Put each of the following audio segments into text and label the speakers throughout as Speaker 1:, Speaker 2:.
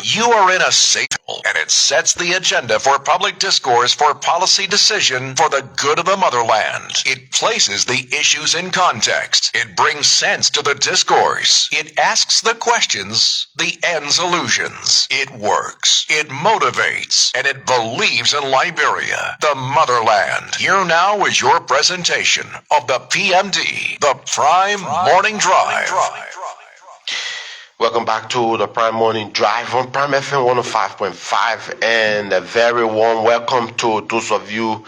Speaker 1: You are in a safe hole, and it sets the agenda for public discourse for policy decision for the good of the motherland. It places the issues in context. It brings sense to the discourse. It asks the questions, the ends illusions. It works. It motivates, and it believes in Liberia, the motherland. Here now is your presentation of the PMD, the Prime Morning Drive.
Speaker 2: Welcome back to the Prime Morning Drive on Prime FM 105.5, and a very warm welcome to those of you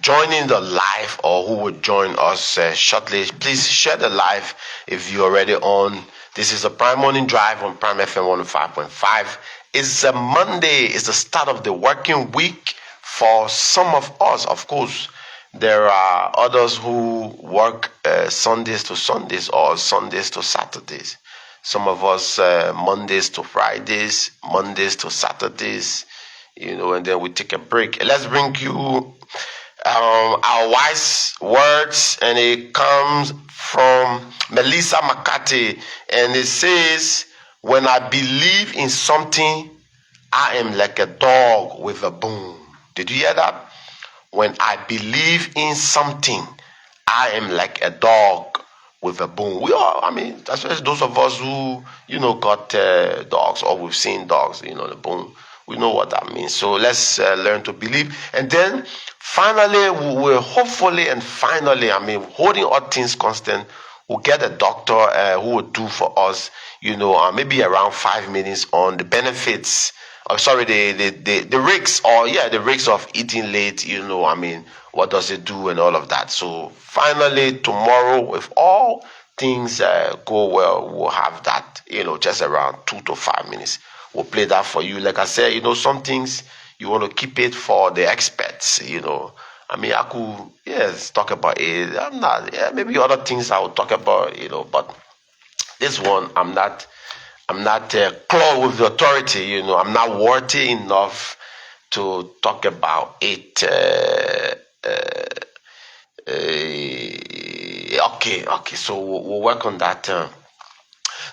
Speaker 2: joining the live or who will join us shortly. Please share the live if you're already on. This is the Prime Morning Drive on Prime FM 105.5. It's a Monday. It's the start of the working week for some of us. Of course, there are others who work Sundays to Sundays or Sundays to Saturdays. Some of us Mondays to Fridays, Mondays to Saturdays, and then we take a break. Let's bring you our wise words, and it comes from Melissa McCarthy, and it says, "When I believe in something, I am like a dog with a bone." Did you hear that? When I believe in something, I am like a dog with a bone. We all, especially those of us who, got dogs or we've seen dogs, the bone. We know what that means. So let's learn to believe. And then finally, we'll hopefully and finally, holding all things constant, we'll get a doctor who will do for us, maybe around 5 minutes on the benefits. The risks, the risks of eating late, what does it do and all of that. So finally, tomorrow, if all things go well, we'll have that, just around 2 to 5 minutes. We'll play that for you. Like I said, some things you want to keep it for the experts, I could, talk about it. I'm not, maybe other things I will talk about, but this one, I'm not close with the authority, I'm not worthy enough to talk about it. Okay, so we'll work on that.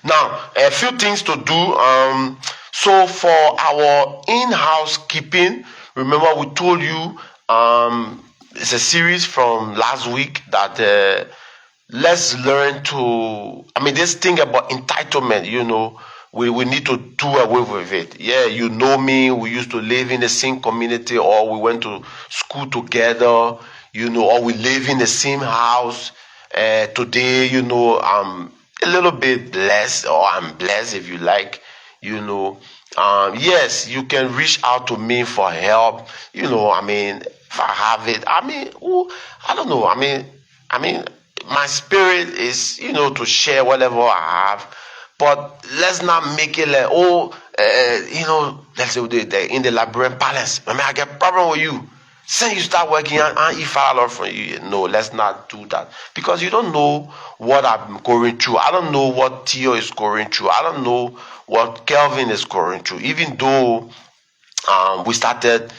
Speaker 2: Now, a few things to do. So for our in-house keeping, remember we told you it's a series from last week that let's learn to, this thing about entitlement, we need to do away with it. Yeah, you know me, we used to live in the same community, or we went to school together, or we live in the same house. Today, I'm a little bit blessed, or I'm blessed if you like, yes, you can reach out to me for help, if I have it, I don't know, my spirit is, to share whatever I have, but let's not make it like, let's say in the Liberian palace, I get a problem with you. Since you start working and if I love from you, no, let's not do that. Because you don't know what I'm going through. I don't know what Theo is going through. I don't know what Kelvin is going through. Even though we started,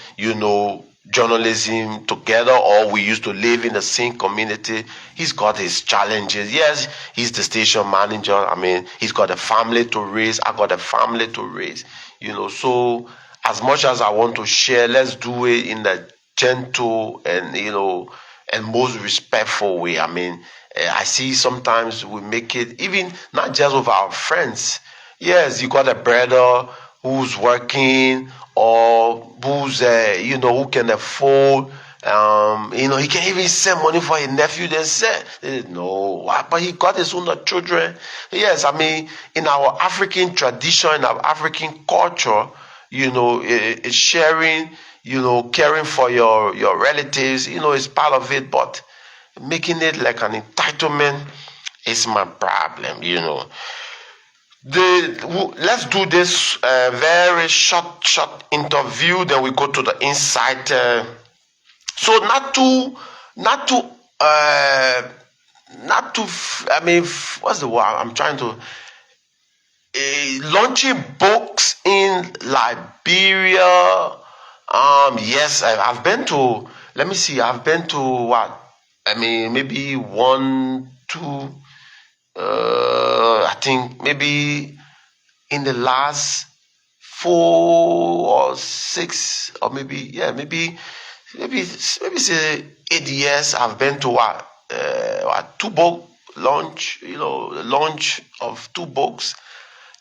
Speaker 2: journalism together, or we used to live in the same community, he's got his challenges. Yes, he's the station manager. He's got a family to raise. I got a family to raise. So as much as I want to share, let's do it in the gentle and and most respectful way. I see sometimes we make it even not just with our friends. Yes, you got a brother who's working, or who's who can afford, he can even send money for his nephew. They said no, but he got his own children. Yes, in our African tradition, in our African culture, it's sharing, caring for your relatives, is part of it, but making it like an entitlement is my problem. Let's do this very short interview, then we go to the insight. So not to what's the word I'm trying to launching books in Liberia. Yes, I've been to, let me see, I've been to what, maybe 1, 2, I think maybe in the last 4 or 6 or maybe say 8 years I've been to two book launch, the launch of two books.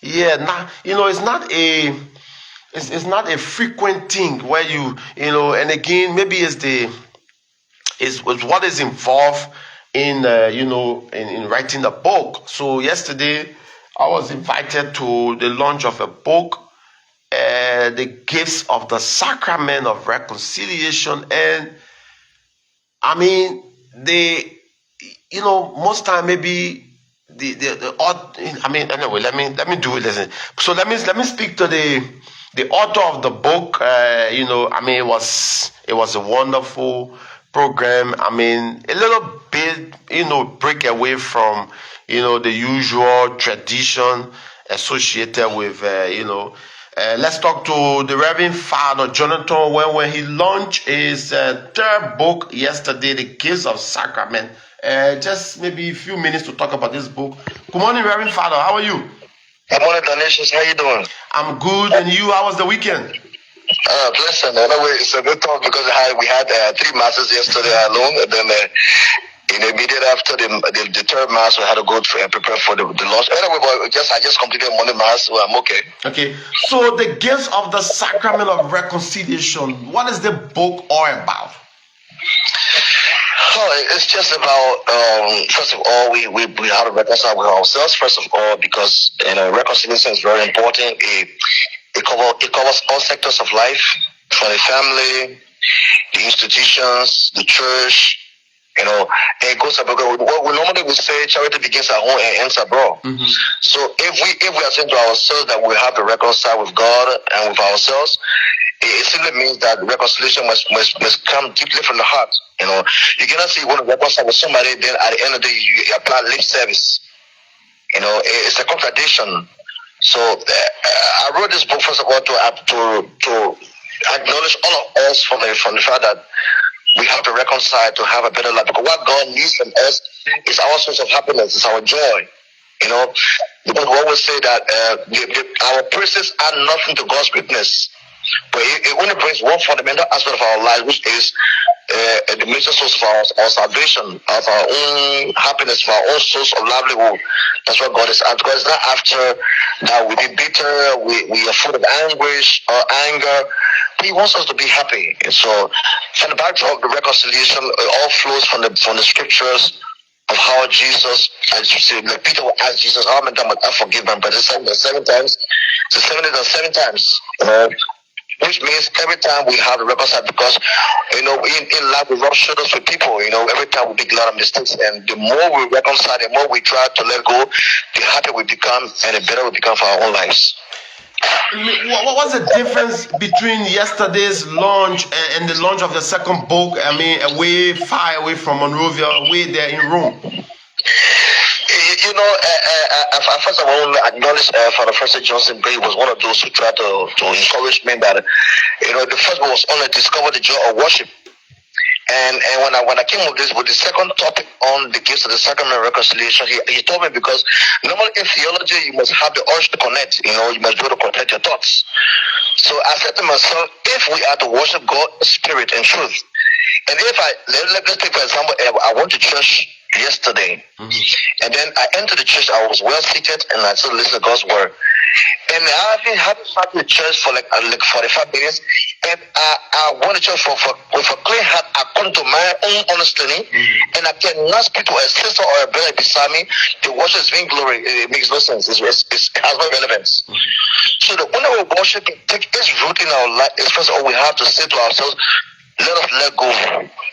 Speaker 2: Yeah, now it's not a frequent thing where and again maybe it's what is involved in in writing the book. So yesterday I was invited to the launch of a book, the gifts of the sacrament of reconciliation. And I mean, most time maybe anyway, let me do it. Listen. So let me speak to the author of the book. It was a wonderful program. I mean, a little bit, break away from the usual tradition associated with let's talk to the Reverend Father Jonathan when he launched his third book yesterday, The Gifts of Sacrament. Just maybe a few minutes to talk about this book. Good morning, Reverend Father. How are you?
Speaker 3: Good morning, Donations. How you doing?
Speaker 2: I'm good. And you? How was the weekend?
Speaker 3: Listen, anyway, it's a good talk because we had 3 masses yesterday alone, and then immediately after the third mass, we had to go and prepare for the launch. Anyway, but I just completed morning mass, so I'm okay.
Speaker 2: Okay. So the gifts of the sacrament of reconciliation. What is the book all about?
Speaker 3: Oh, it's just about first of all, we have to reconcile with ourselves. First of all, because reconciliation is very important. It covers all sectors of life, from the family, the institutions, the church. And it goes about what we normally would say: charity begins at home and ends abroad. Mm-hmm. So if we are saying to ourselves that we have to reconcile with God and with ourselves, it simply means that reconciliation must come deeply from the heart. You cannot say you want to reconcile with somebody, then at the end of the day you apply lip service. It's a contradiction. So I wrote this book first of all to acknowledge all of us from the fact that we have to reconcile to have a better life. Because what God needs from us is our source of happiness, it's our joy. Because we always say that our praises add nothing to God's greatness. But it only brings one fundamental aspect of our life, which is the major source of our salvation, of our own happiness, of our own source of livelihood. That's what God is after. God is not after that we be bitter, we are full of anguish or anger. But He wants us to be happy. And so, from the backdrop of the reconciliation, it all flows from the scriptures of how Jesus, as you say, like Peter will ask Jesus, how many times I forgive my brother? 7 times. So 7 times. Which means every time we have to reconcile, because in life we rub shoulders with people. Every time we make a lot of mistakes, and the more we reconcile, the more we try to let go, the happier we become and the better we become for our own lives.
Speaker 2: What was the difference between yesterday's launch and the launch of the second book? I mean, far away from Monrovia, way there in Rome.
Speaker 3: First of all, I acknowledge Father Francis Johnson Bray was one of those who tried to encourage me that, the first one was only discover the joy of worship. And when I came with the second topic on the gifts of the sacrament of reconciliation, he told me, because normally in theology you must have the urge to connect, you must be able to connect your thoughts. So I said to myself, if we are to worship God in spirit and truth, and if let's take for example, I went to church yesterday, and then I entered the church. I was well seated, and I started listening to God's word. And I haven't sat in the church for like 45 minutes, and I went to church with a clean heart. I come to my own understanding, and I cannot speak to a sister or a brother beside me. The worship is being glory. It makes no sense. It has no relevance. So the only way worship can take its root in our life is, first of all, we have to say to ourselves, let us let go.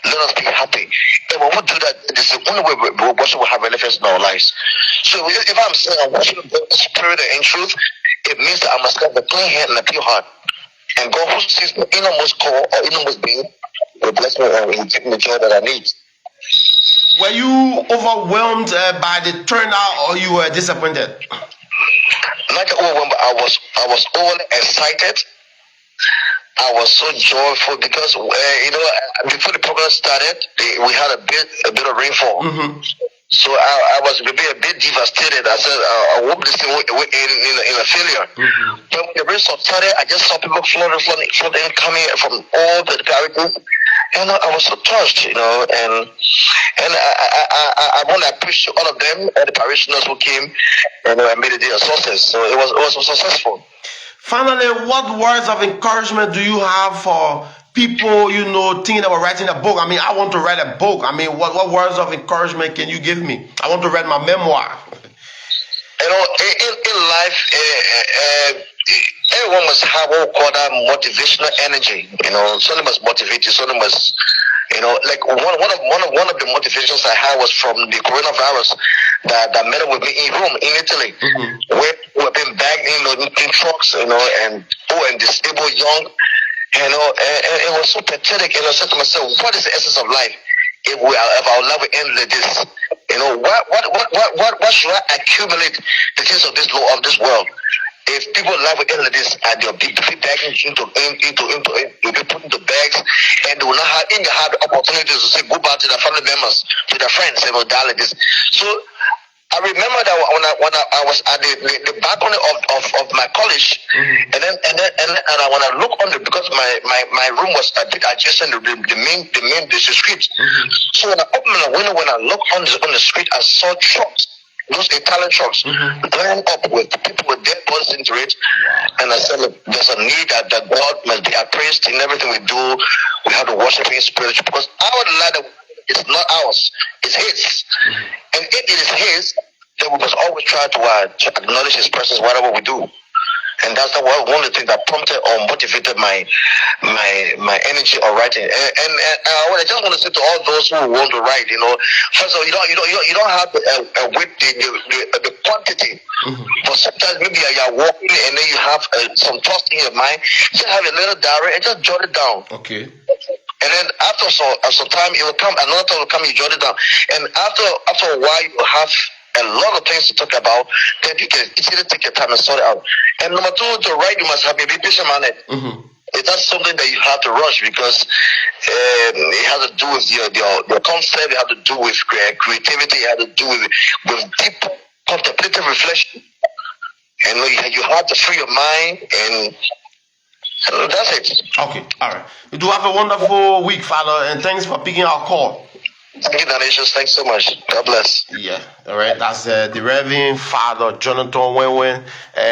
Speaker 3: Let us be happy. And when we do that, this is the only way worship will have relevance in our lives. So if I'm saying I'm worshiping God in spirit and in truth, it means that I must have a clean hand and a pure heart. And God, who sees my innermost core or innermost being, will bless me and will give me the joy that I need.
Speaker 2: Were you overwhelmed by the turnout, or you were disappointed?
Speaker 3: Not overwhelmed, but I was overly excited. I was so joyful because before the program started, we had a bit of rainfall. So I was maybe a bit devastated. I said, I hope this thing in a failure. But when the race started, I just saw people flooding, coming from all the garages. And I was so touched, and I want to appreciate all of them, all the parishioners who came, and made it a success. So it was successful.
Speaker 2: Finally, what words of encouragement do you have for people, thinking about writing a book? I mean, I want to write a book. I mean, what words of encouragement can you give me? I want to write my memoir.
Speaker 3: In life, everyone must have what we call that motivational energy. Something must motivate you. Something must, like one of the motivations I had was from the coronavirus that met up with me in Rome, in Italy, where we were being bagged in trucks, and disabled young, and it was so pathetic. And I said to myself, what is the essence of life if our life will end like this? What should I accumulate the things of this world? If people's life will end like this, and they'll be bagging into be put into bags, and they will not have the opportunities to say goodbye to their family members, to their friends, and will die like this. So I remember that when I was at the balcony of my college, and when I look on because my room was a bit adjacent to the street. So when I opened the window, when I looked on the street, I saw trucks, those Italian trucks, lined up with people with dead bodies into it. And I said, look, there's a need that God must be appraised in everything we do. We have to worship Him spiritually, because our life is not ours, it's His. And if it is His, then we must always try to acknowledge His presence whatever we do. And that's one of the things that prompted or motivated my energy of writing. And I just want to say to all those who want to write, first of all, you don't have the quantity. But sometimes maybe you're walking and then you have some thoughts in your mind. Just have a little diary and just jot it down.
Speaker 2: Okay.
Speaker 3: And then after some time, it will come. Another time will come. You jot it down. And after a while, you have a lot of things to talk about. Then you can easily take your time and sort it out. And number two, to write, you must have a patient on it. It's not something that you have to rush, because it has to do with your concept. It has to do with creativity. It has to do with deep contemplative reflection. And you have to free your mind, and that's it.
Speaker 2: Okay, all right. You do have a wonderful week, Father, and thanks for picking our call.
Speaker 3: Thank you, Donations. Thanks so much. God bless.
Speaker 2: Yeah, all right. That's the Reverend Father Jonathan Wenwen.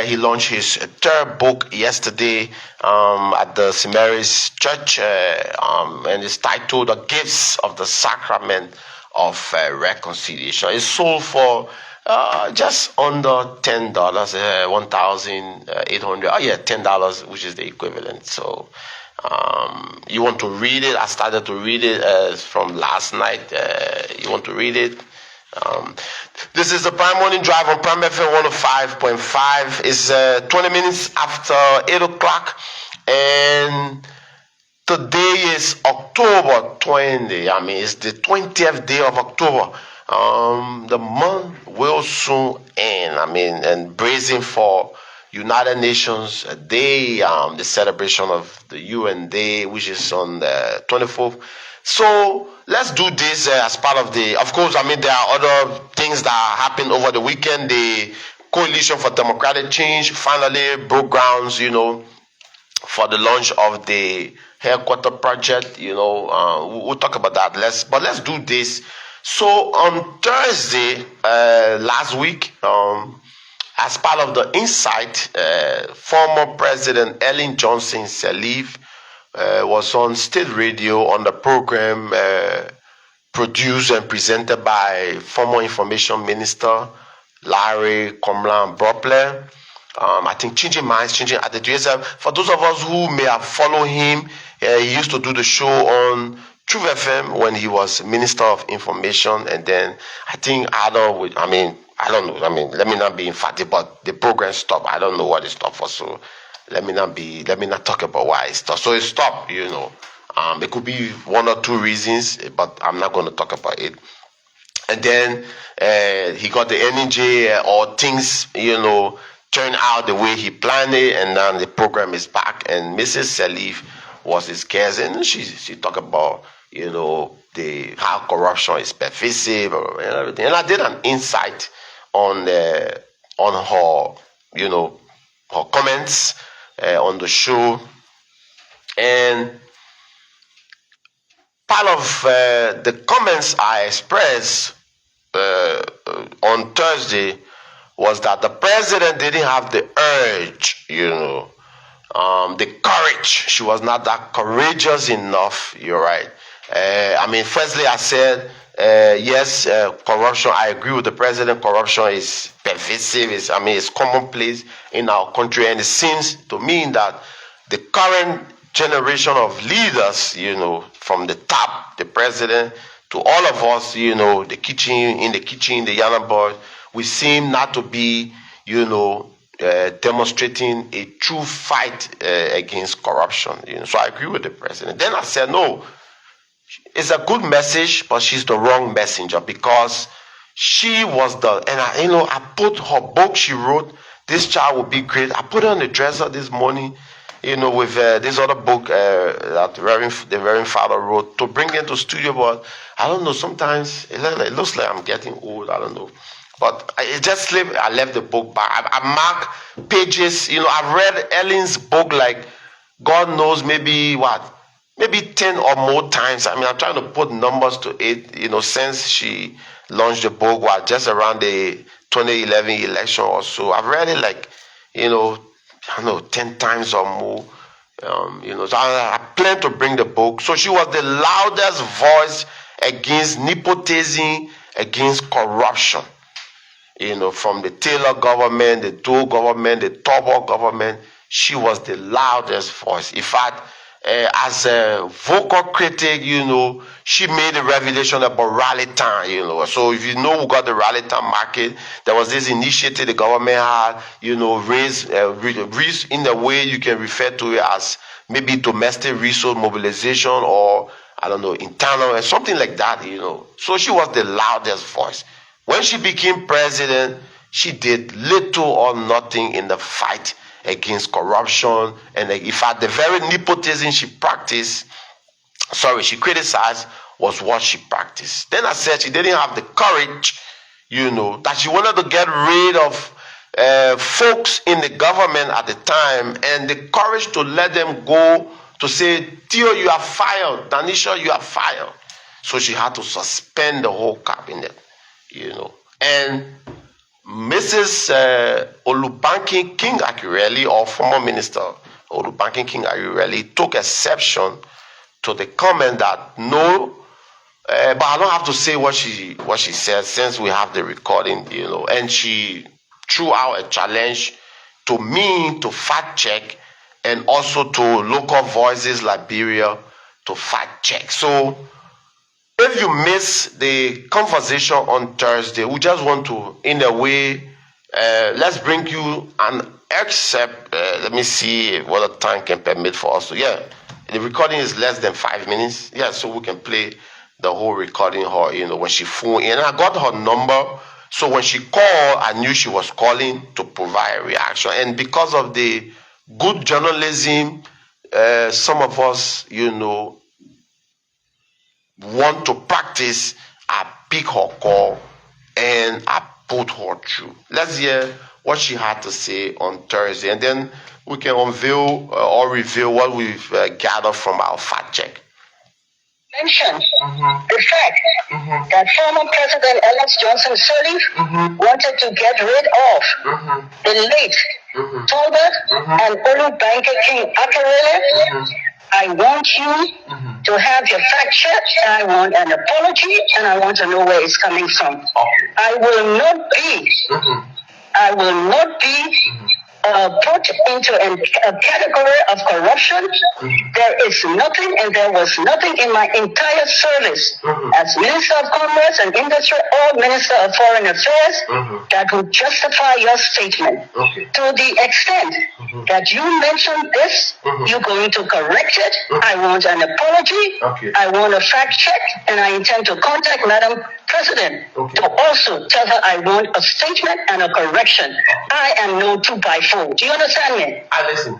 Speaker 2: He launched his third book yesterday at the St. Mary's Church, and it's titled "The Gifts of the Sacrament of Reconciliation." It's sold for just under $10, $1,800. Oh yeah, $10, which is the equivalent. So. You want to read it? I started to read it from last night. You want to read it? This is the Prime Morning Drive on Prime FM 105.5. It's 20 minutes after 8 o'clock. And today is October 20. I mean, it's the 20th day of October. The month will soon end. I mean, and bracing for United Nations Day, the celebration of the UN Day, which is on the 24th. So let's do this as part of of course, I mean, there are other things that happened over the weekend. The Coalition for Democratic Change finally broke grounds, for the launch of the headquarter project. We'll talk about that. Let's do this. So on Thursday, last week, as part of the Insight, former President Ellen Johnson Sirleaf was on state radio on the program produced and presented by former Information Minister Larry Kromland-Broppler. I think changing minds, changing attitudes. For those of us who may have followed him, he used to do the show on Truth FM when he was Minister of Information, and then I think I don't know. Let me not be emphatic, but the program stopped. I don't know what it stopped for, so let me not talk about why it stopped. So it stopped, It could be one or two reasons, but I'm not going to talk about it. And then he got the NJ, or things, turned out the way he planned it, and then the program is back. And Mrs. Sirleaf was his guest, and she talked about, how corruption is pervasive and everything. And I did an insight on her, her comments on the show. And part of the comments I expressed on Thursday was that the president didn't have the urge, the courage. She was not that courageous enough. You're right. Firstly, I said, yes, corruption. I agree with the president. Corruption is pervasive. It's commonplace in our country. And it seems to me that the current generation of leaders, from the top, the president, to all of us, in the kitchen, the Yana boys, we seem not to be, demonstrating a true fight against corruption. So I agree with the president. Then I said, no, it's a good message, but she's the wrong messenger, because she was I put her book she wrote, This Child Will Be Great. I put it on the dresser this morning, with this other book that the Reverend Father wrote, to bring into studio. But I don't know, sometimes it looks like I'm getting old. I don't know. But it just slipped. I left the book back. I mark pages. I've read Ellen's book like God knows maybe 10 or more times. I'm trying to put numbers to it, since she launched the book, just around the 2011 election or so. I've read it like, 10 times or more. So I plan to bring the book. So she was the loudest voice against nepotism, against corruption. From the Taylor government, the Doe government, the Turnbull government, she was the loudest voice. In fact, as a vocal critic, she made a revelation about Rally Town, So if you know who got the Rally Town market, there was this initiative the government had, raise in a way you can refer to it as maybe domestic resource mobilization, or I don't know, internal, something like that, So she was the loudest voice. When she became president, she did little or nothing in the fight against corruption. And in fact, the very nepotism she criticized, was what she practiced. Then I said she didn't have the courage, that she wanted to get rid of folks in the government at the time, and the courage to let them go, to say, Theo, you are fired. Tanisha, you are fired. So she had to suspend the whole cabinet, And Mrs. Olubankin King Akureli, or former minister Olubankin King Akureli, took exception to the comment that no, but I don't have to say what she said, since we have the recording, and she threw out a challenge to me to fact check, and also to Local Voices Liberia to fact check. So if you miss the conversation on Thursday, we just want to, in a way, let's bring you an excerpt. Let me see what the time can permit for us to. The recording is less than 5 minutes. So we can play the whole recording. Her, when she phoned in, I got her number. So when she called, I knew she was calling to provide a reaction. And because of the good journalism, some of us, want to practice, I pick her call and I put her through. Let's hear what she had to say on Thursday, and then we can unveil or reveal what we've gathered from our fact check.
Speaker 4: Mention the fact that former President Alex Johnson Sirleaf wanted to get rid of the late Talbot and Olubankin King Akureli. I want you to have your fact check, and I want an apology, and I want to know where it's coming from. I will not be put into a category of corruption. There is nothing, and there was nothing in my entire service as Minister of Commerce and Industry or Minister of Foreign Affairs that would justify your statement. To the extent that you mentioned this, you're going to correct it. I want an apology. I want a fact check, and I intend to contact Madam President to also tell her I want a statement and a correction. I am no 2x4. Do you understand me?
Speaker 2: I listen.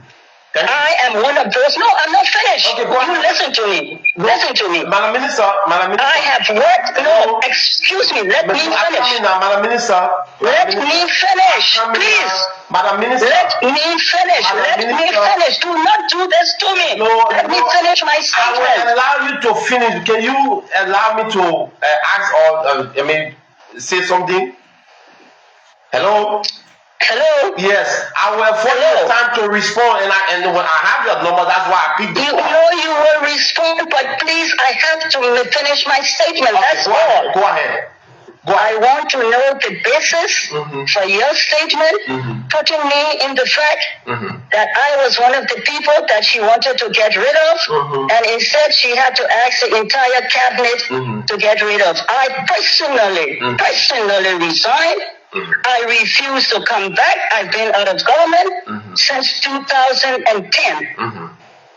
Speaker 4: I am one of those. No, I'm not finished.
Speaker 2: Okay, go
Speaker 4: you
Speaker 2: ahead.
Speaker 4: listen to me. Listen to me.
Speaker 2: Madam Minister,
Speaker 4: I have worked. No, excuse me. Let me finish.
Speaker 2: Madam Minister.
Speaker 4: Let me finish, please.
Speaker 2: Madam Minister.
Speaker 4: Let me finish. Let me finish. Do not do this to me. Let me finish my
Speaker 2: I will
Speaker 4: statement.
Speaker 2: allow you to finish. Can you allow me to ask or say something? Hello.
Speaker 4: Hello.
Speaker 2: Yes, I will afford you time to respond, and when I have your number, that's why I picked the
Speaker 4: You
Speaker 2: call.
Speaker 4: know you will respond, but please, I have to finish my statement. That's
Speaker 2: Go
Speaker 4: all.
Speaker 2: ahead. Go ahead.
Speaker 4: I want to know the basis for your statement, putting me in the fact that I was one of the people that she wanted to get rid of, and instead she had to ask the entire cabinet to get rid of. I personally resigned. I refuse to come back. I've been out of government since 2010.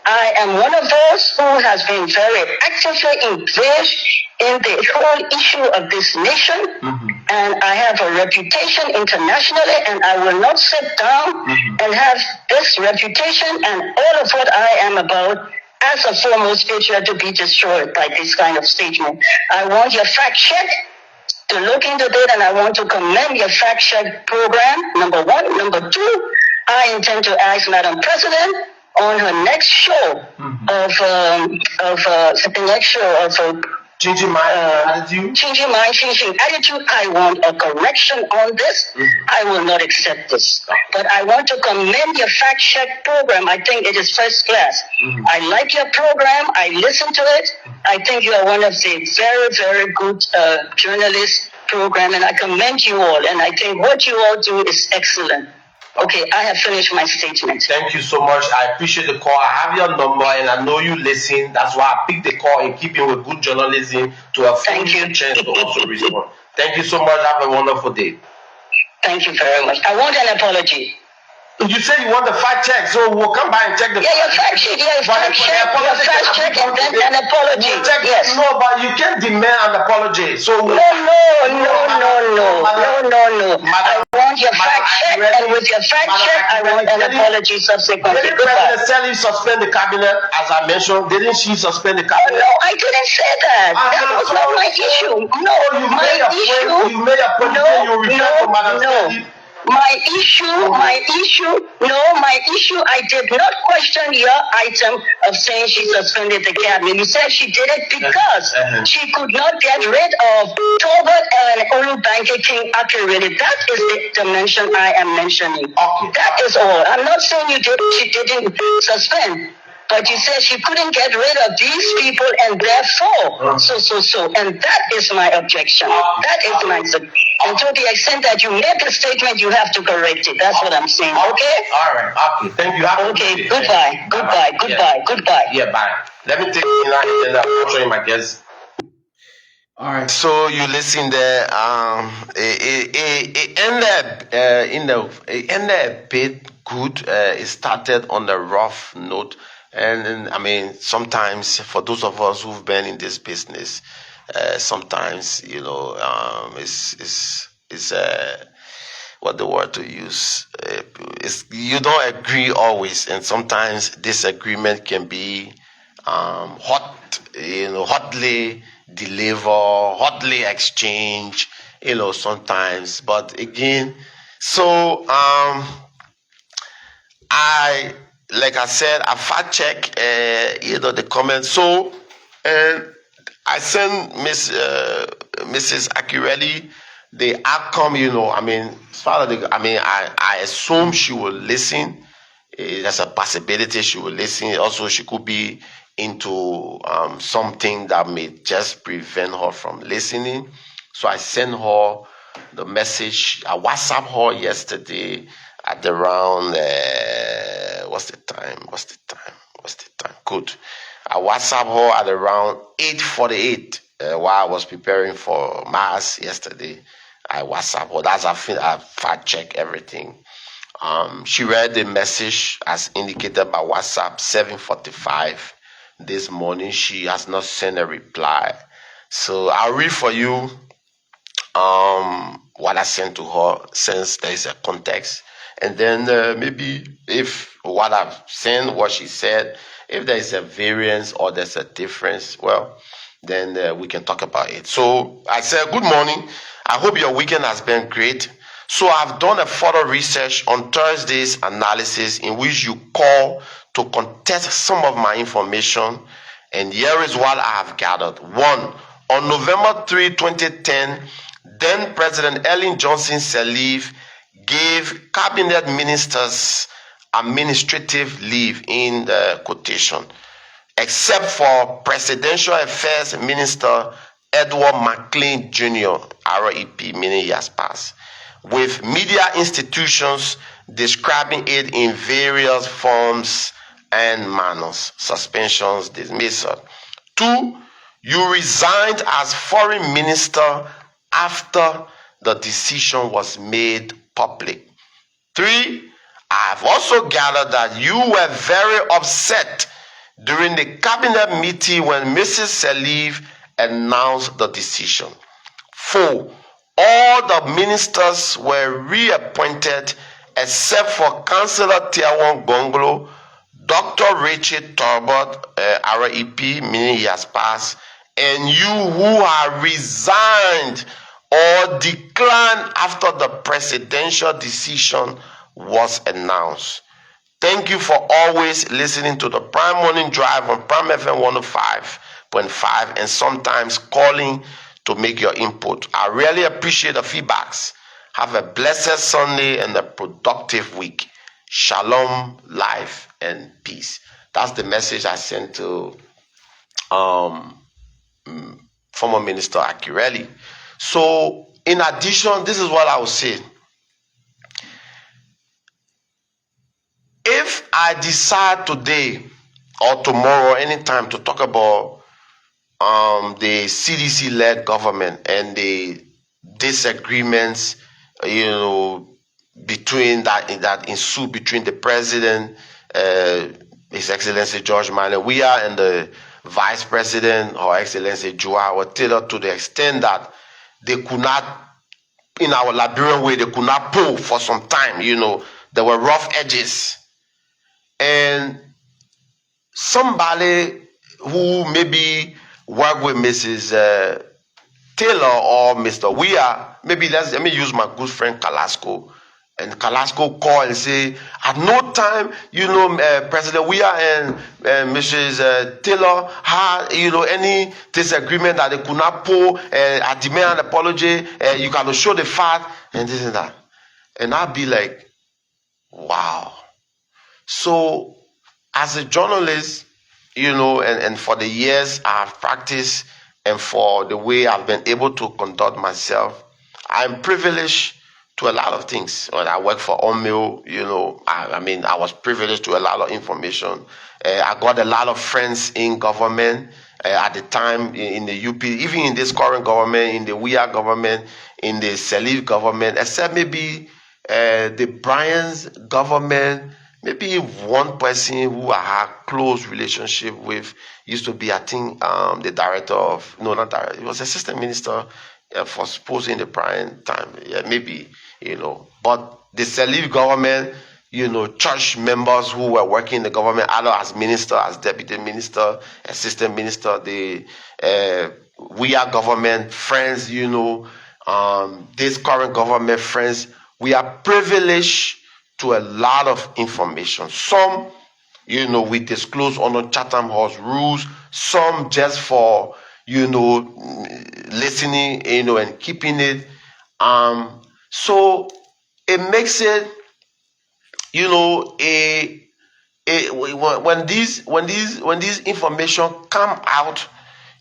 Speaker 4: I am one of those who has been very actively engaged in the whole issue of this nation, and I have a reputation internationally, and I will not sit down and have this reputation and all of what I am about as a foremost patriot to be destroyed by this kind of statement. I want your fact check to look into it, and I want to commend your fact check program, number one. Number two, I intend to ask Madam President on her next show
Speaker 2: Changing my attitude.
Speaker 4: Changing mind, changing attitude. I want a correction on this. I will not accept this. But I want to commend your fact check program. I think it is first class. I like your program. I listen to it. I think you are one of the very, very good journalist program, and I commend you all. And I think what you all do is excellent. Okay, I have finished my statement.
Speaker 2: Thank you so much. I appreciate the call. I have your number and I know you listen. That's why I picked the call in keeping with good journalism to afford you a chance to also respond. Thank you so much. Have a wonderful day.
Speaker 4: Thank you very much. I want an apology.
Speaker 2: You say you want the fact check, so we'll come by and check the
Speaker 4: your fact check, and then an apology. Yes.
Speaker 2: No, but you can't demand an apology. So
Speaker 4: No. I want your fact check, and with your fact check, I want an apology subsequently.
Speaker 2: Didn't President Sally suspend the cabinet, as I mentioned? Didn't she suspend the cabinet?
Speaker 4: No, I didn't say that. That was not my issue. No,
Speaker 2: you made a point. You refer to Madam Sally.
Speaker 4: My issue, I did not question your item of saying she suspended the cabinet. You said she did it because she could not get rid of Tolbert and Olubanke King accurately. That is the dimension I am mentioning.
Speaker 2: Okay.
Speaker 4: That is all. I'm not saying she didn't suspend. But you said she couldn't get rid of these people, and therefore, so. And that is my objection. That is my objection. And to the extent that you make a statement, you have to correct it. That's what I'm saying. Okay?
Speaker 2: All right. Okay. Thank you.
Speaker 4: Okay. Goodbye.
Speaker 2: Yeah, bye. Let me take you now and then I'll show you my guests. All right. So you listen there. It ended a bit good. It started on a rough note. And I mean, sometimes for those of us who've been in this business, sometimes it's what the word to use. You don't agree always, and sometimes disagreement can be hotly deliver, hotly exchange. Sometimes, but again, so like I said, I fact check, the comments. So, I sent Mrs. Akirelli the outcome. I assume she will listen. There's a possibility she will listen. Also, she could be into something that may just prevent her from listening. So I sent her the message. I WhatsApp her yesterday at around what's the time? Good. I WhatsApp her at around 8:48 while I was preparing for Mass yesterday. I WhatsApp her. I fact check everything. She read the message as indicated by WhatsApp 7:45 this morning. She has not sent a reply. So I'll read for you what I sent to her, since there is a context. And then maybe if what I've seen, what she said, if there is a variance or there's a difference, well, then we can talk about it. So I said, good morning. I hope your weekend has been great. So I've done a further research on Thursday's analysis in which you call to contest some of my information. And here is what I have gathered. 1. On November 3, 2010, then President Ellen Johnson Sirleaf gave cabinet ministers administrative leave in the quotation, except for Presidential Affairs Minister Edward McLean Jr., REP, meaning he has passed, with media institutions describing it in various forms and manners: suspensions, dismissal. 2. You resigned as foreign minister after the decision was made public. 3. I've also gathered that you were very upset during the cabinet meeting when Mrs. Sirleaf announced the decision. 4. All the ministers were reappointed except for Councillor Tiawan Gonglo, Dr. Richard Talbot, REP, meaning he has passed, and you who are resigned or declined after the presidential decision was announced. Thank you for always listening to the Prime Morning Drive on Prime FM 105.5 and sometimes calling to make your input. I really appreciate the feedbacks. Have a blessed Sunday and a productive week. Shalom, life, and peace. That's the message I sent to former Minister Akireli. So, in addition, this is what I will say. If I decide today or tomorrow, anytime, to talk about the CDC-led government and the disagreements, between that ensued between the president, His Excellency George Manuel Weah, and the Vice President, Her Excellency Joao Taylor, to the extent that they could not, in our Liberian way, they could not pull for some time. There were rough edges. And somebody who maybe worked with Mrs. Taylor or Mr. Weah, let me use my good friend Kalasco. And Kalasco call and say, at no time, President Weah and Mrs. Taylor had, any disagreement that they could not pull. I demand an apology. You can show the fact and this and that. And I'll be like, wow. So, as a journalist, and for the years I've practiced and for the way I've been able to conduct myself, I'm privileged to a lot of things. When I worked for Omeo, I was privileged to a lot of information. I got a lot of friends in government at the time in the UP, even in this current government, in the Weah government, in the Sirleaf government, except maybe the Bryan's government. Maybe one person who I had close relationship with used to be, I think, the director of, no, not director, he was assistant minister for supposing the Bryan time. Yeah, maybe, But the Sirleaf government, church members who were working in the government, either as minister, as deputy minister, assistant minister, the Weah government friends, this current government friends, we are privileged to a lot of information. Some, we disclose under Chatham House rules. Some just for, listening, and keeping it. So it makes it, when these information come out,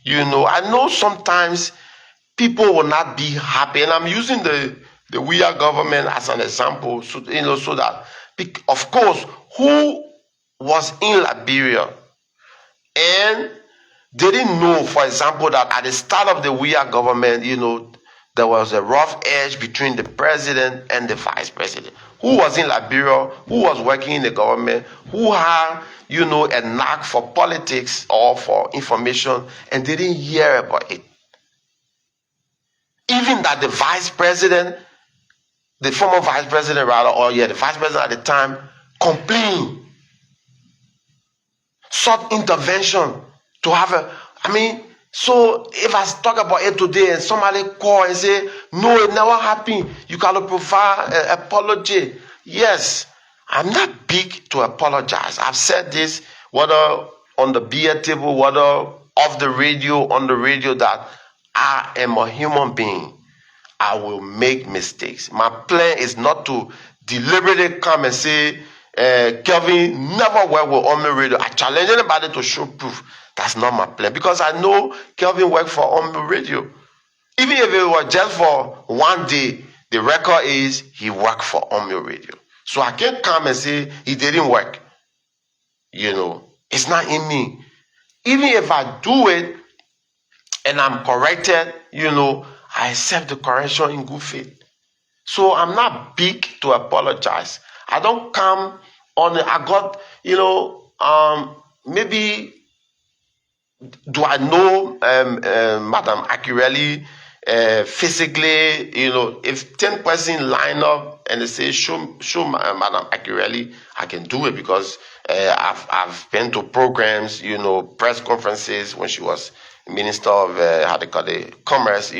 Speaker 2: I know sometimes people will not be happy, and I'm using the Weah government as an example, so that, of course, who was in Liberia and they didn't know, for example, that at the start of the Weah government, there was a rough edge between the president and the vice president. Who was in Liberia, who was working in the government, who had, a knack for politics or for information, and they didn't hear about it. Even that the vice president the former vice president rather, or the vice president at the time, complained, sought intervention to have so if I talk about it today and somebody call and say, no, it never happened, you cannot provide an apology. Yes, I'm not big to apologize. I've said this, whether on the beer table, whether off the radio, on the radio, that I am a human being. I will make mistakes. My plan is not to deliberately come and say, Kelvin never worked with Omni Radio. I challenge anybody to show proof. That's not my plan, because I know Kelvin worked for Omni Radio. Even if it was just for one day, the record is he worked for Omni Radio. So I can't come and say he didn't work. It's not in me. Even if I do it and I'm corrected, I accept the correction in good faith. So I'm not big to apologize. I don't come on, I got, maybe, do I know Madam Akireli physically? If 10 persons line up and they say, show Madam Akireli, I can do it, because I've been to programs, press conferences when she was Minister of Commerce,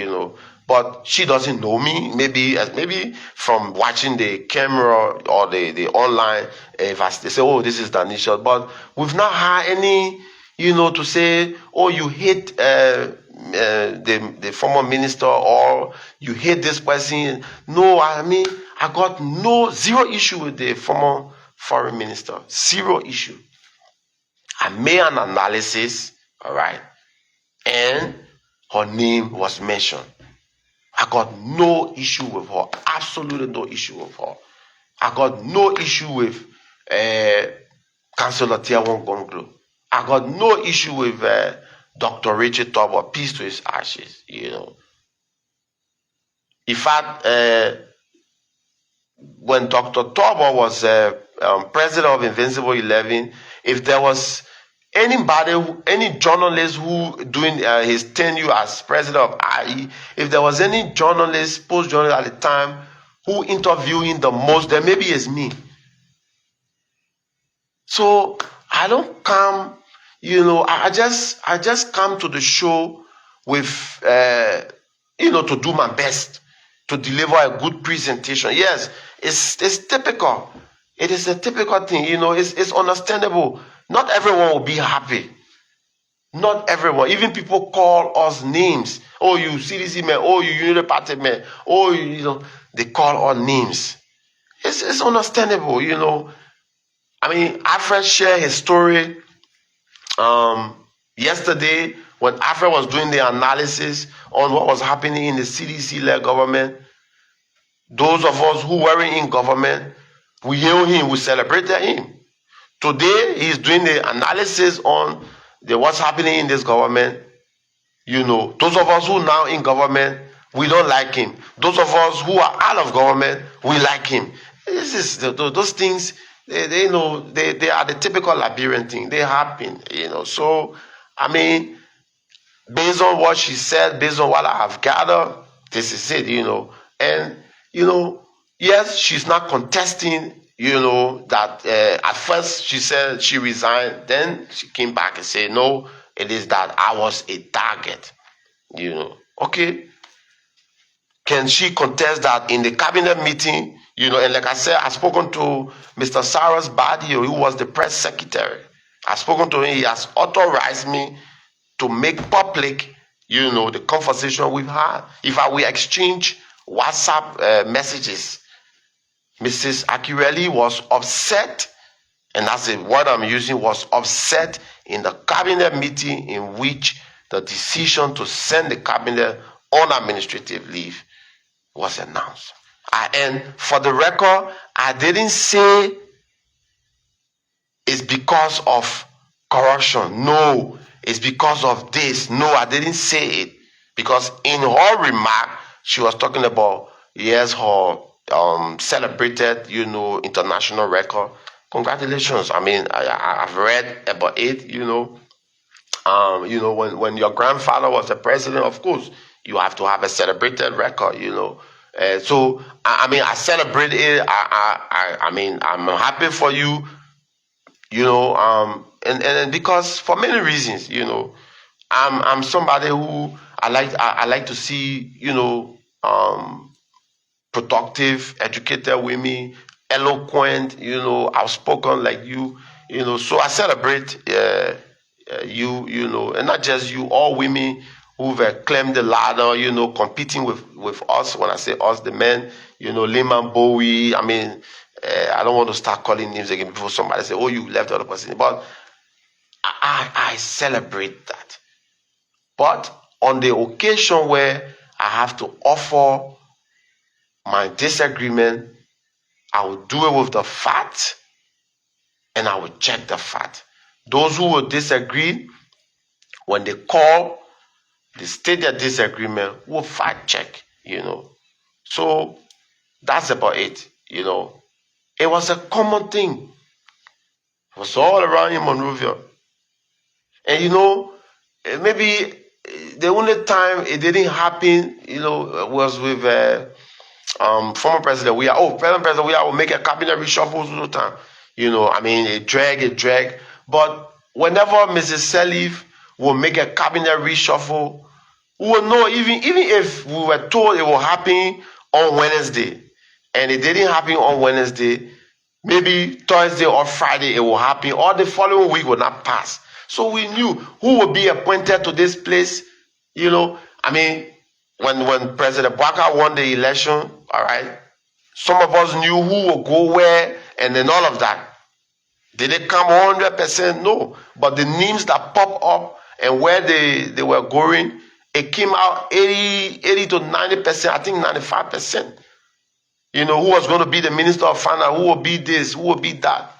Speaker 2: but she doesn't know me. Maybe from watching the camera or the online, if they say, oh, this is Danisha, but we've not had any, to say, oh, you hate the former minister, or you hate this person. No, I got zero issue with the former foreign minister. Zero issue. I made an analysis, all right, and her name was mentioned. I got no issue with her. Absolutely no issue with her. I got no issue with Councillor Tiawon Gonglo. I got no issue with Dr. Richard Tauber. Peace to his ashes, In fact, when Dr. Tauber was president of Invincible 11, if there was any journalist who doing his tenure as president of IE, if there was any journalist, post-journalist at the time who interviewing the most, then maybe it's me. So I don't come, I just come to the show with, to do my best to deliver a good presentation. Yes, it's typical. It is a typical thing, it's understandable. Not everyone will be happy. Not everyone. Even people call us names. Oh, you CDC man. Oh, you Unity Party man. Oh, they call us names. It's understandable, Alfred shared his story yesterday when Alfred was doing the analysis on what was happening in the CDC-led government. Those of us who were in government, we hailed him, we celebrated him. Today, he's doing the analysis on what's happening in this government. Those of us who are now in government, we don't like him. Those of us who are out of government, we like him. Those things, they are the typical Liberian thing. They happen, So, based on what she said, based on what I have gathered, this is it, And, yes, she's not contesting that at first she said she resigned, then she came back and said, no, it is that I was a target. Okay. Can she contest that in the cabinet meeting? And like I said, I've spoken to Mr. Cyrus Badio, who was the press secretary. I've spoken to him. He has authorized me to make public, the conversation we've had. If we exchange WhatsApp messages, Mrs. Akireli was upset, and that's the word I'm using, was upset in the cabinet meeting in which the decision to send the cabinet on administrative leave was announced. And for the record, I didn't say it's because of corruption. No, it's because of this. No, I didn't say it. Because in her remark, she was talking about, yes, her celebrated, international record. Congratulations. I've read about it, when your grandfather was the president, of course, you have to have a celebrated record, So I mean, I celebrate it. I mean, I'm happy for you. And because for many reasons, I'm somebody who I like to see, productive, educated women, eloquent, outspoken like you, So I celebrate you, and not just you, all women who've climbed the ladder, competing with us. When I say us, the men, Lehman Bowie. I mean, I don't want to start calling names again before somebody say, "Oh, you left the other person," but I celebrate that. But on the occasion where I have to offer my disagreement, I will do it with the fact and I will check the fact. Those who will disagree, when they call, they state their disagreement, will fact check, So that's about it, It was a common thing. It was all around in Monrovia. And maybe the only time it didn't happen, was with former president. Present president, we will make a cabinet reshuffle all the time. I mean, it drag. But whenever Mrs. Sirleaf will make a cabinet reshuffle, we will know, even if we were told it will happen on Wednesday, and it didn't happen on Wednesday, maybe Thursday or Friday it will happen, or the following week will not pass. So we knew who would be appointed to this place. I mean, when President Bouaka won the election, all right, some of us knew who would go where, and then all of that. Did it come 100%? No. But the names that pop up and where they were going, it came out 80 to 90%, I think 95%. Who was going to be the Minister of Finance, who will be this, who will be that.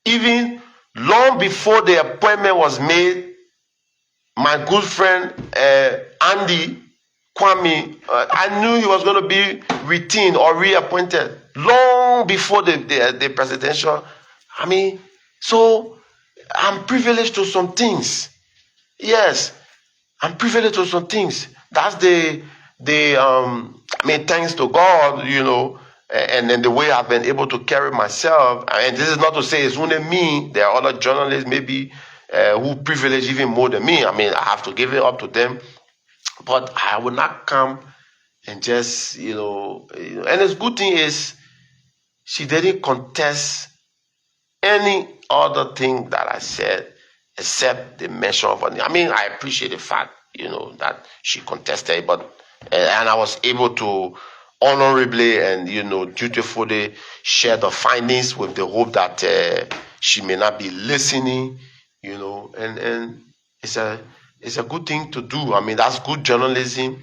Speaker 2: Even long before the appointment was made, my good friend Andy Kwame, I knew he was going to be retained or reappointed long before the presidential. I mean, so I'm privileged to some things. Yes, I'm privileged to some things. That's I mean, thanks to God, and then the way I've been able to carry myself. And this is not to say it's only me. There are other journalists maybe who privilege even more than me. I mean, I have to give it up to them. But I will not come and just, and the good thing is she didn't contest any other thing that I said except the mention of her. I mean, I appreciate the fact, that she contested, but and I was able to honorably and dutifully share the findings with the hope that she may not be listening, and it's a good thing to do. I mean, that's good journalism.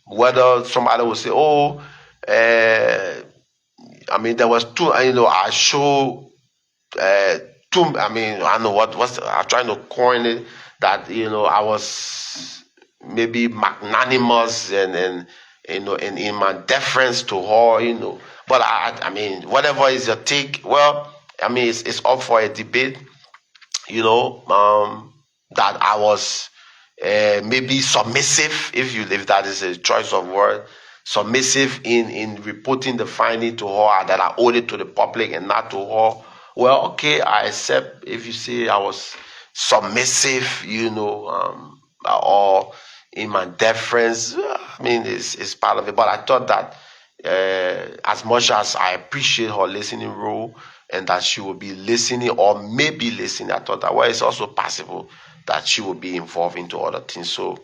Speaker 2: Whether somebody will say, "Oh, I mean, there was two." I show two. I mean, I know I'm trying to coin it, that I was maybe magnanimous and in my deference to her, But I mean, whatever is your take, well, I mean, it's up for a debate, that I was maybe submissive, if that is a choice of word, submissive in reporting the finding to her, that I owed it to the public and not to her. Well, okay, I accept if you say I was submissive, or in my deference. I mean, it's part of it. But I thought that as much as I appreciate her listening role and that she will be listening or maybe listening, I thought that, well, it's also possible that she will be involved into other things. So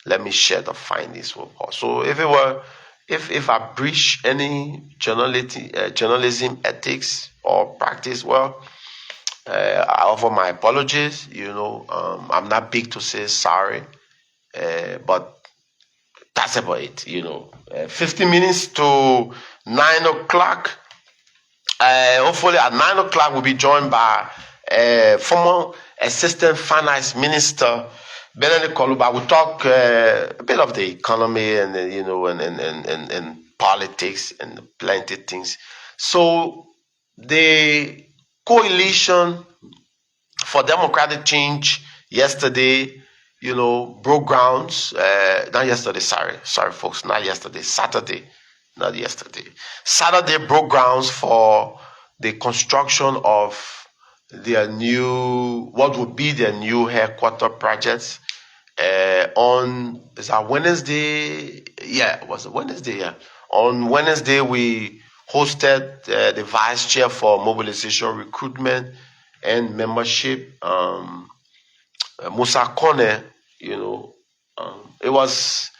Speaker 2: let me share the findings with her. So if I breach any journalism ethics or practice, well, I offer my apologies. I'm not big to say sorry, but that's about it. 15 minutes to 9 o'clock. Hopefully at 9 o'clock we'll be joined by former Assistant Finance Minister Benedict Koluba. We'll talk a bit of the economy and and politics and plenty of things. So the coalition for democratic change yesterday, broke grounds. Not yesterday, sorry, folks, not yesterday, Saturday, not yesterday. Saturday broke grounds for the construction of what would be their new headquarter projects. Is that Wednesday? Yeah, it was a Wednesday. Yeah, on Wednesday we hosted the vice chair for mobilization, recruitment, and membership, Musa Kone. It was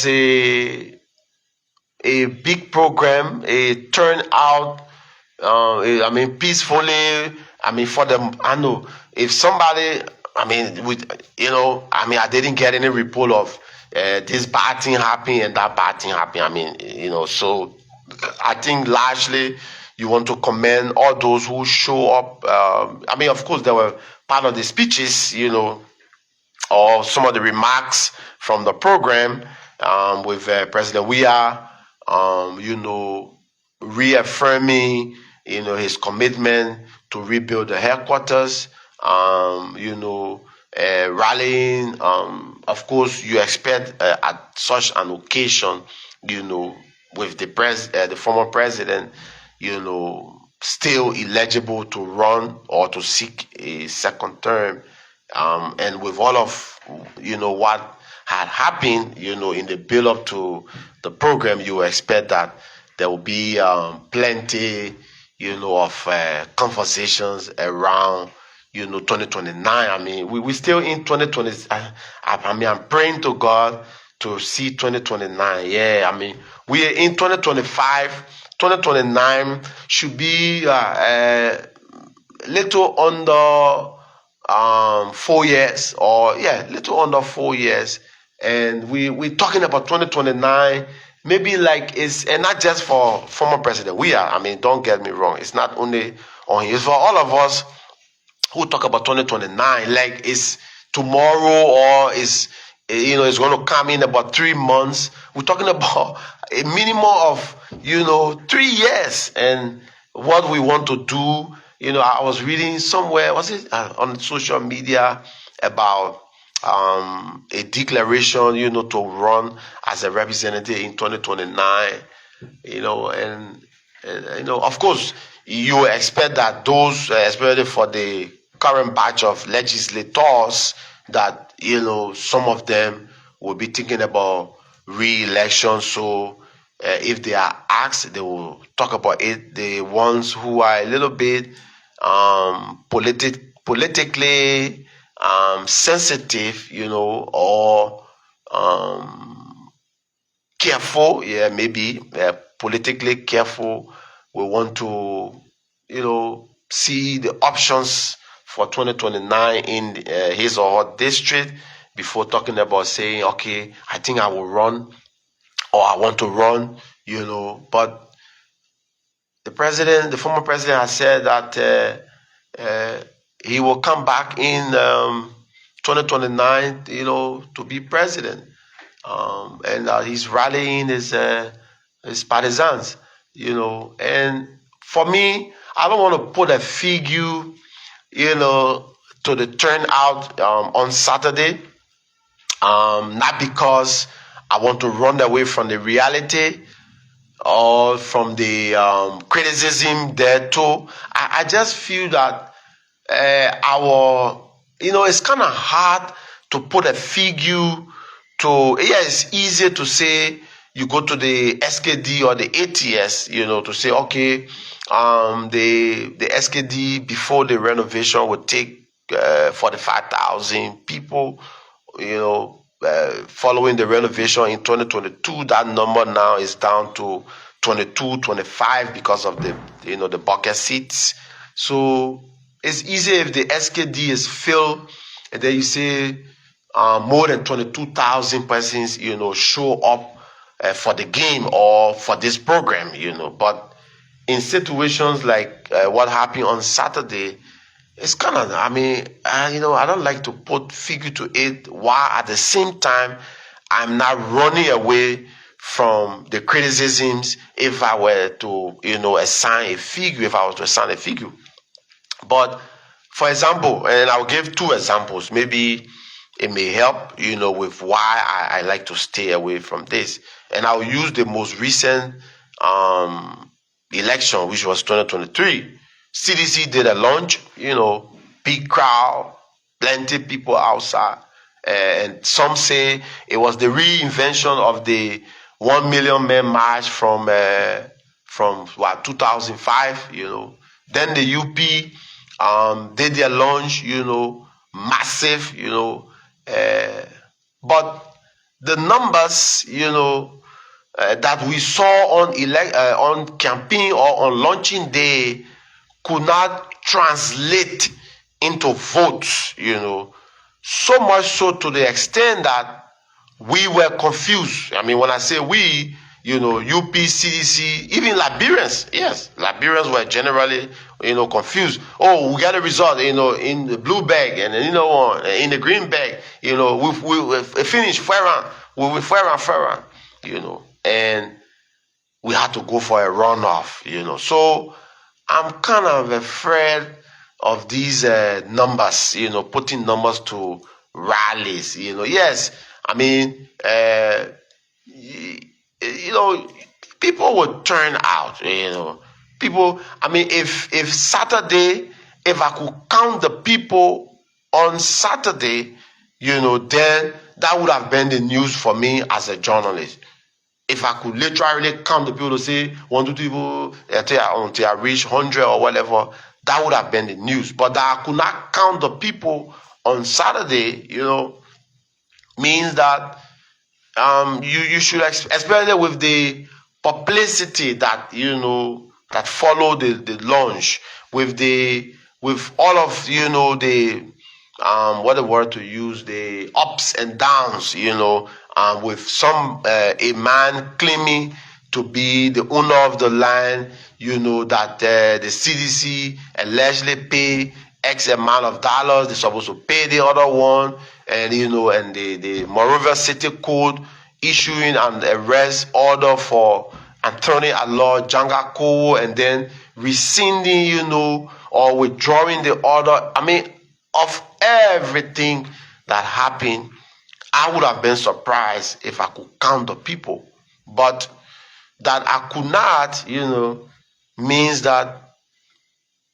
Speaker 2: a big program, a turnout. Peacefully. For them, I know if somebody, I didn't get any report of this bad thing happening and that bad thing happening. So I think largely you want to commend all those who show up. Of course, there were part of the speeches, or some of the remarks from the program with President Weah, reaffirming, his commitment to rebuild the headquarters, rallying. Of course, you expect at such an occasion, with the former president, still eligible to run or to seek a second term, and with all of what had happened, in the build up to the program, you expect that there will be plenty, of conversations around, 2029. We still in 2020. I'm praying to God to see 2029. Yeah, we are in 2025. 2029 should be little under 4 years, little under 4 years, and we're talking about 2029. Maybe and not just for former president. Don't get me wrong. It's not only on him. It's for all of us who talk about 2029. Like it's tomorrow or it's going to come in about 3 months. We're talking about a minimum of 3 years, and what we want to do. I was reading somewhere, was it on social media, about a declaration, to run as a representative in 2029, and of course, you expect that those, especially for the current batch of legislators, that, some of them will be thinking about re-election. So if they are asked, they will talk about it. The ones who are a little bit politically sensitive, or careful, maybe politically careful, we want to, see the options for 2029 in his or her district before talking about saying, okay, I think I will run, or I want to run, But the former president has said that he will come back in 2029, to be president, and he's rallying his partisans, And for me, I don't want to put a figure, to the turnout on Saturday, not because I want to run away from the reality or from the criticism there too. I just feel that it's kind of hard to put a figure to. It's easier to say you go to the SKD or the ATS, to say, okay, the SKD before the renovation would take 45,000 people, following the renovation in 2022, that number now is down to 22, 25 because of the bucket seats. So it's easy if the SKD is filled, and then you say more than 22,000 persons, show up for the game or for this program, But in situations like what happened on Saturday, it's kind of, I don't like to put figure to it, while at the same time, I'm not running away from the criticisms if I were to, assign a figure, But, for example, and I'll give 2 examples, maybe it may help, with why I like to stay away from this. And I'll use the most recent election, which was 2023. CDC did a launch, big crowd, plenty people outside. And some say it was the reinvention of the 1 million men march from 2005, Then the UP did their launch, massive, but the numbers, that we saw on campaign or on launching day could not translate into votes, so much so to the extent that we were confused. I mean, when I say we, UP, CDC, even Liberians, yes, Liberians were generally, confused. Oh, we got a result, in the blue bag and in the green bag, we finished Ferran, Ferran, and we had to go for a runoff, So I'm kind of afraid of these numbers, putting numbers to rallies, Yes, I mean, people would turn out, People, I mean, if Saturday, if I could count the people on Saturday, then that would have been the news for me as a journalist. If I could literally count the people to say 1, 2, 3, 4, until I reach 100 or whatever, that would have been the news. But that I could not count the people on Saturday, means that you should, especially with the publicity that that followed the launch, with all of the what the word to use, the ups and downs, with some a man claiming to be the owner of the land, that the CDC allegedly pay X amount of dollars, they're supposed to pay the other one, and and the Monrovia City Code issuing an arrest order for attorney at law Janga Ko, and then rescinding, or withdrawing the order. I mean, of everything that happened, I would have been surprised if I could count the people. But that I could not, means that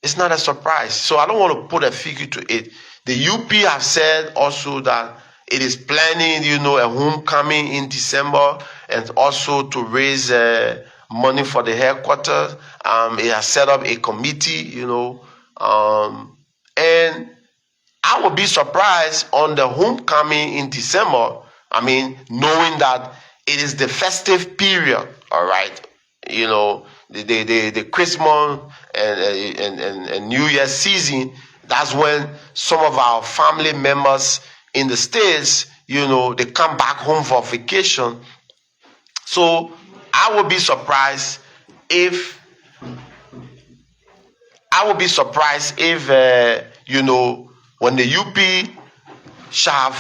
Speaker 2: it's not a surprise. So I don't want to put a figure to it. The UP have said also that it is planning, a homecoming in December, and also to raise money for the headquarters. It has set up a committee, and I would be surprised on the homecoming in December. I mean, knowing that it is the festive period, all right. The Christmas and New Year's season. That's when some of our family members in the States, they come back home for vacation. So I would be surprised if when the UP shall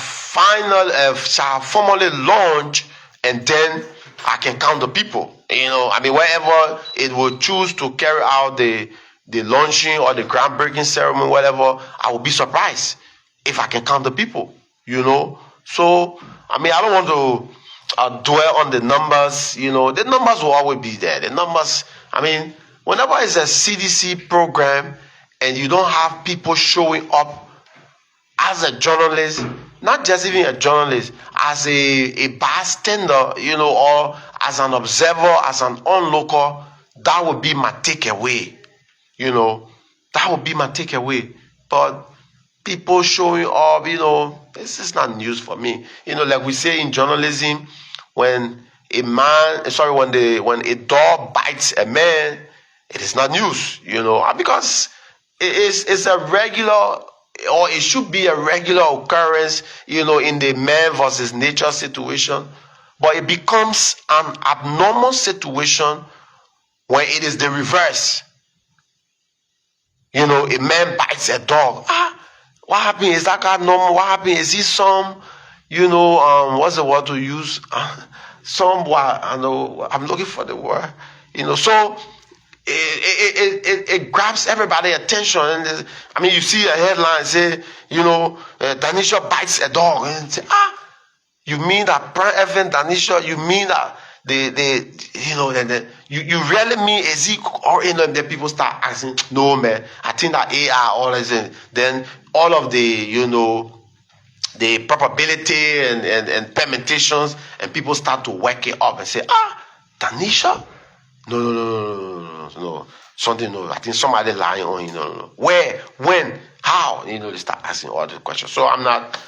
Speaker 2: formally launch, and then I can count the people. I mean, wherever it will choose to carry out the launching or the groundbreaking ceremony, whatever, I will be surprised if I can count the people. So I mean, I don't want to dwell on the numbers. The numbers will always be there. The numbers. I mean, whenever it's a CDC program and you don't have people showing up as a journalist, not just even a journalist, as a bystander, or as an observer, as an onlooker, that would be my takeaway. That would be my takeaway. But people showing up, this is not news for me. Like we say in journalism, when a dog bites a man, it is not news, because it's a regular, or it should be a regular occurrence, in the man versus nature situation. But it becomes an abnormal situation when it is the reverse. A man bites a dog. What happened? Is that guy normal? What happened? Is he some, what's the word to use? I know, I'm looking for the word. So it grabs everybody's attention. And I mean, you see a headline say, Danisha bites a dog, and say, you mean that Prime FM Danisha? You mean that you really mean Ezekiel? Or then people start asking, no man, I think that AI all is in. Then all of the the probability and permutations, and people start to work it up and say, Danisha? No. Something, no. I think somebody lying on you. No. Where? When? How? They start asking all the questions. So I'm not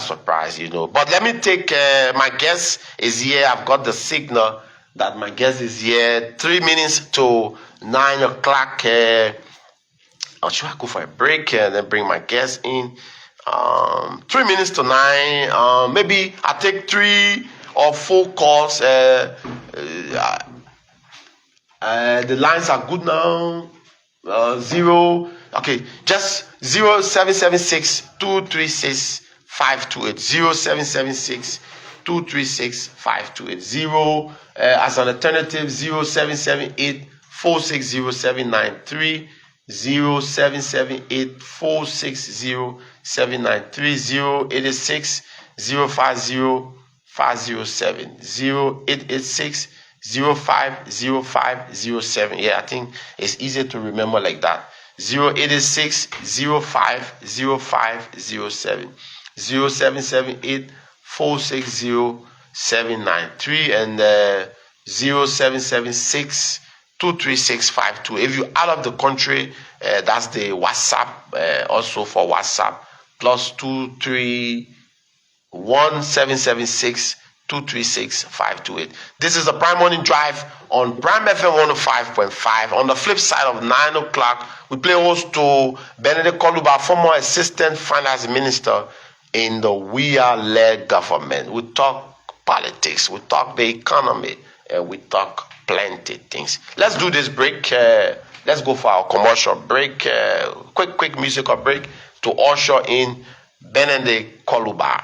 Speaker 2: surprised, But let me take my guest is here. I've got the signal that my guest is here. 3 minutes to 9 o'clock. Should I go for a break and then bring my guest in? 3 minutes to 9. Maybe I take 3 or 4 calls. The lines are good now. 0. Okay, just 0776 236 528. 0776 236 528. As an alternative, 0778 460 793. 0778 460 793. 086 050 507. 0886 050507. Yeah, I think it's easier to remember like that. 0886 050507. 0778 460 793 and 0776 236 52. If you're out of the country, that's the WhatsApp. Also for WhatsApp, +231 776 236 528. This is the Prime Morning Drive on Prime FM 105.5. On the flip side of 9 o'clock, we play host to Benedict Koluba, former Assistant Finance Minister in the WIA-led government. We talk politics, we talk the economy, and we talk plenty things. Let's do this break. Let's go for our commercial break. Quick musical break to usher in Benedict Koluba.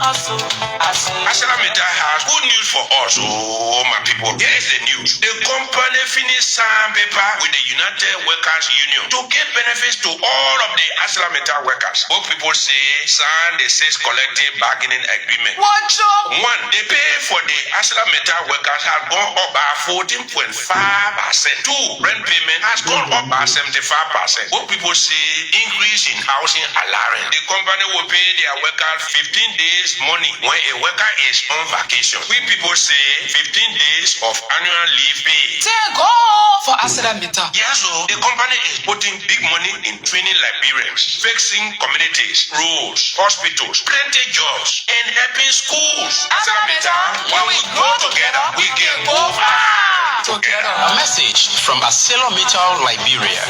Speaker 1: ArcelorMittal has good news for us, my people. Here is the news. The company finished sandpaper with the United Workers Union to give benefits to all of the ArcelorMittal workers. Both people say signed the 6 collective bargaining agreement. What's up? 1, the pay for the ArcelorMittal workers has gone up by 14.5%. 2, rent payment has gone up by 75%. Both people say increase in housing allowance. The company will pay their workers 15 days money when a worker is on vacation. We people say 15 days of annual leave pay.
Speaker 5: Take off for ArcelorMittal.
Speaker 1: Yeah, so the company is putting big money in training Liberians, fixing communities, roads, hospitals, plenty jobs, and helping schools.
Speaker 5: ArcelorMittal, when we go together, we can go far together.
Speaker 6: A message from ArcelorMittal Liberia.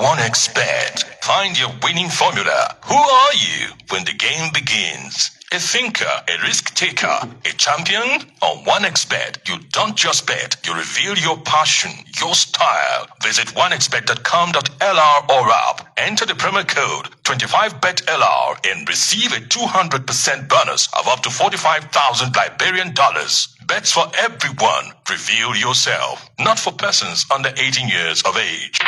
Speaker 1: One expert. Find your winning formula. Who are you when the game begins? A thinker, a risk taker, a champion, or one expert? You don't just bet, you reveal your passion, your style. Visit oneexpert.com.lr or app. Enter the promo code 25BETLR and receive a 200% bonus of up to 45,000 Liberian dollars. Bets for everyone. Reveal yourself. Not for persons under 18 years of age.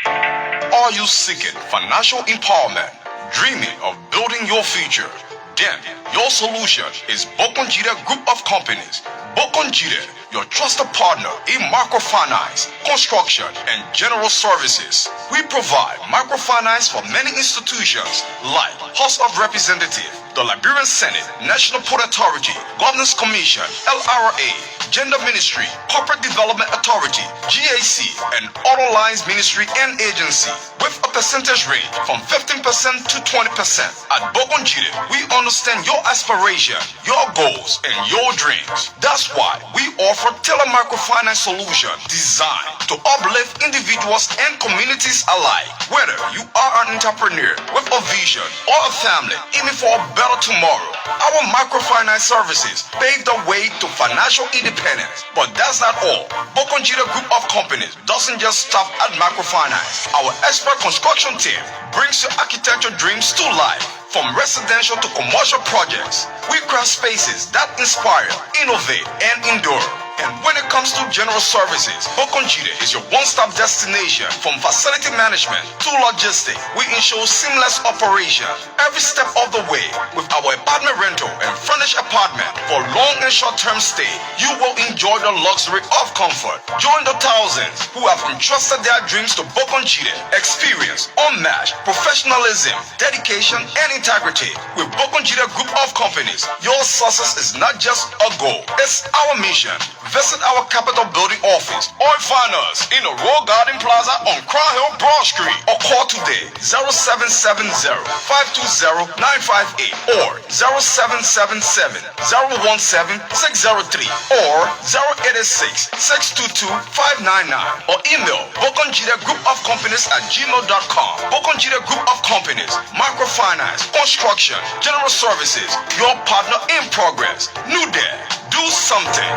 Speaker 7: Are you seeking financial empowerment, dreaming of building your future? Then your solution is Bokonjide Group of Companies. Bokonjide, your trusted partner in microfinance, construction, and general services. We provide microfinance for many institutions like House of Representatives, the Liberian Senate, National Port Authority, Governance Commission, LRA, Gender Ministry, Corporate Development Authority, GAC, and Auto Lines Ministry and Agency, with a percentage rate from 15% to 20%. At Bokonjide, we understand your aspiration, your goals, and your dreams. That's why we offer tailored microfinance solutions designed to uplift individuals and communities alike. Whether you are an entrepreneur with a vision or a family aiming for a better tomorrow, our microfinance services pave the way to financial independence. But that's not all. Bokonjide Group of Companies doesn't just stop at microfinance. Our expert construction team brings your architecture dreams to life. From residential to commercial projects, we craft spaces that inspire, innovate, and endure. And when it comes to general services, Bokonjide is your one-stop destination. From facility management to logistics, we ensure seamless operation every step of the way. With our apartment rental and furnished apartment for long and short-term stay, you will enjoy the luxury of comfort. Join the thousands who have entrusted their dreams to Bokonjide. Experience unmatched professionalism, dedication, and integrity. With Bokonjide Group of Companies, your success is not just a goal, it's our mission. Visit our Capitol Building office or find us in the Royal Garden Plaza on Crown Hill, Broad Street, or call today 0770-520-958 or 0777-017-603 or 0886-622-599 or email Bokonjide Group of Companies at gmail.com. Bokonjide Group of Companies, microfinance, construction, general services, your partner in progress. New Day, do something.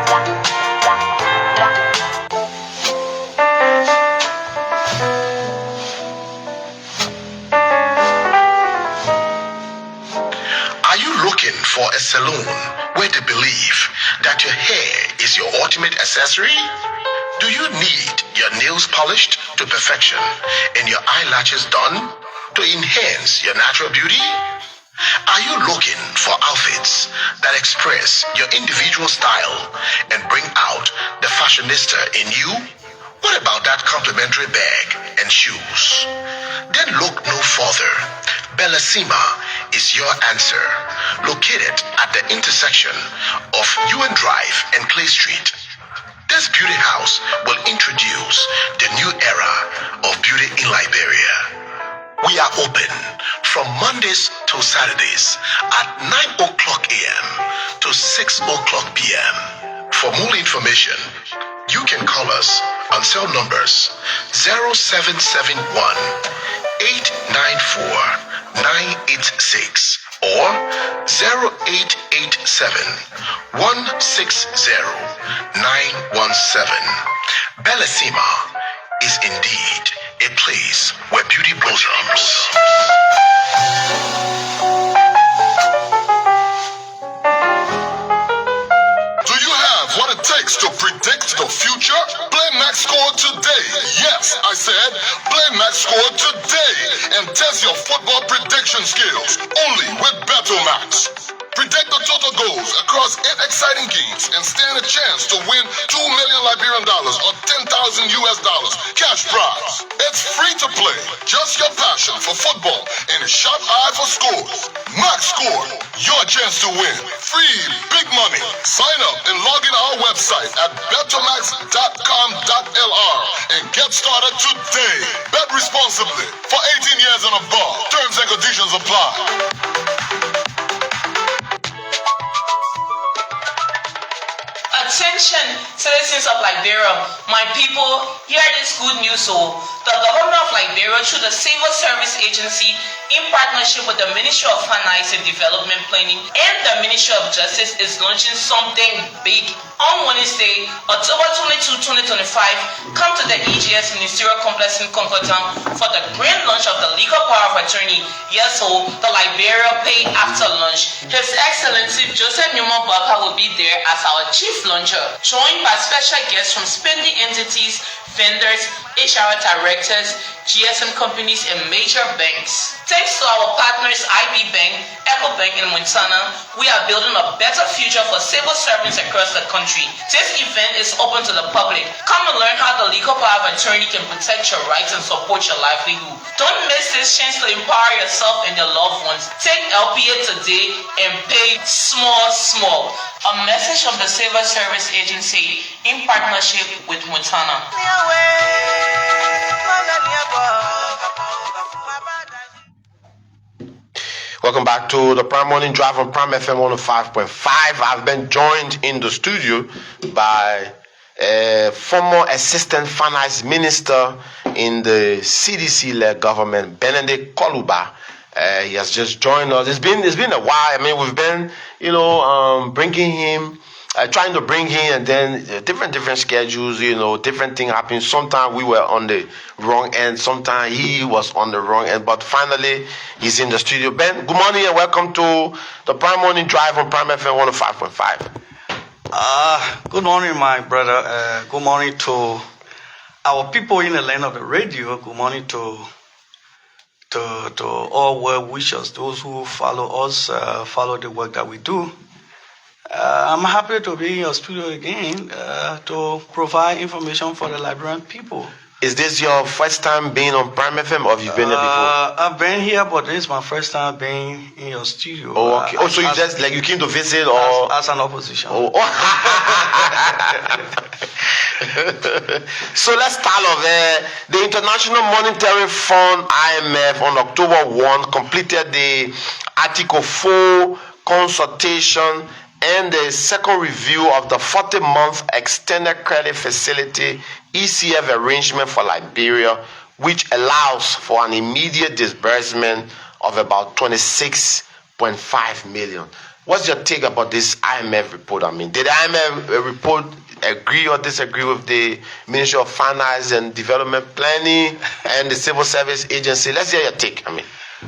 Speaker 1: Are you looking for a salon where they believe that your hair is your ultimate accessory? Do you need your nails polished to perfection and your eyelashes done to enhance your natural beauty? Are you looking for outfits that express your individual style and bring out the fashionista in you? What about that complimentary bag and shoes? Then look no further. Bellissima is your answer. Located at the intersection of UN Drive and Clay Street, this beauty house will introduce the new era of beauty in Liberia. We are open from Mondays to Saturdays at 9 o'clock a.m. to 6 o'clock p.m. For more information, you can call us on cell numbers 0771 894 986 or 0887 160 917. Bellissima is indeed a place where beauty blossoms.
Speaker 8: Do you have what it takes to predict the future? Play Max Score today. Yes, I said play Max Score today and test your football prediction skills only with BetoMax. Predict the total goals across 8 exciting games and stand a chance to win $2 million Liberian dollars or $10,000 US cash prize. It's free to play. Just your passion for football and a sharp eye for scores. Max Score, your chance to win. Free big money. Sign up and log in our website at betomax.com.lr and get started today. Bet responsibly for 18 years and above. Terms and conditions apply.
Speaker 9: Attention, citizens of Liberia, my people, hear this good news. The government of Liberia, through the Civil Service Agency, in partnership with the Ministry of Finance and Development Planning and the Ministry of Justice, is launching something big. On Wednesday, October 22, 2025, come to the EGS Ministerial Complex in Concotown for the grand launch of the Legal Power of Attorney. Yes, the Liberia Pay After Lunch. His Excellency Joseph Newman Baka will be there as our chief launcher, joined by special guests from spending entities, vendors, HR directors, GSM companies, and major banks. Thanks to our partners IB Bank, EcoBank, and Montana, we are building a better future for civil servants across the country. This event is open to the public. Come and learn how the legal power of attorney can protect your rights and support your livelihood. Don't miss this chance to empower yourself and your loved ones. Take LPA today and pay small. A message from the Civil Service Agency in partnership with Montana.
Speaker 2: Welcome back to the Prime Morning Drive on Prime FM 105.5. I've been joined in the studio by a former Assistant Finance Minister in the CDC-led government, Benedict Koluba. He has just joined us. It's been a while. I mean, we've been, bringing him trying to bring him, and then different schedules, different thing happened. Sometimes we were on the wrong end, sometimes he was on the wrong end, but finally he's in the studio. Ben, good morning and welcome to the Prime Morning Drive on Prime FM 105.5.
Speaker 10: Good morning, my brother. Good morning to our people in the land of the radio. Good morning to all well wishers, those who follow us, follow the work that we do. I'm happy to be in your studio again to provide information for the Liberian people.
Speaker 2: Is this your first time being on Prime FM, or have you been there before?
Speaker 10: I've been here, but this is my first time being in your studio.
Speaker 2: Oh, okay. So you just you came to visit, or
Speaker 10: as an opposition?
Speaker 2: Oh. So let's start off. The International Monetary Fund (IMF) on October 1 completed the Article 4 consultation and the second review of the 40-month Extended Credit Facility (ECF) arrangement for Liberia, which allows for an immediate disbursement of about 26.5 million. What's your take about this IMF report? I mean, did the IMF report agree or disagree with the Ministry of Finance and Development Planning and the Civil Service Agency? Let's hear your take.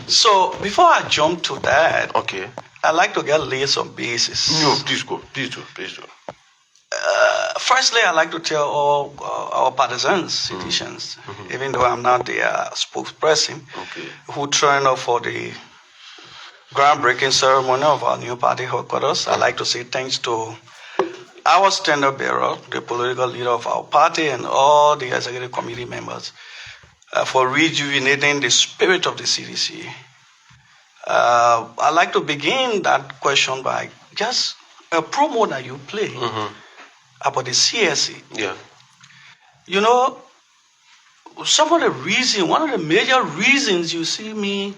Speaker 10: So before I jump to that,
Speaker 2: okay,
Speaker 10: I'd like to lay some bases.
Speaker 2: No, please do.
Speaker 10: Firstly, I'd like to tell all our partisans, citizens, even though I'm not their spokesperson, who turned up for the groundbreaking ceremony of our new party headquarters. I'd like to say thanks to our standard bearer, the political leader of our party, and all the executive committee members for rejuvenating the spirit of the CDC. I'd like to begin that question by just a promo that you play about the CSE.
Speaker 2: Yeah.
Speaker 10: Some of the reasons, one of the major reasons you see me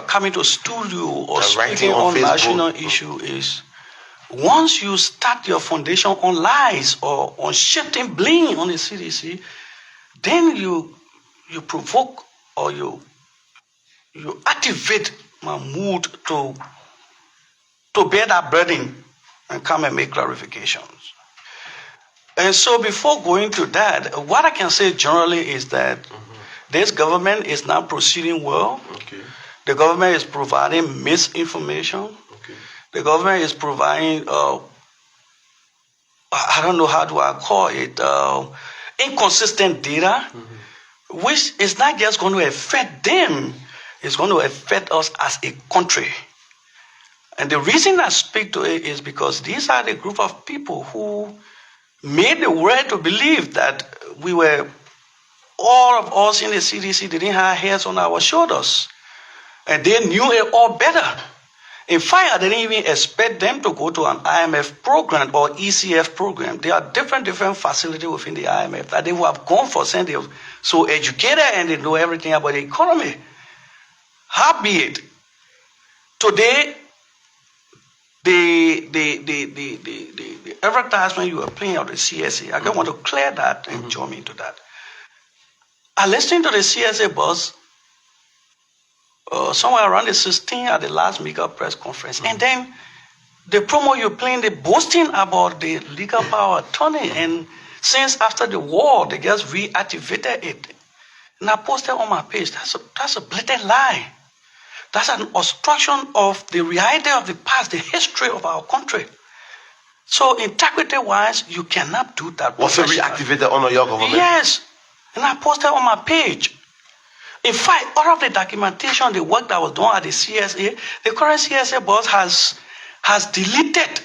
Speaker 10: coming to studio or speaking on national issue is once you start your foundation on lies or on shifting blame on the CDC, then you provoke or you activate my mood to bear that burden and come and make clarifications. And so before going to that, what I can say generally is that this government is not proceeding well.
Speaker 2: Okay.
Speaker 10: The government is providing misinformation.
Speaker 2: Okay.
Speaker 10: The government is providing, I don't know how do I call it, inconsistent data, which is not just going to affect them, it's going to affect us as a country. And the reason I speak to it is because these are the group of people who made the world to believe that all of us in the CDC didn't have hairs on our shoulders. And they knew it all better. In fact, I didn't even expect them to go to an IMF program or ECF program. There are different facilities within the IMF that they would have gone for, since they're so educated and they know everything about the economy. Howbeit, today, the advertisement you are playing of the CSA, I don't want to clear that and jump into that. I listened to the CSA boss somewhere around the 16th at the last MEGA press conference. And then the promo you're playing, the boasting about the legal power attorney, and since after the war, they just reactivated it. And I posted on my page, that's a blatant lie. That's an obstruction of the reality of the past, the history of our country. So integrity-wise, you cannot do that.
Speaker 2: Was it reactivated under your government?
Speaker 10: Yes. And I posted on my page. In fact, all of the documentation, the work that was done at the CSA, the current CSA boss has deleted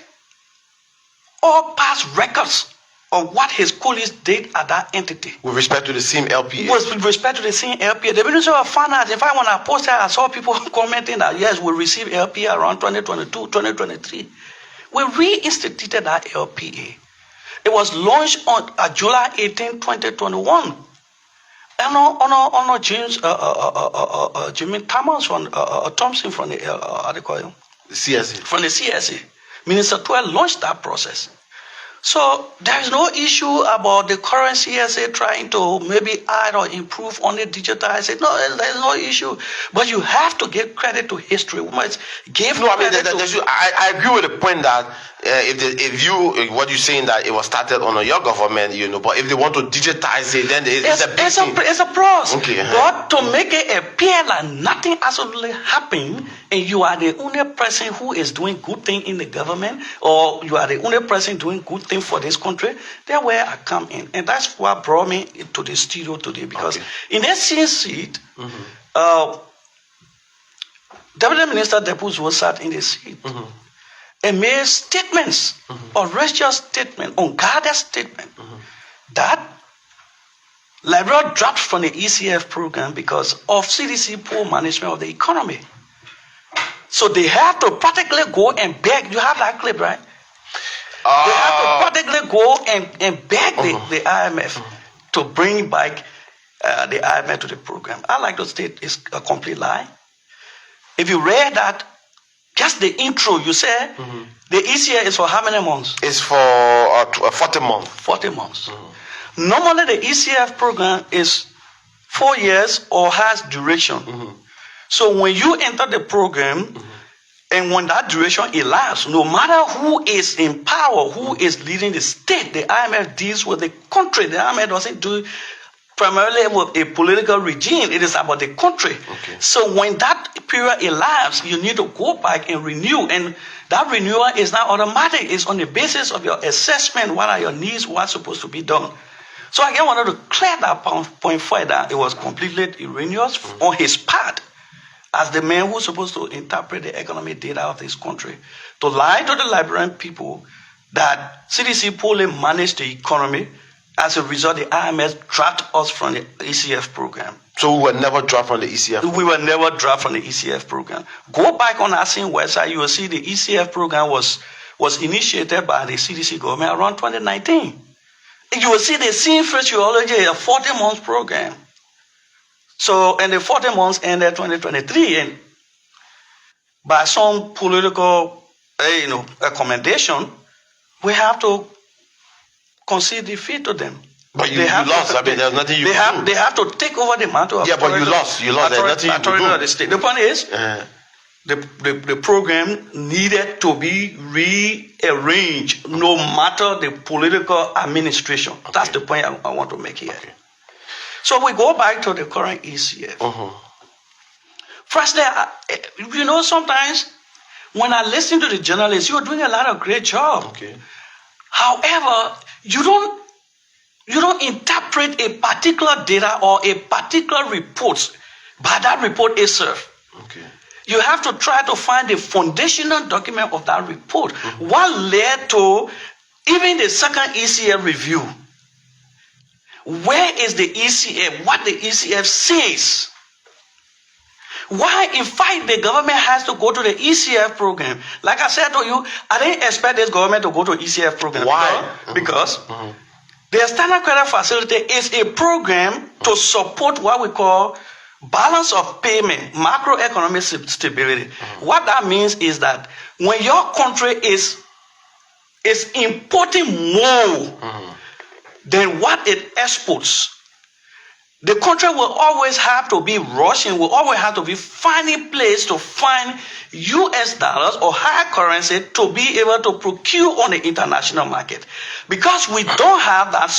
Speaker 10: all past records of what his colleagues did at that entity.
Speaker 2: With respect to the same LPA?
Speaker 10: With respect to the same LPA. The Ministry of Finance, in fact, when I posted, I saw people commenting that, yes, we received LPA around 2022, 2023. We reinstituted that LPA. It was launched on July 18, 2021. And on Jimmy Thompson from the
Speaker 2: CSA.
Speaker 10: From the CSA. Minister Twelve launched that process. So there is no issue about the current CSA trying to maybe add or improve on the digitize it. No, there's no issue. But you have to give credit to history. We must give
Speaker 2: I agree with the point that what you're saying that it was started under your government, but if they want to digitize it, then it's a big thing.
Speaker 10: It's a plus.
Speaker 2: Okay.
Speaker 10: But to make it appear like nothing absolutely happened, and you are the only person who is doing good thing in the government, or you are the only person doing good thing for this country, that's where I come in. And that's what brought me to the studio today, because in that same seat, Deputy Minister Depuzo sat in the seat and made statements, outrageous statement, unguarded statement, that Liberia dropped from the ECF program because of CDC poor management of the economy. So they have to practically go and beg. You have that clip, right? They have to practically go and beg the IMF to bring back the IMF to the program. I like to state it's a complete lie. If you read that, just the intro, you said the ECF is for how many months?
Speaker 2: It's for 40 months.
Speaker 10: 40 months. Normally, the ECF program is 4 years or has duration. So when you enter the program, and when that duration elapses, no matter who is in power, who is leading the state, the IMF deals with the country. The IMF doesn't do primarily with a political regime. It is about the country. So when that period elapses, you need to go back and renew. And that renewal is not automatic. It's on the basis of your assessment. What are your needs? What's supposed to be done? So I again wanted to clear that point for that it was completely erroneous on his part, as the man who's supposed to interpret the economic data of this country, to lie to the Liberian people that CDC poorly managed the economy. As a result, the IMF dropped us from the ECF program.
Speaker 2: So we were never dropped from the ECF?
Speaker 10: We were never dropped from the ECF program. Go back on our same website, you will see the ECF program was initiated by the CDC government around 2019. You will see the same phraseology, a 40-month program. So, and the 40 months ended 2023, and by some political, accommodation, we have to concede defeat to them.
Speaker 2: But you lost. There's nothing you can do.
Speaker 10: They have to take over the mantle of
Speaker 2: but you lost. There's nothing you can do.
Speaker 10: Of the state. The point is, the program needed to be rearranged, no matter the political administration. That's the point I want to make here. So we go back to the current ECF. Firstly, sometimes when I listen to the journalists, you're doing a lot of great job. However, you don't interpret a particular data or a particular report by that report itself. You have to try to find the foundational document of that report. What led to even the second ECF review? Where is the ECF? What the ECF says? Why, in fact, the government has to go to the ECF program? Like I said to you, I didn't expect this government to go to ECF program.
Speaker 2: Why?
Speaker 10: Because the Standard Credit Facility is a program to support what we call balance of payment, macroeconomic stability. What that means is that when your country is importing more than what it exports, the country will always have to be rushing, will always have to be finding place to find US dollars or higher currency to be able to procure on the international market. Because we don't have that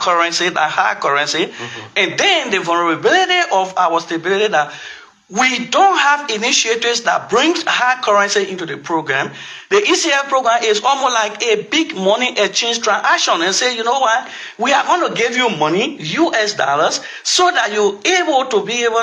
Speaker 10: currency, that high currency, and then the vulnerability of our stability, that we don't have initiatives that bring high currency into the program. The ECF program is almost like a big money exchange transaction, and say, you know what, we are going to give you money, US dollars, so that you're able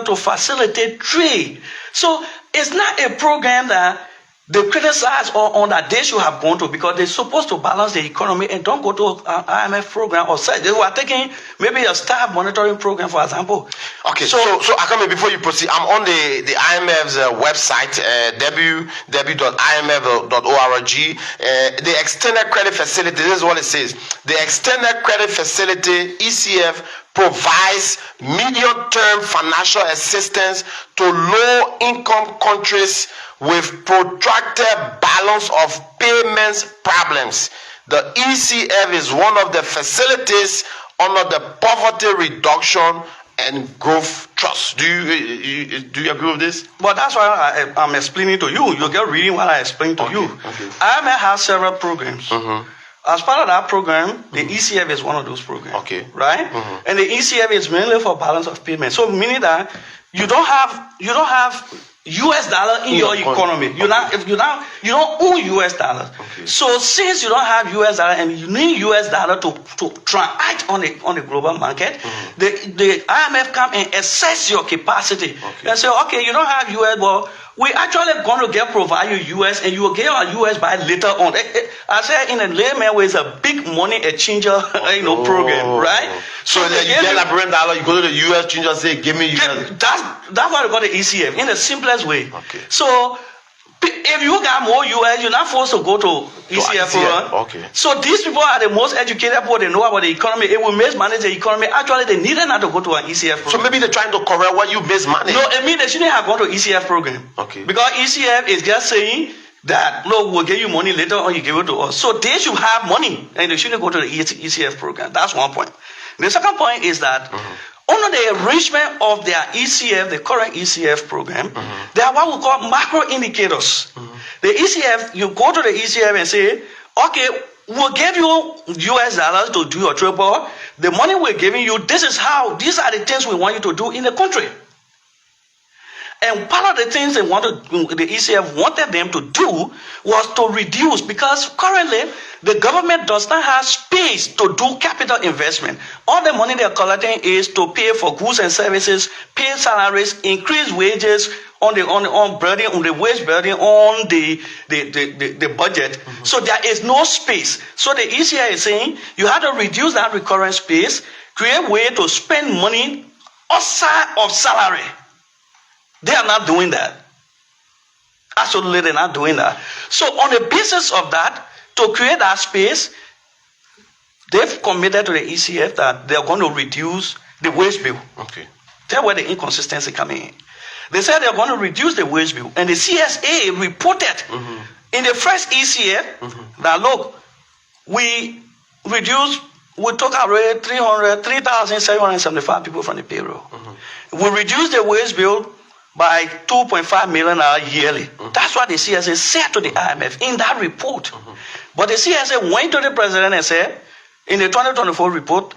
Speaker 10: to facilitate trade. So it's not a program that they criticize on that they should have gone to, because they're supposed to balance the economy and don't go to an IMF program or say they were taking maybe a staff monitoring program, for example.
Speaker 2: Okay, so Akame, before you proceed, I'm on the IMF's website, www.imf.org. The extended credit facility, this is what it says. The extended credit facility, ECF, provides medium-term financial assistance to low-income countries with protracted balance of payments problems. The ECF is one of the facilities under the Poverty Reduction and Growth Trust. Do you agree with this?
Speaker 10: But that's why I'm explaining to you. You get reading what I explained to you.
Speaker 2: Okay.
Speaker 10: IMF has several programs. As part of that program, the ECF is one of those programs.
Speaker 2: Okay.
Speaker 10: Right? And the ECF is mainly for balance of payment. So meaning that you don't have US dollar in your economy. You don't own US dollars. So since you don't have US dollar and you need US dollar to transact on the global market, the IMF come and assess your capacity and say, okay, you don't have US, but we actually going to provide you US and you will get our US by later on. I say in a layman way, it's a big money exchanger program, right?
Speaker 2: So then you get a brand dollar, you go to the US changer, say, give me US.
Speaker 10: That's why we call the ECF in the simplest way.
Speaker 2: Okay.
Speaker 10: So if you got more US, you're not forced to go to ECF program.
Speaker 2: Okay.
Speaker 10: So these people are the most educated people. They know about the economy. It will mismanage the economy. Actually, they needed not to go to an ECF program.
Speaker 2: So maybe they're trying to correct what you mismanage.
Speaker 10: No, I mean they shouldn't have gone to ECF program.
Speaker 2: Okay.
Speaker 10: Because ECF is just saying that, look, we'll give you money later on, you give it to us. So they should have money and they shouldn't go to the ECF program. That's one point. The second point is that under the arrangement of their ECF, the current ECF program, there are what we call macro indicators. The ECF, you go to the ECF and say, okay, we'll give you US dollars to do your trade, but the money we're giving you, these are the things we want you to do in the country. And part of the things the ECF wanted them to do was to reduce, because currently the government does not have space to do capital investment. All the money they're collecting is to pay for goods and services, pay salaries, increase wages on the wage burden on the budget. So there is no space. So the ECF is saying you have to reduce that recurrent space, create a way to spend money outside of salary. They are not doing that. Absolutely, they're not doing that. So on the basis of that, to create that space, they've committed to the ECF that they're going to reduce the wage bill.
Speaker 2: Okay.
Speaker 10: That's where the inconsistency coming in. They said they're going to reduce the wage bill. And the CSA reported in the first ECF that, look, we took away 3,775 people from the payroll. We reduced the wage bill by 2.5 million yearly. That's what the CSA said to the IMF in that report. But the CSA went to the president and said, in the 2024 report,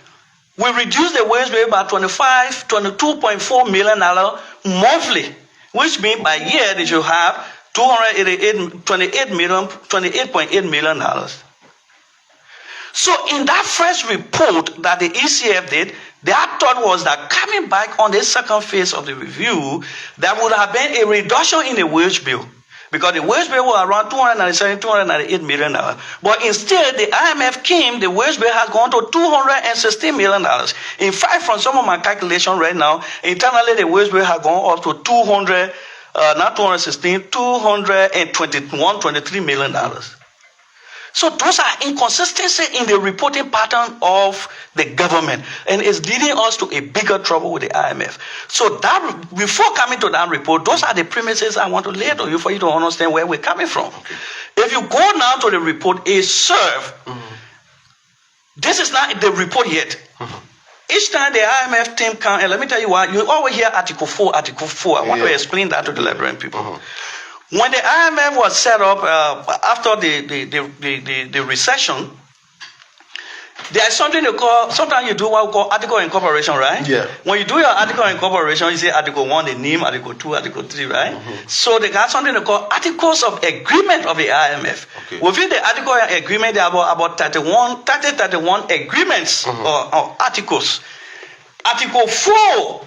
Speaker 10: we reduced the wage bill by $22.4 million monthly, which means by year they should have $28.8 million. So in that first report that the ECF did, their thought was that coming back on the second phase of the review, there would have been a reduction in the wage bill, because the wage bill was around $298 million. But instead, the IMF came, the wage bill has gone to $260 million. In fact, from some of my calculations right now, internally the wage bill has gone up to $223 million. So those are inconsistencies in the reporting pattern of the government, and it's leading us to a bigger trouble with the IMF. So that, before coming to that report, those are the premises I want to lay to you for you to understand where we're coming from. Okay. If you go now to the report, a serve, this is not the report yet. Each time the IMF team comes, and let me tell you why, you always hear Article 4. I want to explain that to the Liberian people. When the IMF was set up after the recession, there is something they call, sometimes you do what we call article of incorporation, right?
Speaker 2: Yeah.
Speaker 10: When you do your article of incorporation, you say Article 1, the name, Article 2, Article 3, right? So they got something they call articles of agreement of the IMF. Okay. Within the article of agreement, there are about 31 agreements or articles. Article 4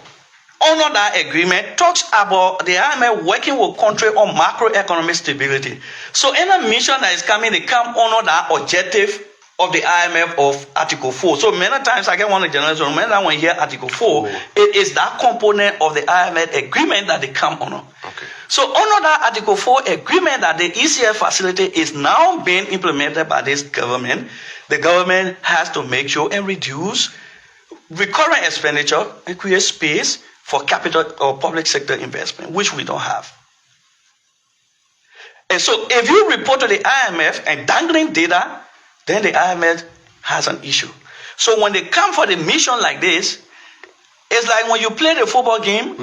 Speaker 10: under that agreement talks about the IMF working with country on macroeconomic stability. So any mission that is coming, they come under that objective of the IMF of Article 4. So many times I get one of the journalists, when I hear Article 4, it is that component of the IMF agreement that they come under. Okay. So under that Article 4 agreement that the ECF facility is now being implemented by this government, the government has to make sure and reduce recurrent expenditure and create space for capital or public sector investment, which we don't have. And so if you report to the IMF and dangling data, then the IMF has an issue. So when they come for the mission like this, It's like when you play the football game,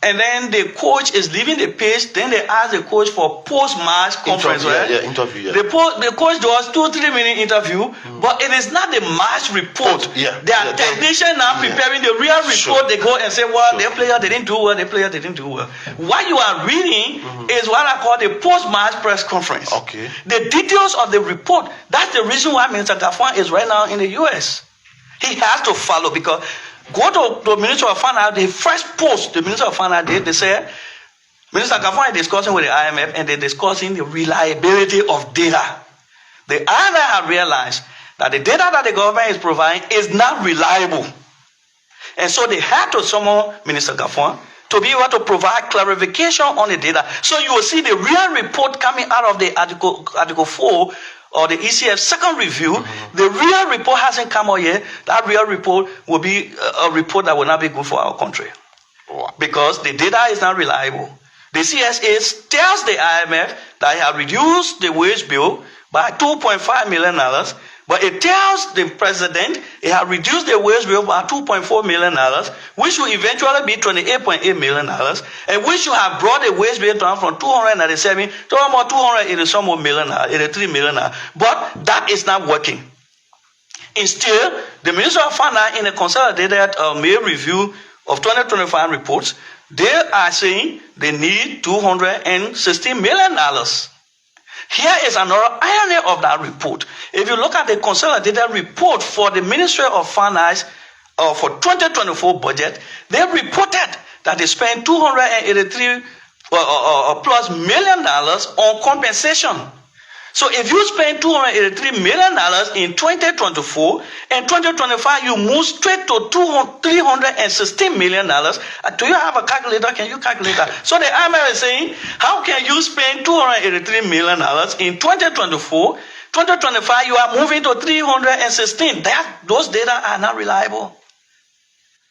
Speaker 10: and then the coach is leaving the pitch, then they ask the coach for post-match conference, right?
Speaker 2: Yeah, interview. Yeah.
Speaker 10: The coach does 2-3 minute interview, but it is not the match report. They are technicians now preparing the real report. They go and say, well, their player didn't do well, their player didn't do well. What you are reading is what I call the post-match press conference.
Speaker 2: Okay.
Speaker 10: The details of the report, that's the reason why Minister Gafwan is right now in the U.S. He has to follow, because go to the Minister of Finance, the first post the Minister of Finance did, they said, Minister Gafwan is discussing with the IMF and they're discussing the reliability of data. The IMF have realized that the data that the government is providing is not reliable. And so they had to summon Minister Gafwan to be able to provide clarification on the data. So you will see the real report coming out of the Article 4 or the ECF second review. The real report hasn't come out yet. That real report will be a report that will not be good for our country. Because the data is not reliable. The CSA tells the IMF that it has reduced the wage bill by $2.5 million, but it tells the president it has reduced the wage bill by $2.4 million, which will eventually be $28.8 million, and which will have brought the wage bill down from 297 to about 280 million, 83 million. But that is not working. Instead, the Minister of Finance, in a consolidated May review of 2025 reports, they are saying they need $260 million. Here is another irony of that report. If you look at the consolidated report for the Ministry of Finance for 2024 budget, they reported that they spent $283 plus million on compensation. So if you spend $283 million in 2024 and 2025, you move straight to $316 million. Do you have a calculator? Can you calculate that? So the IMF is saying, how can you spend $283 million in 2024? 2025, you are moving to 316. Those data are not reliable.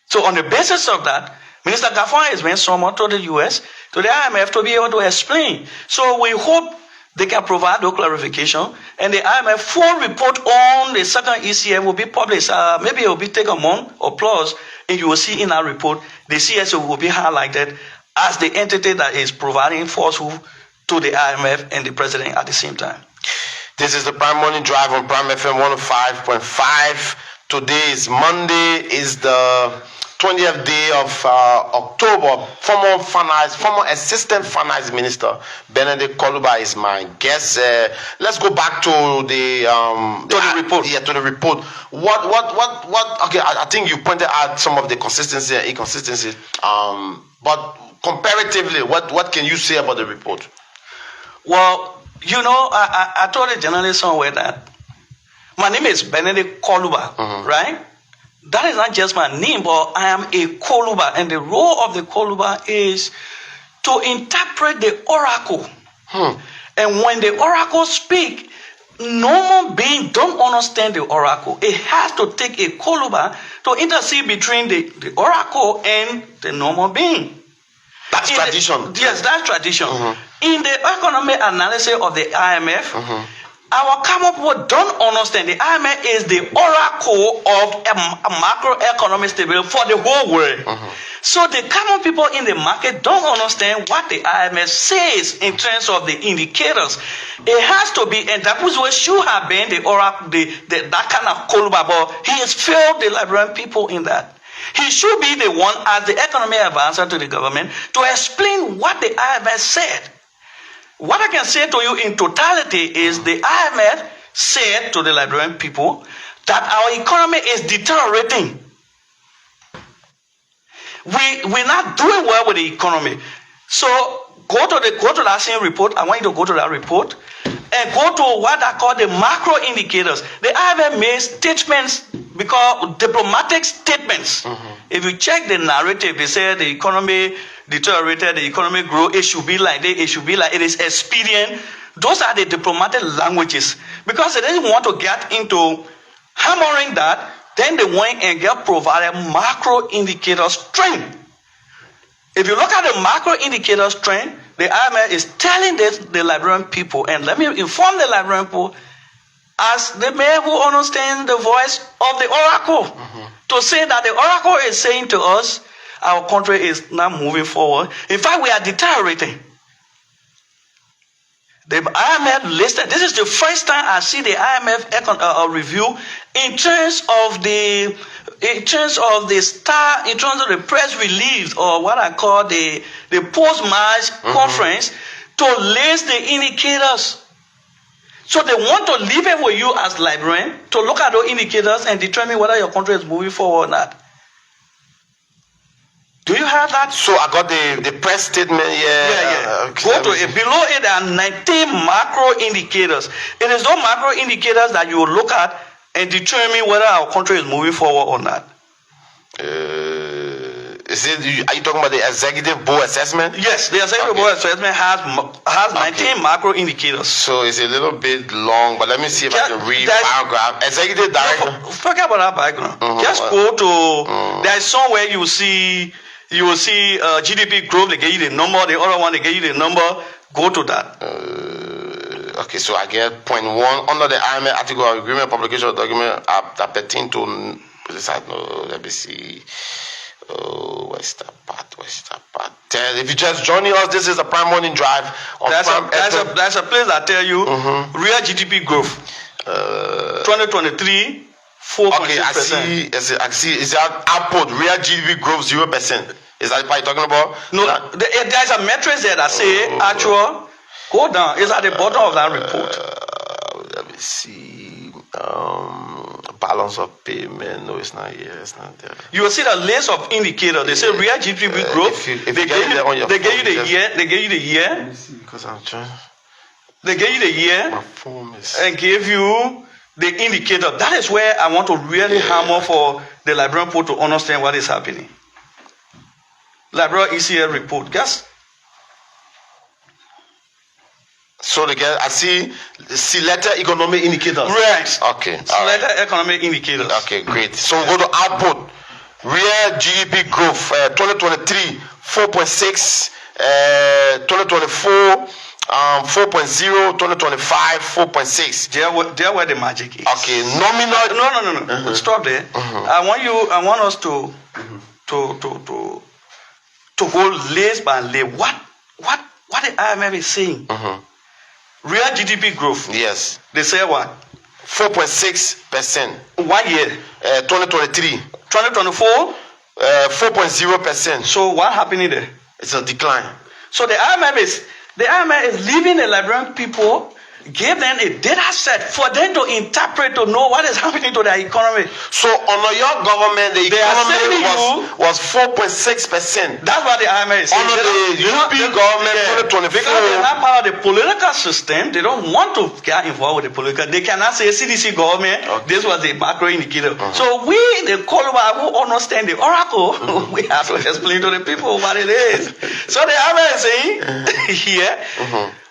Speaker 10: So on the basis of that, Minister Gafwan is being summoned to the U.S., to the IMF, to be able to explain. So we hope they can provide no clarification, and the IMF full report on the second ECF will be published. Maybe it will be take a month or plus, and you will see in our report the CSO will be highlighted as the entity that is providing falsehood to the IMF and the president at the same time.
Speaker 2: This is the Prime Morning Drive on Prime FM 105.5. Today is Monday, is the 20th day of October. Former Assistant Finance Minister Benedict Koluba is my guest. Let's go back to the report. Yeah, to the report. What? Okay, I think you pointed out some of the consistency and inconsistency. But comparatively, what can you say about the report?
Speaker 10: Well, you know, I told a journalist somewhere that my name is Benedict Koluba, right? That is not just my name, but I am a Koluba, and the role of the Koluba is to interpret the oracle. And when the oracle speak, normal being don't understand the oracle. It has to take a Koluba to intercede between the oracle and the normal being.
Speaker 2: That's tradition.
Speaker 10: Yes, that's tradition. In the economic analysis of the IMF, our common people don't understand the IMF is the oracle of a macroeconomic stability for the whole world. So the common people in the market don't understand what the IMF says in terms of the indicators. It has to be, and that was what should have been the oracle, that kind of Koluba, but he has failed the Liberian people in that. He should be the one as the economic advisor to the government to explain what the IMF said. What I can say to you in totality is the IMF said to the Liberian people that our economy is deteriorating. We're not doing well with the economy. So go to that same report. I want you to go to that report and go to what I call the macro indicators. The IMF made statements, because diplomatic statements. If you check the narrative, they say the economy deteriorated, the economy grew, it should be like that, it should be like it is expedient. Those are the diplomatic languages. Because they didn't want to get into hammering that, then they went and get provided macro indicator strength. If you look at the macro indicator strength, the IMF is telling the Liberian people, and let me inform the Liberian people, as the man who understands the voice of the oracle, to say that the oracle is saying to us, our country is not moving forward. In fact, we are deteriorating. The IMF listed, this is the first time I see the IMF review in terms of the press release, or what I call the post-March conference, to list the indicators. So they want to leave it with you as librarian to look at those indicators and determine whether your country is moving forward or not. Do you have that?
Speaker 2: So I got the press statement here.
Speaker 10: Yeah. Go to it. Below it, there are 19 macro indicators. It is those macro indicators that you will look at and determine whether our country is moving forward or not.
Speaker 2: Are you talking about the executive board assessment?
Speaker 10: Yes, the executive board assessment has 19 macro indicators.
Speaker 2: So it's a little bit long, but let me see if I can read paragraph. Executive director.
Speaker 10: Forget about that background. Just go to. There is somewhere you will see GDP growth. They give you the number. The other one they give you the number. Go to that.
Speaker 2: Okay, so I get point 1 under the IMF article of agreement publication of document that pertain to. Let me see. Oh, where's that part? If you just joining us, this is a Prime Morning Drive.
Speaker 10: That's a place that tell you real GDP growth. 2023, 4.6%.
Speaker 2: Okay, I see. Is that output real GDP growth 0%? Is that what you're talking about?
Speaker 10: No, there's a metric there that say actual. Go down. It's at the bottom of that report.
Speaker 2: Let me see. Balance of payment. No, it's not here. It's not there.
Speaker 10: You will see the list of indicators. They say real GDP growth. They gave you the year. They gave you the year.
Speaker 2: Let me see, because I'm trying.
Speaker 10: They gave you the year.
Speaker 2: My phone is.
Speaker 10: And gave you the indicator. That is where I want to really hammer for the librarian people to understand what is happening. Librarian ECL report. Guess.
Speaker 2: So I see selected economic indicators.
Speaker 10: Right.
Speaker 2: Okay.
Speaker 10: Selected economic indicators.
Speaker 2: Okay, great. So we go to output. Real GDP growth 2023 4.6, 2024 4.0, 2025 4.6.
Speaker 10: There where the magic is.
Speaker 2: Okay, nominal.
Speaker 10: No. Stop there. I want us to go list by list. What the IMF is saying. Real GDP growth.
Speaker 2: Yes.
Speaker 10: They say what?
Speaker 2: 4.6%.
Speaker 10: 1 year.
Speaker 2: 2023.
Speaker 10: 2024.
Speaker 2: 4.0%.
Speaker 10: So what happening there?
Speaker 2: It's a decline.
Speaker 10: So the IMF is leaving the Liberian people, give them a data set for them to interpret, to know what is happening to their economy.
Speaker 2: So under your government, the economy was 4.6%.
Speaker 10: That's what the IMF is saying.
Speaker 2: Under the UP government, 2024.
Speaker 10: Because they're not part of the political system, they don't want to get involved with the political. They cannot say CDC government, this was the macro indicator. So we, the Koluba, who understand the oracle, we have to explain to the people what it is. So the IMF is saying here,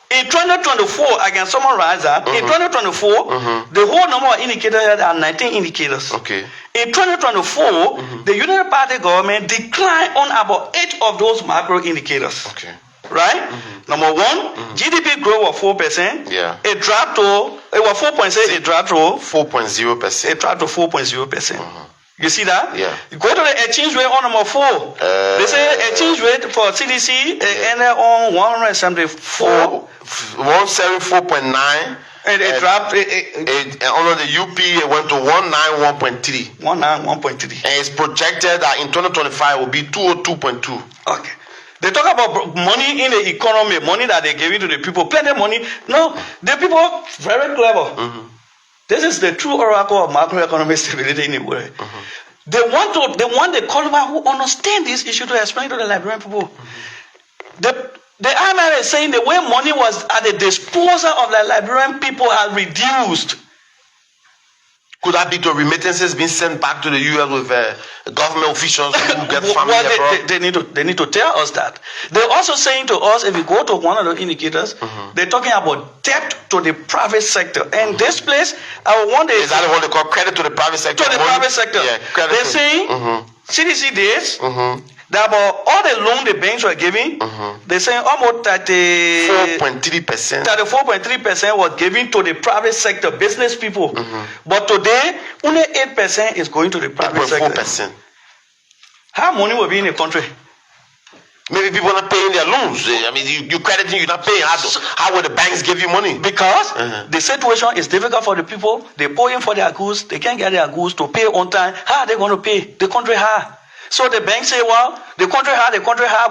Speaker 10: in 2024, I can summarize that. In 2024, the whole number of indicators are 19 indicators.
Speaker 2: Okay.
Speaker 10: In 2024, the Union Party government declined on about 8 of those macro indicators.
Speaker 2: Okay.
Speaker 10: Right? Number one, GDP growth was 4%.
Speaker 2: Yeah.
Speaker 10: It was 4.6. It dropped to
Speaker 2: 4.0%.
Speaker 10: It dropped to 4.0%. You see that?
Speaker 2: Yeah.
Speaker 10: You go to the exchange rate on number 4. They say exchange rate for CDC ended on 174.
Speaker 2: 174.9.
Speaker 10: And it dropped.
Speaker 2: Under the UP, it went to 191.3.
Speaker 10: 191.3.
Speaker 2: And it's projected that in 2025 will be 202.2.
Speaker 10: Okay. They talk about money in the economy, money that they give it to the people, plenty of money. No, the people very clever. This is the true oracle of macroeconomic stability in the world. They want the Koluba who understand this issue to explain to the Liberian people. The IMF is saying the way money was at the disposal of the Liberian people has reduced.
Speaker 2: Could that be to remittances being sent back to the US with government officials who get family abroad?
Speaker 10: They need to tell us that. They're also saying to us, if you go to one of the indicators, they're talking about debt to the private sector. And this place, I wonder...
Speaker 2: Is that what they call credit to the private sector?
Speaker 10: To the private sector.
Speaker 2: Yeah,
Speaker 10: they're saying CDC days, That about all the loan the banks were giving, they say almost
Speaker 2: 4.3%.
Speaker 10: 34.3% was given to the private sector, business people. But today, only 8% is going to the private sector.
Speaker 2: 8.4%.
Speaker 10: How money will be in the country?
Speaker 2: Maybe people are not paying their loans. I mean, you crediting, you're not paying. How will the banks give you money?
Speaker 10: Because the situation is difficult for the people. They pay in for their goods. They can't get their goods to pay on time. How are they going to pay? The country high. So the bank say, well, the country high.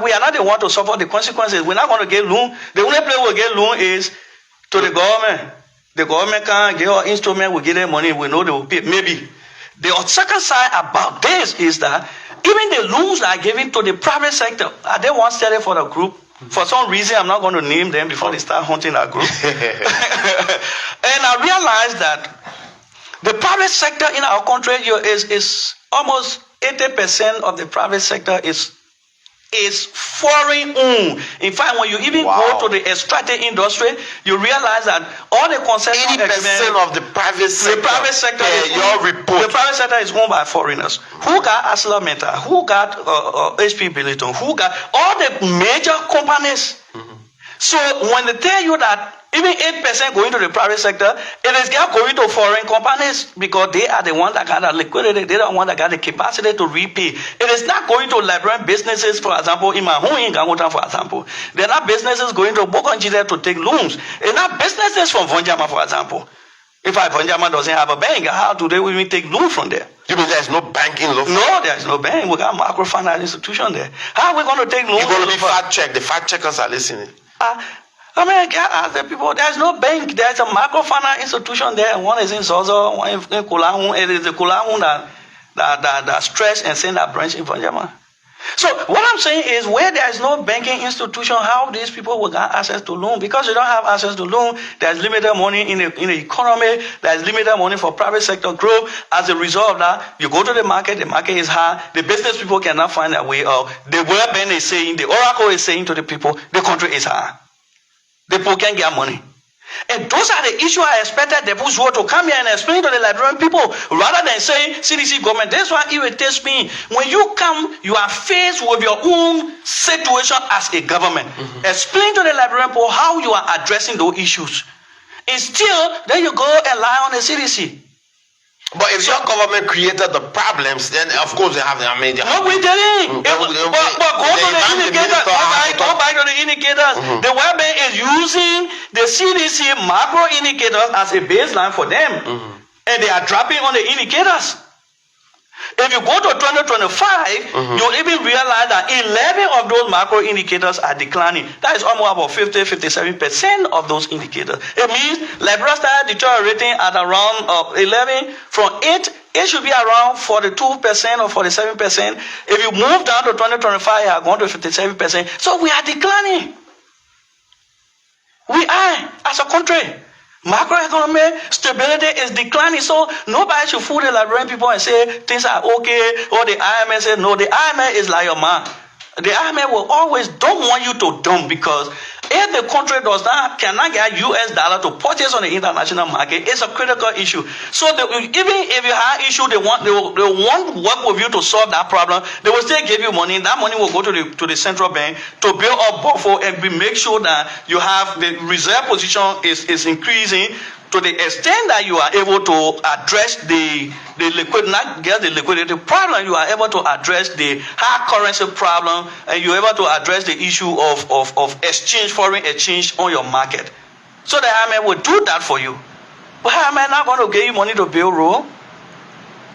Speaker 10: We are not the one to suffer the consequences. We're not going to get loan. The only place we'll get loan is to the government. The government can't get our instrument. We get their money. We know they will pay. Maybe. The second side about this is that even the loans that are given to the private sector, are they one steady for the group? For some reason, I'm not going to name them before they start hunting that group. And I realized that the private sector in our country is almost 80% of the private sector is foreign owned. In fact, when you even go to the extractive industry, you realize that all the concession
Speaker 2: 80% of the private sector.
Speaker 10: The private sector is owned by foreigners. Who got ArcelorMittal? Who got HP Billiton? Who got all the major companies? So when they tell you that even 8% going to the private sector, it is going to foreign companies because they are the ones that got the liquidity, they are the ones that got the capacity to repay. It is not going to Liberian businesses, for example, in my home in Gangotan, for example. They're not businesses going to Bokonjide to take loans. It's not businesses from Vonjama, for example. If Vonjama doesn't have a bank, how do they even take loans from there?
Speaker 2: You mean there's no banking law?
Speaker 10: No, there's no bank. We got microfinance institution there. How are we going to take loans?
Speaker 2: You're going to be fact-checked. The fact-checkers are listening.
Speaker 10: I mean, I can't ask the people. There's no bank. There's a microfinance institution there. One is in Zozo, one is in Kulahun. It is the Kulahun that stretch and send that branch in Vonjama. So what I'm saying is, where there is no banking institution, how these people will get access to loan? Because they don't have access to loan, there's limited money in the economy. There's limited money for private sector growth. As a result of that, you go to the market is high. The business people cannot find their way out. The World Bank is saying, the Oracle is saying to the people, the country is high. The people can get money. And those are the issues I expected the Bushwa to come here and explain to the Liberian people, rather than saying CDC government. That's why it irritates me. When you come, you are faced with your own situation as a government. Explain to the Liberian people how you are addressing those issues. And still, then you go and lie on the CDC.
Speaker 2: But if your government created the problems, then of course they have. I mean,
Speaker 10: no, we didn't. But go to the indicators. Go back to the indicators. The World Bank is using the CDC macro indicators as a baseline for them, and they are dropping on the indicators. If you go to 2025, you'll even realize that 11 of those macro indicators are declining. That is almost about 50-57% of those indicators. It means Liberia started deteriorating at around 11. From 8, it should be around 42% or 47%. If you move down to 2025, you are going to 57%. So we are declining. We are, as a country. Macroeconomic stability is declining, so nobody should fool the Liberian people and say things are okay, or the IMF says no. The IMF is like your man. The IMF will always don't want you to dump, because if the country cannot get US dollar to purchase on the international market, it's a critical issue. So even if you have issue, they won't work with you to solve that problem. They will still give you money. That money will go to the central bank to build up buffer and make sure that you have the reserve position is increasing to the extent that you are able to address the liquidity, not get the liquidity problem, you are able to address the hard currency problem, and you're able to address the issue of exchange, foreign exchange on your market. So the IMF will do that for you. But IMF not going to give you money to build road.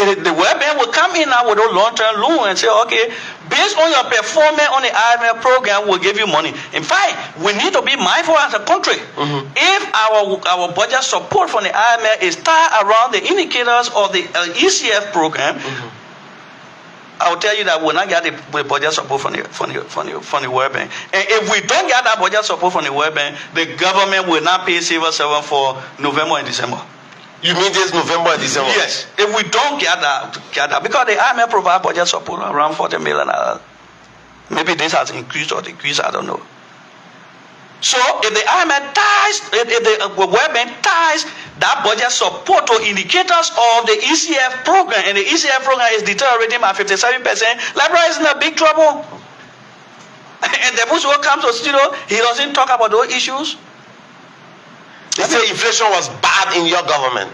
Speaker 10: The World Bank will come in now with a long-term loan and say, okay, based on your performance on the IMF program, we'll give you money. In fact, we need to be mindful as a country. If our budget support from the IMF is tied around the indicators of the ECF program, I will tell you that we'll not get the budget support from the World Bank. And if we don't get that budget support from the World Bank, the government will not pay civil servant for November and December.
Speaker 2: You mean this November and December?
Speaker 10: Yes. If we don't get that, because the IMF provide budget support around $40 million. Maybe this has increased or decreased, I don't know. So if the IMF ties, if the World Bank ties that budget support to indicators of the ECF program, and the ECF program is deteriorating by 57%, Liberia is in a big trouble. And the Bush who comes to studio, he doesn't talk about those issues.
Speaker 2: They say inflation was bad in your government.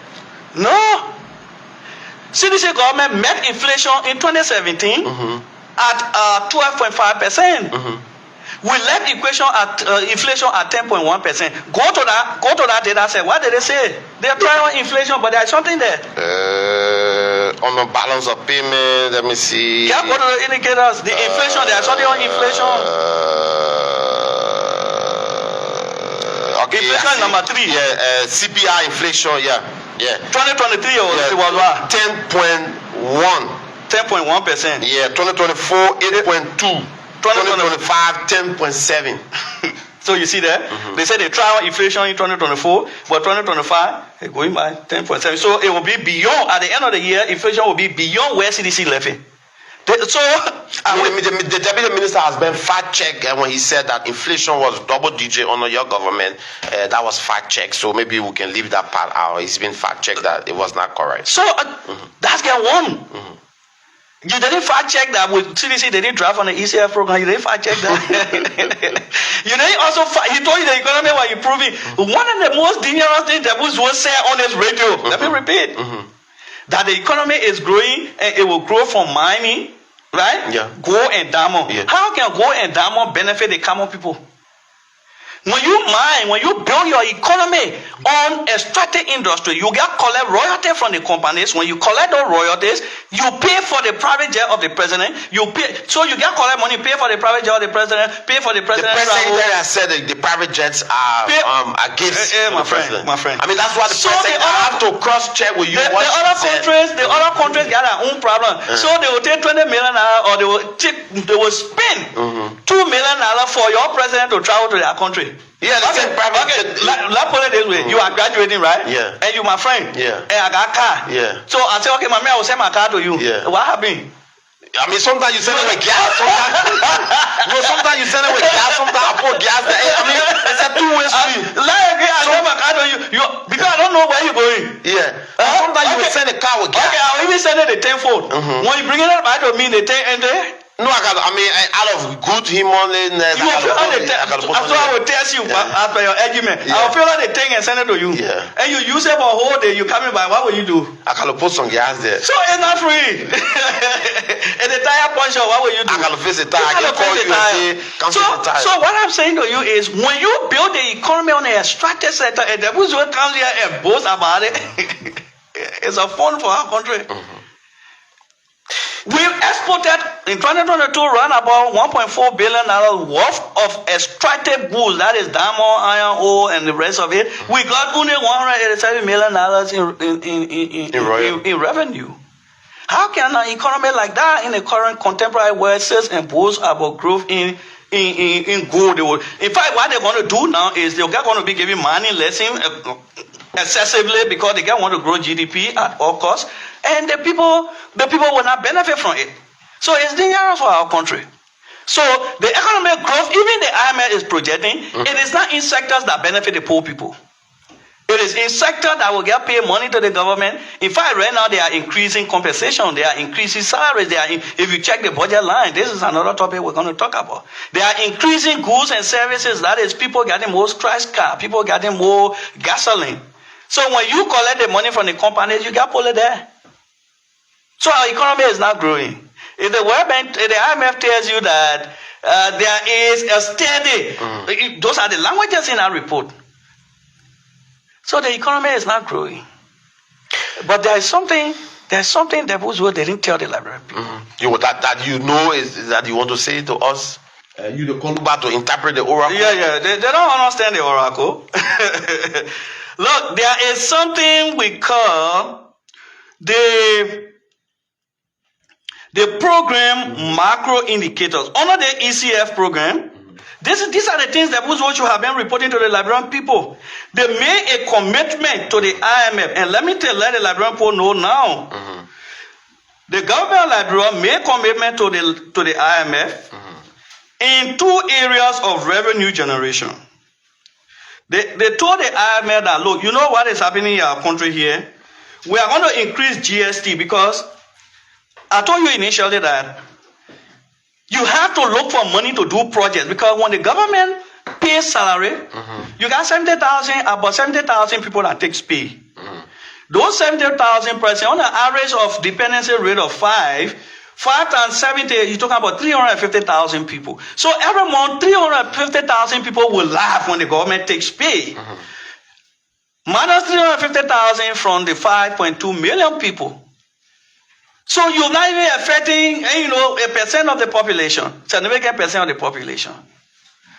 Speaker 10: No. CDC government met inflation in 2017 at 12.5%. We left inflation at 10.1%. Go to that data set. What did they say? They are trying on inflation, but there is something there.
Speaker 2: On the balance of payment, let me see.
Speaker 10: Yeah, go to the indicators. The inflation, there is something on inflation.
Speaker 2: Okay,
Speaker 10: inflation number 3.
Speaker 2: Yeah, CPI inflation, yeah.
Speaker 10: 2023 it was what?
Speaker 2: 10.1.
Speaker 10: 10.1%.
Speaker 2: Yeah, 2024, 8.2. 2025, 10.7.
Speaker 10: So you see there, they said they try on inflation in 2024, but 2025 they're going by 10.7. So it will be beyond, at the end of the year, inflation will be beyond where CDC left it. So
Speaker 2: the deputy minister has been fact-checked when he said that inflation was double-digit under your government. That was fact-checked, so maybe we can leave that part out. It's been fact-checked that it was not correct.
Speaker 10: So that's get one. You didn't fact-check that with CDC. They didn't draft on the ECF program. You didn't fact-check that. You didn't also. He told you the economy was improving. One of the most dangerous things that Bush will say on his radio. Let me repeat. That the economy is growing and it will grow from mining, right?
Speaker 2: Yeah.
Speaker 10: Go and diamond.
Speaker 2: Yeah.
Speaker 10: How can Go and diamond benefit the common people? When you mine, when you build your economy on extractive industry, you get collect royalty from the companies. When you collect those royalties, you pay for the private jet of the president. You pay, so you get collect money, pay for the private jet of the president, pay for the president.
Speaker 2: The president has said that the private jets are against
Speaker 10: my friend.
Speaker 2: I mean, that's why the president have to cross-check with you.
Speaker 10: The other countries got their own problem. So they will take $20 million or they will spend $2 million for your president to travel to their country.
Speaker 2: Yeah,
Speaker 10: let's put it this way. You are graduating, right?
Speaker 2: Yeah.
Speaker 10: And you my friend.
Speaker 2: Yeah.
Speaker 10: And I got a car.
Speaker 2: Yeah.
Speaker 10: So I say, okay, mommy, I will send my car to you.
Speaker 2: Yeah.
Speaker 10: What happened?
Speaker 2: I mean, sometimes you send it with gas. Sometimes you send it with gas. Sometimes I put gas there. I mean, it's a two-way street.
Speaker 10: I send my car to you because I don't know where you're going.
Speaker 2: Yeah. Sometimes you will send a car with gas.
Speaker 10: Okay, I'll even send it a tenfold. When you bring it up, I don't mean the 10 and there.
Speaker 2: No, I mean, out of good humanliness,
Speaker 10: I will test you as per your argument. I will fill out the thing and send it to you.
Speaker 2: Yeah.
Speaker 10: And you use it for a whole day. You coming by. What will you do?
Speaker 2: I can put some gas there.
Speaker 10: So it's not free. And the tire puncture, what will you do?
Speaker 2: I can fix the tire. I can call you and say, cancel the tire.
Speaker 10: So what I'm saying to you is, when you build the economy on the extractive sector, and the Bush will come here and boast about it, it's a fun for our country. We exported in 2022 around about $1.4 billion worth of extracted goods, that is diamond, iron ore, and the rest of it. We got only $187 million in revenue. How can an economy like that in the current contemporary world says and boasts about growth in gold? In fact, what they're going to do now is they're going to be giving money lessons excessively because they want to grow GDP at all costs, and the people will not benefit from it. So it's dangerous for our country. So the economic growth, even the IMF is projecting, it is not in sectors that benefit the poor people. It is in sectors that will get paid money to the government. In fact, right now they are increasing compensation, they are increasing salaries. If you check the budget line, this is another topic we're going to talk about. They are increasing goods and services. That is, people getting more scratch car, people getting more gasoline. So when you collect the money from the companies, you get pulled there. So our economy is not growing. If the World Bank, the IMF tells you that there is a steady, those are the languages in our report. So the economy is not growing. But there is something that Bush didn't tell the Liberian people.
Speaker 2: That you know is that you want to say to us? You the Koluba to interpret the oracle?
Speaker 10: Yeah. They don't understand the oracle. Look, there is something we call the program macro indicators. Under the ECF program, these are the things that Bush should have been reporting to the Liberian people. They made a commitment to the IMF. And let the Liberian people know now. The government of Liberia made commitment to the IMF in two areas of revenue generation. They told the IMF that, look, you know what is happening in our country here? We are going to increase GST because I told you initially that you have to look for money to do projects, because when the government pays salary, you got 70,000, about 70,000 people that takes pay. Those 70,000 person on an average of dependency rate of 5 times 70, you're talking about 350,000 people. So every month, 350,000 people will laugh when the government takes pay. Minus 350,000 from the 5.2 million people. So you're not even affecting, a percent of the population, significant percent of the population.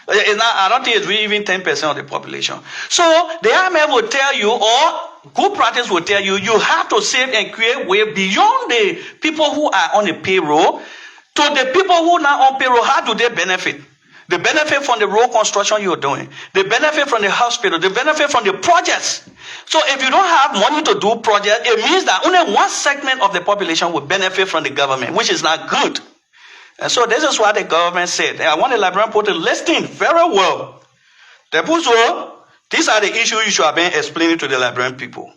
Speaker 10: It's not, I don't think it's really even 10% of the population. So the IMF will tell you, or good practice will tell you, you have to save and create way beyond the people who are on the payroll to the people who are not on payroll. How do they benefit? They benefit from the road construction you're doing. They benefit from the hospital. They benefit from the projects. So if you don't have money to do projects, it means that only one segment of the population will benefit from the government, which is not good. And so this is what the government said. And I want the Liberian people to listen very well. These are the issues you should have been explaining to the Liberian people.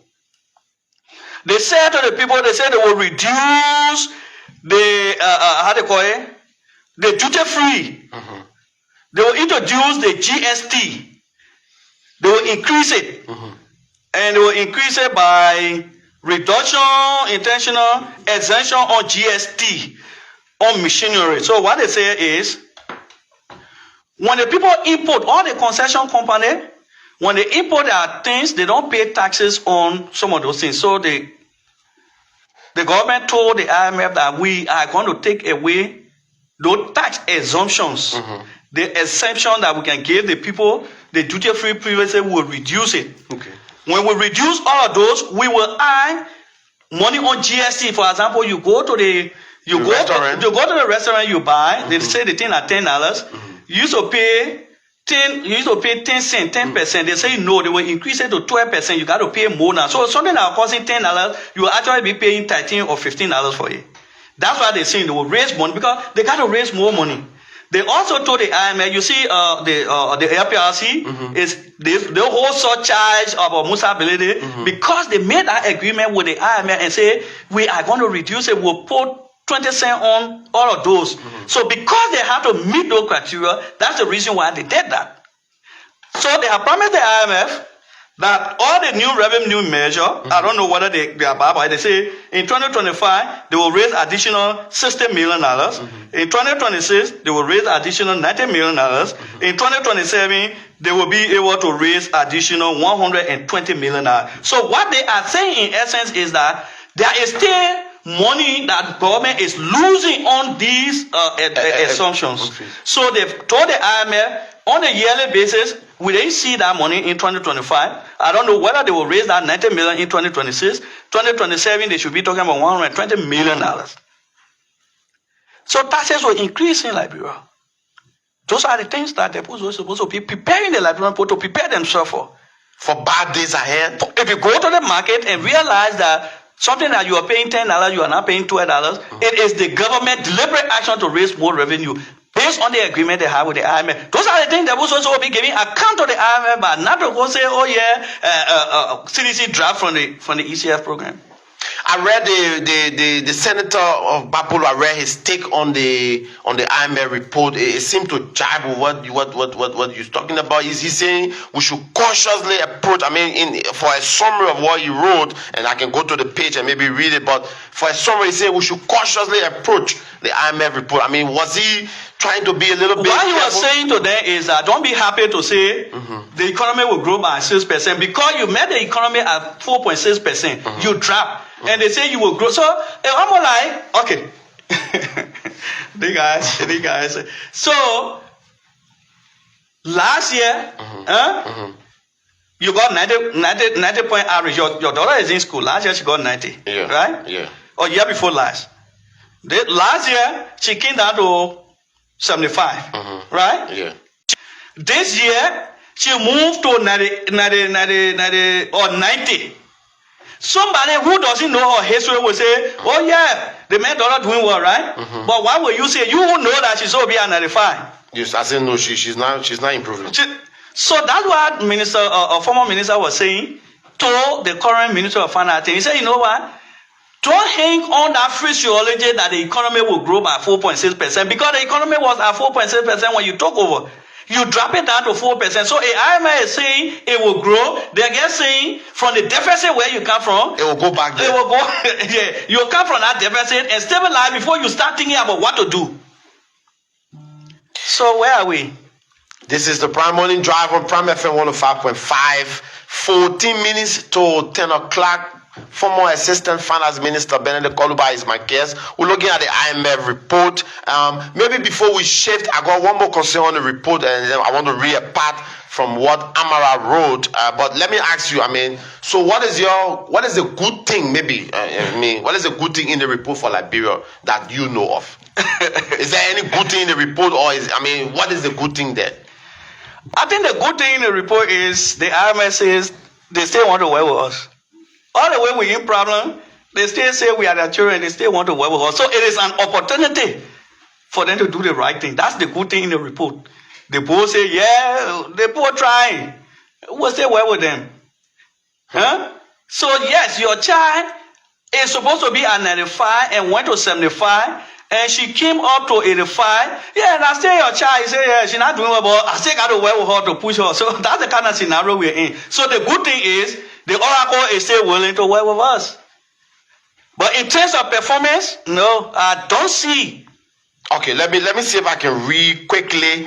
Speaker 10: They said to the people, they said they will reduce the, the duty-free. They will introduce the GST. They will increase it. And they will increase it by reduction, intentional exemption on GST, on machinery. So what they say is, when the people import, all the concession company, when they import their things, they don't pay taxes on some of those things. So the government told the IMF that we are going to take away those tax exemptions. The exemption that we can give the people, the duty-free previously, will reduce it. When we reduce all of those, we will add money on GST. For example, you go to the restaurant, you buy, they say the thing at $10. You used to pay 10 cents, 10%. They say no, they will increase it to 12%. You got to pay more now. So something that costing $10, you will actually be paying $13 or $15 for it. That's why they're saying they will raise money, because they got to raise more money. They also told the IMF, you see, the LPRC is they hold surcharge of Musa-ability because they made that agreement with the IMF and say we are going to reduce it. We'll put 20 cents on all of those. So because they have to meet those criteria, that's the reason why they did that. So they have promised the IMF that all the new revenue measure, I don't know whether they are bad, but they say in 2025, they will raise additional $60 million. In 2026, they will raise additional $90 million. In 2027, they will be able to raise additional $120 million. So what they are saying in essence is that there is still money that government is losing on these assumptions. So they've told the IMF on a yearly basis, we didn't see that money in 2025. I don't know whether they will raise that $90 million in 2026. 2027, they should be talking about $120 million. So taxes will increase in Liberia. Those are the things that they're supposed to be preparing the Liberian people to prepare themselves for.
Speaker 2: For bad days ahead.
Speaker 10: If you go to the market and realize that something that you are paying $10, you are not paying $12, it is the government deliberate action to raise more revenue based on the agreement they have with the IMF. Those are the things that will also be giving account to the IMF, but not to go say, oh yeah, CDC draft from the ECF program.
Speaker 2: I read the senator of Bapolo. I read his take on the IMF report. It seemed to jibe with what you're talking about. Is he saying we should cautiously approach? I mean, for a summary of what he wrote, and I can go to the page and maybe read it. But for a summary, he said we should cautiously approach the IMF report. I mean, was he trying to be a little bit?
Speaker 10: What he was saying to them is that don't be happy to say the economy will grow by 6% because you made the economy at 4.6%. You drop. And they say you will grow. So I'm like, okay. the guys. So last year, you got 90 point average. Your daughter is in school. Last year she got 90. Right?
Speaker 2: Yeah.
Speaker 10: Or year before last. Last year she came down to 75. Right?
Speaker 2: Yeah.
Speaker 10: This year she moved to 90 or 90. Somebody who doesn't know her history will say, oh yeah, the man daughter doing well, right? But why will you say, you who know that she's over at 95?
Speaker 2: Yes, I said no, she's not improving.
Speaker 10: So that's what former minister was saying to the current Minister of Finance. He said, you know what? Don't hang on that phraseology that the economy will grow by 4.6% because the economy was at 4.6% when you took over. You drop it down to 4%. So IMF is saying it will grow. They're just saying from the deficit where you come from,
Speaker 2: it will go back there.
Speaker 10: It will go. Yeah, you come from that deficit and stabilize before you start thinking about what to do. So where are we?
Speaker 2: This is the Prime Morning Drive on Prime FM 105.5. 14 minutes to 10 o'clock. Former Assistant Finance Minister Benedict Koluba is my guest. We're looking at the IMF report. Maybe before we shift, I got one more concern on the report, and then I want to read a part from what Amara wrote. But let me ask you, so what is the good thing, maybe? What is the good thing in the report for Liberia that you know of? Is there any good thing in the report, or what is the good thing there?
Speaker 10: I think the good thing in the report is the IMF says they still want to work with us. All the way we're in problem, they still say we are their children, they still want to work with us. So it is an opportunity for them to do the right thing. That's the good thing in the report. The poor say, yeah, the poor trying. We'll still work with them. Huh? So yes, your child is supposed to be at 95 and went to 75, and she came up to 85. Yeah, that's still your child. You say, yeah, she's not doing well, but I still got to work with her to push her. So that's the kind of scenario we're in. So the good thing is, the Oracle is still willing to work with us. But in terms of performance, no, I don't see.
Speaker 2: Okay, let me see if I can read quickly,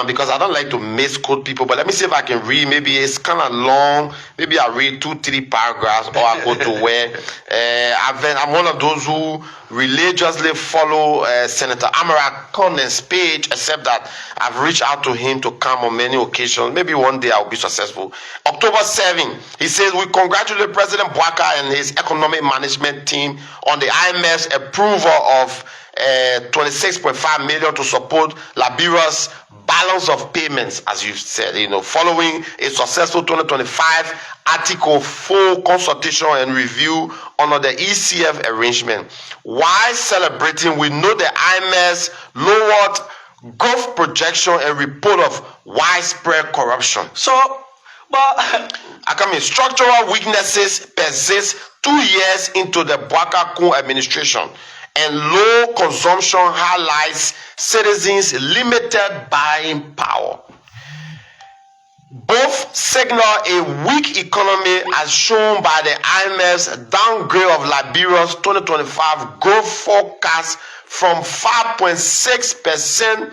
Speaker 2: because I don't like to misquote people, but let me see if I can read. Maybe it's kind of long. Maybe I read 2-3 paragraphs, or I go to where I'm one of those who religiously follow Senator Amara Conan's page, except that I've reached out to him to come on many occasions. Maybe one day I'll be successful. October 7, he says, we congratulate President Bouaka and his economic management team on the IMF's approval of 26.5 million to support Liberia's balance of payments, as you said, following a successful 2025 Article 4 consultation and review under the ECF arrangement. While celebrating, we know the IMF's lowered growth projection and report of widespread corruption.
Speaker 10: So, but
Speaker 2: structural weaknesses persist 2 years into the Bouaka administration, and low consumption highlights citizens' limited buying power. Both signal a weak economy as shown by the IMF's downgrade of Liberia's 2025 growth forecast from 5.6%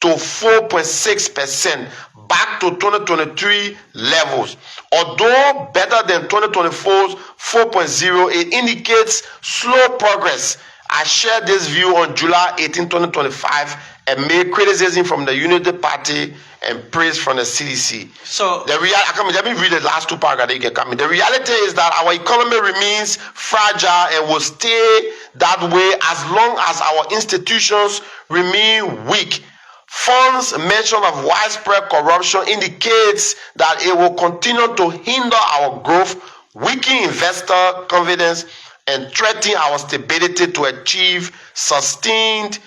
Speaker 2: to 4.6% back to 2023 levels. Although better than 2024's 4.0, it indicates slow progress. I shared this view on July 18, 2025, and made criticism from the Unity Party and praise from the CDC.
Speaker 10: So
Speaker 2: let me read the last 2 paragraphs. The reality is that our economy remains fragile and will stay that way as long as our institutions remain weak. Funds mention of widespread corruption indicates that it will continue to hinder our growth, weaken investor confidence, and threaten our stability to achieve sustained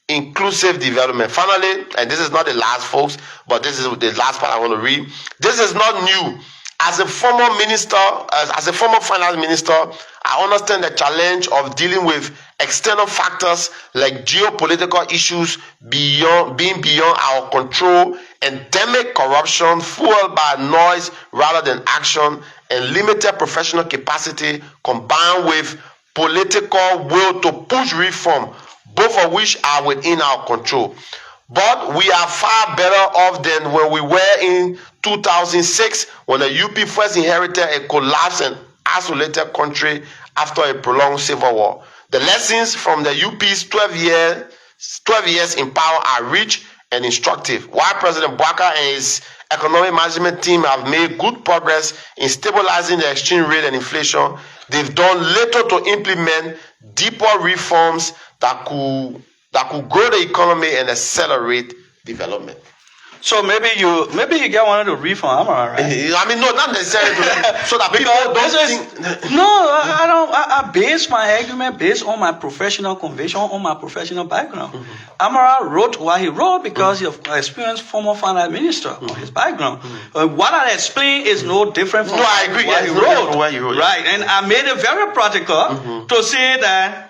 Speaker 2: inclusive development. Finally, and this is not the last, folks, but this is the last part I want to read. This is not new. As a former minister, as a former finance minister, I understand the challenge of dealing with external factors like geopolitical issues being beyond our control, endemic corruption fueled by noise rather than action, and limited professional capacity combined with political will to push reform, both of which are within our control. But we are far better off than when we were in 2006, when the UP first inherited a collapsed and isolated country after a prolonged civil war. The lessons from the UP's 12 years in power are rich and instructive. While President Bouaka and his economic management team have made good progress in stabilizing the exchange rate and inflation, they've done little to implement deeper reforms that could grow the economy and accelerate development.
Speaker 10: So maybe you get one to read from Amara, right?
Speaker 2: I mean, no, not necessarily. So that people don't think.
Speaker 10: No, I don't. I base my argument based on my professional conviction, on my professional background. Amara wrote what he wrote because of experienced former finance minister on his background. What I explained is no different from
Speaker 2: I agree.
Speaker 10: what he wrote. Right, and I made it very practical to say that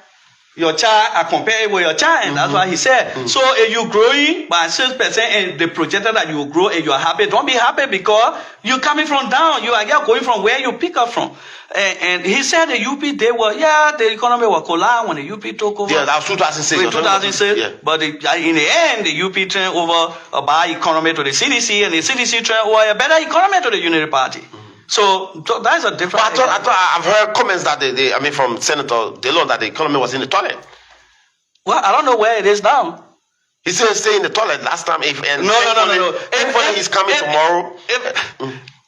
Speaker 10: your child, I compare it with your child, and that's what he said. So if you're growing by 6% and they projected that you will grow and you're happy, don't be happy because you're coming from down. You are going from where you pick up from. And he said the UP, the economy will collapse when the UP took over.
Speaker 2: Yeah, that was 2006.
Speaker 10: 2006.
Speaker 2: Yeah.
Speaker 10: But in the end, the UP turned over a bad economy to the CDC, and the CDC turned over a better economy to the Unity Party. So that's a different.
Speaker 2: I thought I've heard comments that from Senator Delon that the economy was in the toilet.
Speaker 10: Well, I don't know where it is now.
Speaker 2: He said stay in the toilet last time.
Speaker 10: No.
Speaker 2: If he's coming tomorrow.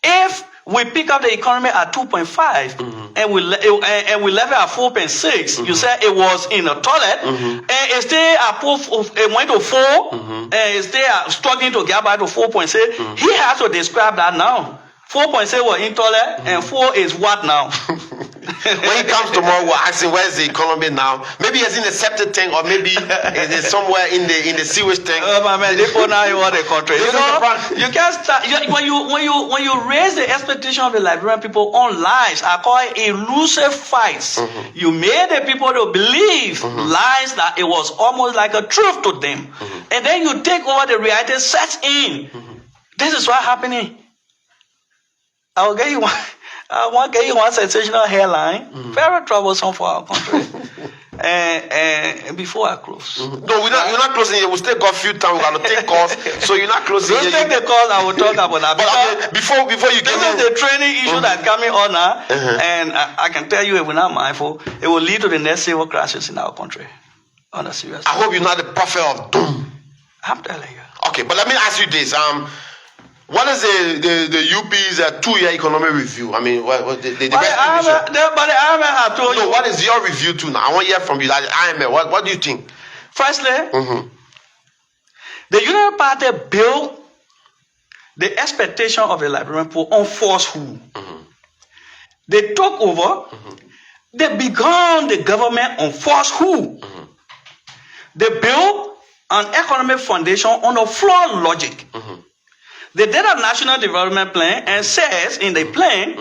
Speaker 10: If we pick up the economy at 2.5 and we level at 4.6, you said it was in the toilet, and it stay at it went to 4, and it stay struggling to get back to 4.6. He has to describe that now. 4.6 was in toilet, and 4 is what now?
Speaker 2: When he comes tomorrow, we'll ask him where's the economy now. Maybe it's in the septic tank, or maybe it's somewhere in the sewage tank.
Speaker 10: Oh my man, they put now in the country. You know, you can't start when you raise the expectation of the Liberian people on lies. I call it elusive fights. You made the people to believe lies that it was almost like a truth to them, and then you take over the reality sets in. This is what's happening. I want to get you one sensational headline. Very troublesome for our country. and before I close.
Speaker 2: No, you're not closing yet. We still got a few times. We're going to take calls. So you're not closing yet.
Speaker 10: Just take the calls. I will talk about that.
Speaker 2: But before you get
Speaker 10: this is the training issue that's coming on now. And I can tell you, if we're not mindful, it will lead to the next civil crisis in our country. On a serious
Speaker 2: I hope you're not the prophet of doom.
Speaker 10: I'm telling you.
Speaker 2: Okay, but let me ask you this. What is the UP's 2-year economic review? I mean, what the
Speaker 10: but the IMF have told you.
Speaker 2: What is your review too now? I want to hear from you. Like IMF, what do you think?
Speaker 10: Firstly, the Union Party built the expectation of the Liberian people on falsehood. They took over. They began the government on falsehood. They built an economic foundation on a flawed logic. They did a national development plan and says in the plan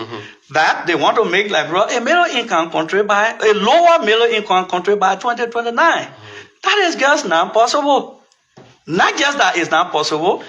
Speaker 10: that they want to make Liberia a middle-income country a lower middle-income country by 2029. That is just not possible. Not just that it's not possible.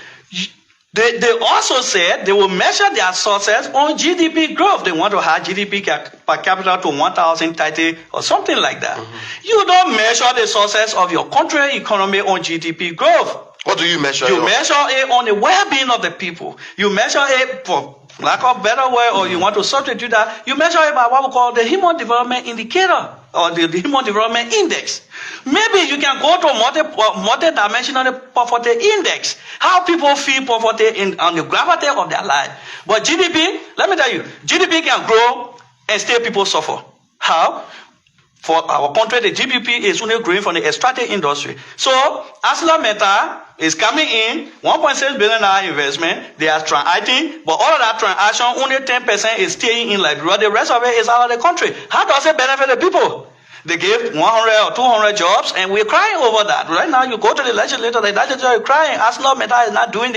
Speaker 10: They also said they will measure their success on GDP growth. They want to have GDP per capita to 1,030 or something like that. You don't measure the success of your country economy on GDP growth.
Speaker 2: What do you measure?
Speaker 10: You measure it on the well-being of the people. You measure it, for lack of better word, or you want to substitute that, you measure it by what we call the Human Development Indicator, or the Human Development Index. Maybe you can go to multi-dimensional poverty index, how people feel poverty on the gravity of their life. But GDP, let me tell you, GDP can grow and still people suffer. How? For our country, the GDP is only growing from the extractive industry. So, ArcelorMittal is coming in, $1.6 billion investment. They are transacting, but all of that transaction, only 10% is staying in Liberia. The rest of it is out of the country. How does it benefit the people? They gave 100 or 200 jobs, and we're crying over that. Right now, you go to the legislature is crying. ArcelorMittal is not doing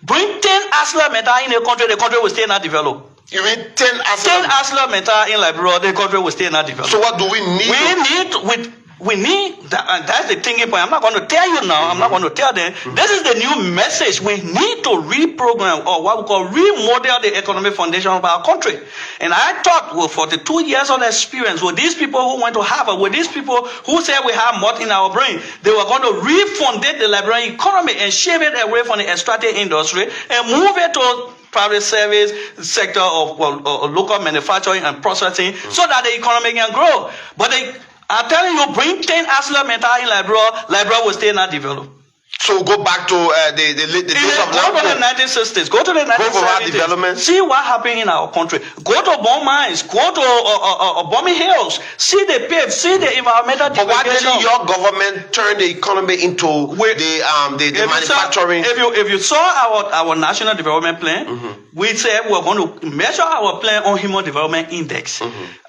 Speaker 10: bring 10 ArcelorMittal in the country will still not develop.
Speaker 2: You mean 10
Speaker 10: ArcelorMittal in Liberia, the country will still not develop.
Speaker 2: So what do we need?
Speaker 10: We need that, and that's the thinking point. I'm not going to tell you now. I'm not going to tell them. This is the new message. We need to reprogram, or what we call remodel, the economic foundation of our country. And I thought, well, for the 2 years of experience, with these people who went to Harvard, with these people who said we have more in our brain, they were going to refundate the Liberian economy and shift it away from the extractive industry and move it to private service sector of local manufacturing and processing, so that the economy can grow. But I'm telling you, bring 10 ArcelorMittal in Liberia will still not develop.
Speaker 2: So go back to the days of
Speaker 10: Go to the
Speaker 2: Lamco.
Speaker 10: 1960s. Go to the
Speaker 2: Provide
Speaker 10: 1970s.
Speaker 2: development.
Speaker 10: See what happened in our country. Go to bomb mines. Go to bombing hills. See the pave. See the environmental
Speaker 2: But why
Speaker 10: degradation.
Speaker 2: didn't your government turn the economy into the manufacturing?
Speaker 10: If you saw our national development plan, we said we were going to measure our plan on human development index.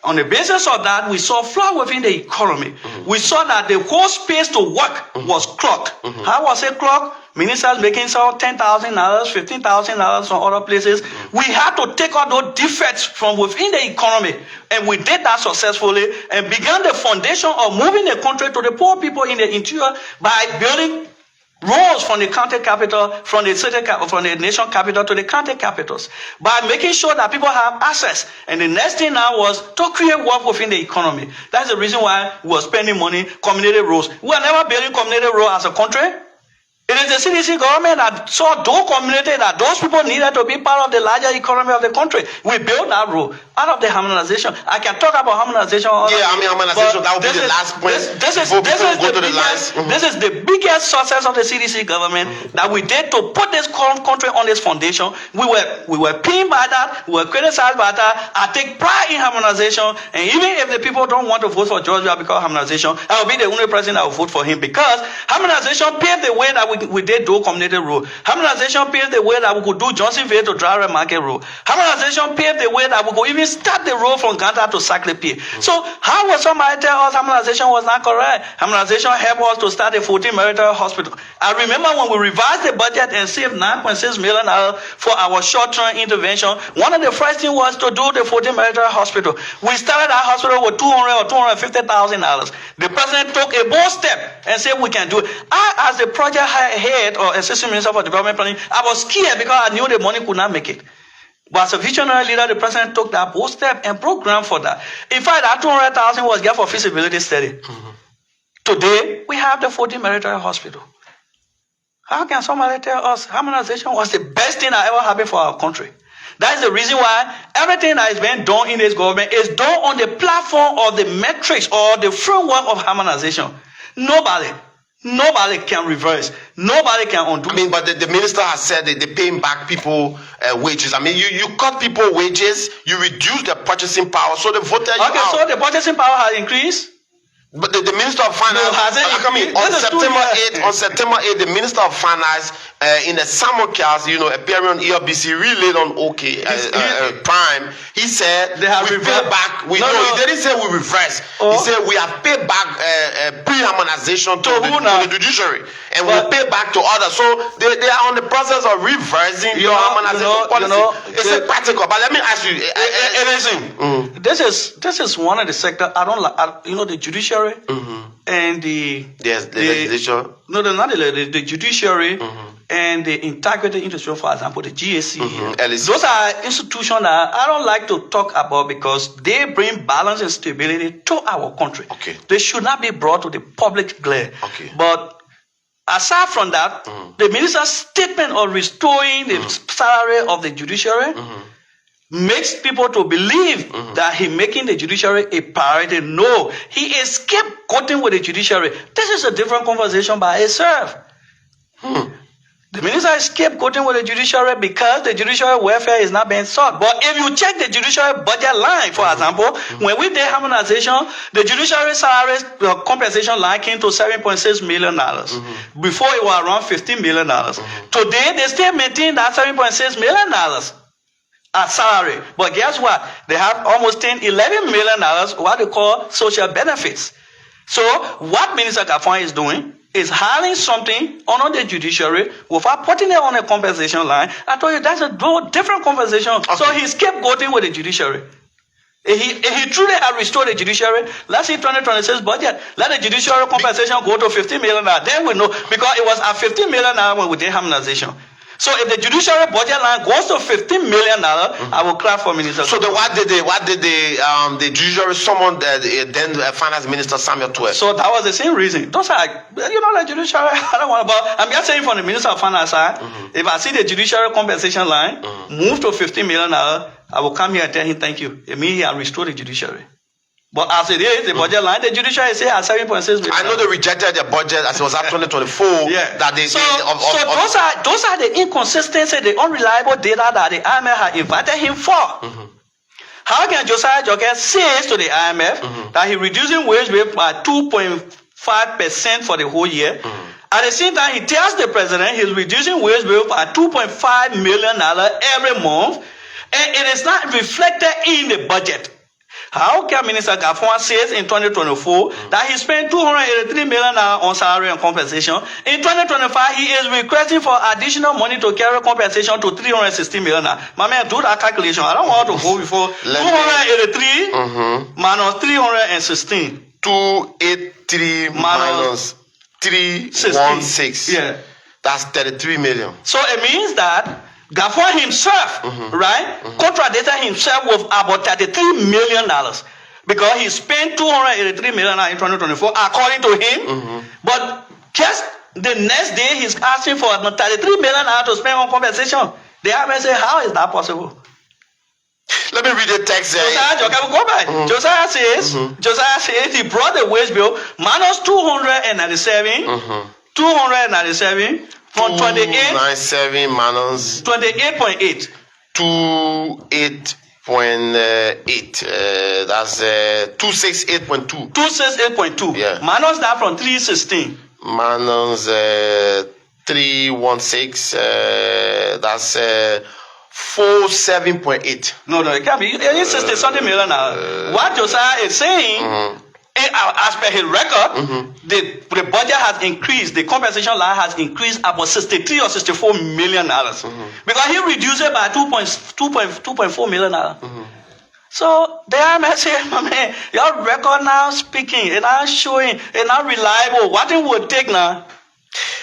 Speaker 10: On the basis of that, we saw flaw within the economy. We saw that the whole space to work was clogged. How was it clogged? Ministers making some $10,000, $15,000 from other places. We had to take out those defects from within the economy. And we did that successfully and began the foundation of moving the country to the poor people in the interior by building roads from the county capital, from the nation capital to the county capitals, by making sure that people have access. And the next thing now was to create wealth within the economy. That's the reason why we were spending money, community roads. We are never building community roads as a country. It is the CDC government that saw those communities, that those people needed to be part of the larger economy of the country. We built that road out of the harmonization. I can talk about harmonization.
Speaker 2: Harmonization, that will be the last point. This
Speaker 10: is the biggest success of the CDC government that we did to put this country on this foundation. We were pinned by that. We were criticized by that. I take pride in harmonization. And even if the people don't want to vote for Georgia because of harmonization, I will be the only person that will vote for him, because harmonization paved the way that we did do community road. Harmonization paved the way that we could do Johnsonville to Dryer Market Road. Harmonization paved the way that we could even start the road from Ganta to Saclay. So how would somebody tell us harmonization was not correct? Harmonization helped us to start a 14 military hospital. I remember when we revised the budget and saved $9.6 million for our short-term intervention, one of the first things was to do the 14 military hospital. We started our hospital with $200,000 or $250,000. The president took a bold step and said we can do it. I, as the project head or assistant minister for development planning, I was scared because I knew the money could not make it. But as a visionary leader, the president took that bold step and programmed for that. In fact, that $200,000 was given for feasibility study. Today, we have the 14 military hospital. How can somebody tell us harmonization was the best thing that ever happened for our country? That's the reason why everything that is being done in this government is done on the platform of the metrics or the framework of harmonization. Nobody can reverse. Nobody can undo.
Speaker 2: I mean, but the minister has said that they're paying back people wages. I mean, you cut people wages, you reduce their purchasing power, so they voted you out.
Speaker 10: So the purchasing power has increased?
Speaker 2: But the Minister of Finance, on September 8th, the Minister of Finance in the simulcast, appearing on ELBC, relayed on Prime, he said
Speaker 10: they have
Speaker 2: we pay back. He didn't say we reverse. He said we have paid back pre-harmonization to the judiciary, and we pay back to others. So they are on the process of reversing your harmonization policy. It's a practical. But let me ask you,
Speaker 10: this is one of the sectors I don't like. The judiciary. And the
Speaker 2: legislature.
Speaker 10: No, not the judiciary and the integrity industry, for example, the GAC. Those are institutions that I don't like to talk about because they bring balance and stability to our country.
Speaker 2: Okay.
Speaker 10: They should not be brought to the public glare.
Speaker 2: Okay.
Speaker 10: But aside from that, the minister's statement of restoring the salary of the judiciary makes people to believe that he's making the judiciary a priority. No, he is scapegoating with the judiciary. This is a different conversation by itself. The minister is scapegoating with the judiciary because the judiciary welfare is not being sought. But if you check the judiciary budget line, for example, when we did harmonization, the judiciary salary compensation line came to $7.6 million. Before it was around $15 million. Today, they still maintain that $7.6 million. As salary. But guess what? They have almost $11 million what they call social benefits. So what Minister Kafon is doing is hiring something on the judiciary without putting it on a compensation line. I told you that's a different conversation. Okay. So he's scapegoating with the judiciary. If he truly had restored the judiciary, let's see 2026 budget. Let the judiciary compensation go to $15 million. Then we know, because it was at $15 million when we did harmonization. So if the judiciary budget line goes to $15 million, I will clap for Minister.
Speaker 2: So then what did the judiciary summon then Finance Minister Samuel Twelve?
Speaker 10: So that was the same reason. Those are, the judiciary, I don't want to, but I'm just saying from the Minister of Finance side, if I see the judiciary compensation line move to $15 million, I will come here and tell him thank you. It means he has restored the judiciary. But as it is, the budget line, the judiciary say at 7.6 billion.
Speaker 2: I know they rejected their budget as it was at 2024.
Speaker 10: Yeah.
Speaker 2: That they,
Speaker 10: so those are the inconsistencies, the unreliable data that the IMF had invited him for. How can Josiah Joker say to the IMF that he reducing wage rate by 2.5% for the whole year? At the same time, he tells the president he's reducing wage rate by $2.5 million every month, and it is not reflected in the budget. How can Minister Gafon says in 2024 that he spent $283 million on salary and compensation? In 2025, he is requesting for additional money to carry compensation to $360 million. My man, do that calculation. I don't want to go before 283 minus 316.
Speaker 2: 283 minus 316.
Speaker 10: Yeah.
Speaker 2: That's 33 million.
Speaker 10: So it means that Gafon himself, right, contradicted himself with about $33 million because he spent $283 million in 2024, according to him. But just the next day, he's asking for $33 million to spend on compensation. The IMF say, how is that possible?
Speaker 2: Let me read the text.
Speaker 10: Josiah says he brought the wage bill minus 297, 297 from
Speaker 2: 297 minus
Speaker 10: 28.8.
Speaker 2: 28.8. That's 268.2.
Speaker 10: 268.2.
Speaker 2: Yeah.
Speaker 10: Minus that from 316.
Speaker 2: Minus 316. That's 47.8.
Speaker 10: No, it can't be. It's 60 something million now. What Josiah is saying, as per his record, the budget has increased, the compensation line has increased about $63 or $64 million. Because he reduced it by $2.4 million. So the IMF say, my man, your record now speaking, it's not showing, it's not reliable. What it would take now?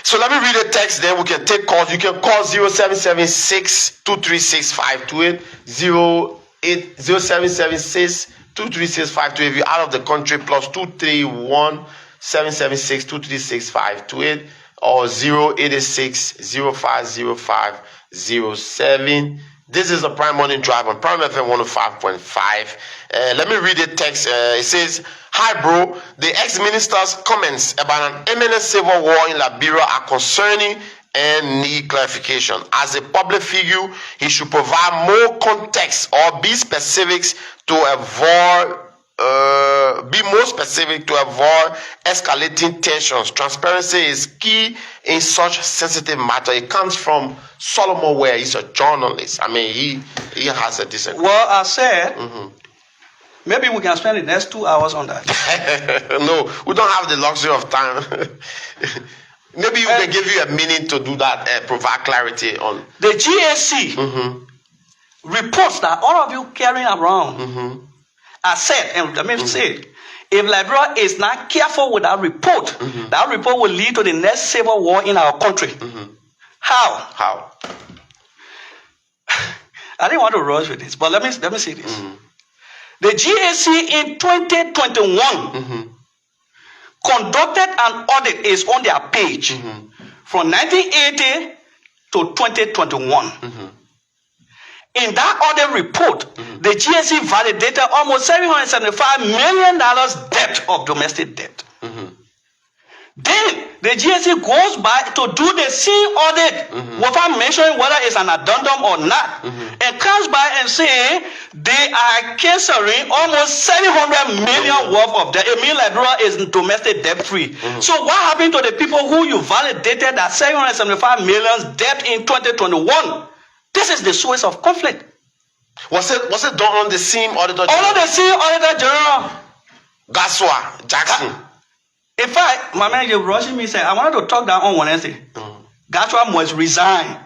Speaker 2: So let me read the text, then we can take calls. You can call 0776 236 528, 0776 236 528. If you're out of the country, plus 231 776 236 528 or 0886 050507. This is the Prime Morning Drive on Prime FM 105.5. Let me read the text. It says, "Hi, bro. The ex-minister's comments about an imminent civil war in Liberia are concerning and need clarification. As a public figure, he should provide more context or be specifics to avoid be more specific to avoid escalating tensions. Transparency is key in such sensitive matter." It comes from Solomon Ware. He's a journalist. I mean, he has a decent.
Speaker 10: Well, I said, maybe we can spend the next 2 hours on that.
Speaker 2: No, we don't have the luxury of time. Maybe we can give you a minute to do that and provide clarity on.
Speaker 10: The GAC reports that all of you carrying around are said, and let me say, if Liberia is not careful with that report, that report will lead to the next civil war in our country. How? I didn't want to rush with this, but let me say this. The GAC in 2021 conducted an audit, is on their page, from 1980 to 2021. In that audit report, the GAC validated almost $775 million debt of domestic debt. Then the GAC goes back to do the same audit without mentioning whether it's an addendum or not, and comes back and say they are canceling almost $700 million worth of debt. It means Liberia is domestic debt free. So what happened to the people who you validated that $775 million debt in 2021? This is the source of conflict.
Speaker 2: Was it done on the same auditor general?
Speaker 10: All of the same auditor general.
Speaker 2: Gaswa Jackson.
Speaker 10: In fact, my man, you're rushing me. Say, I wanted to talk that on Wednesday. Gaswa must resign.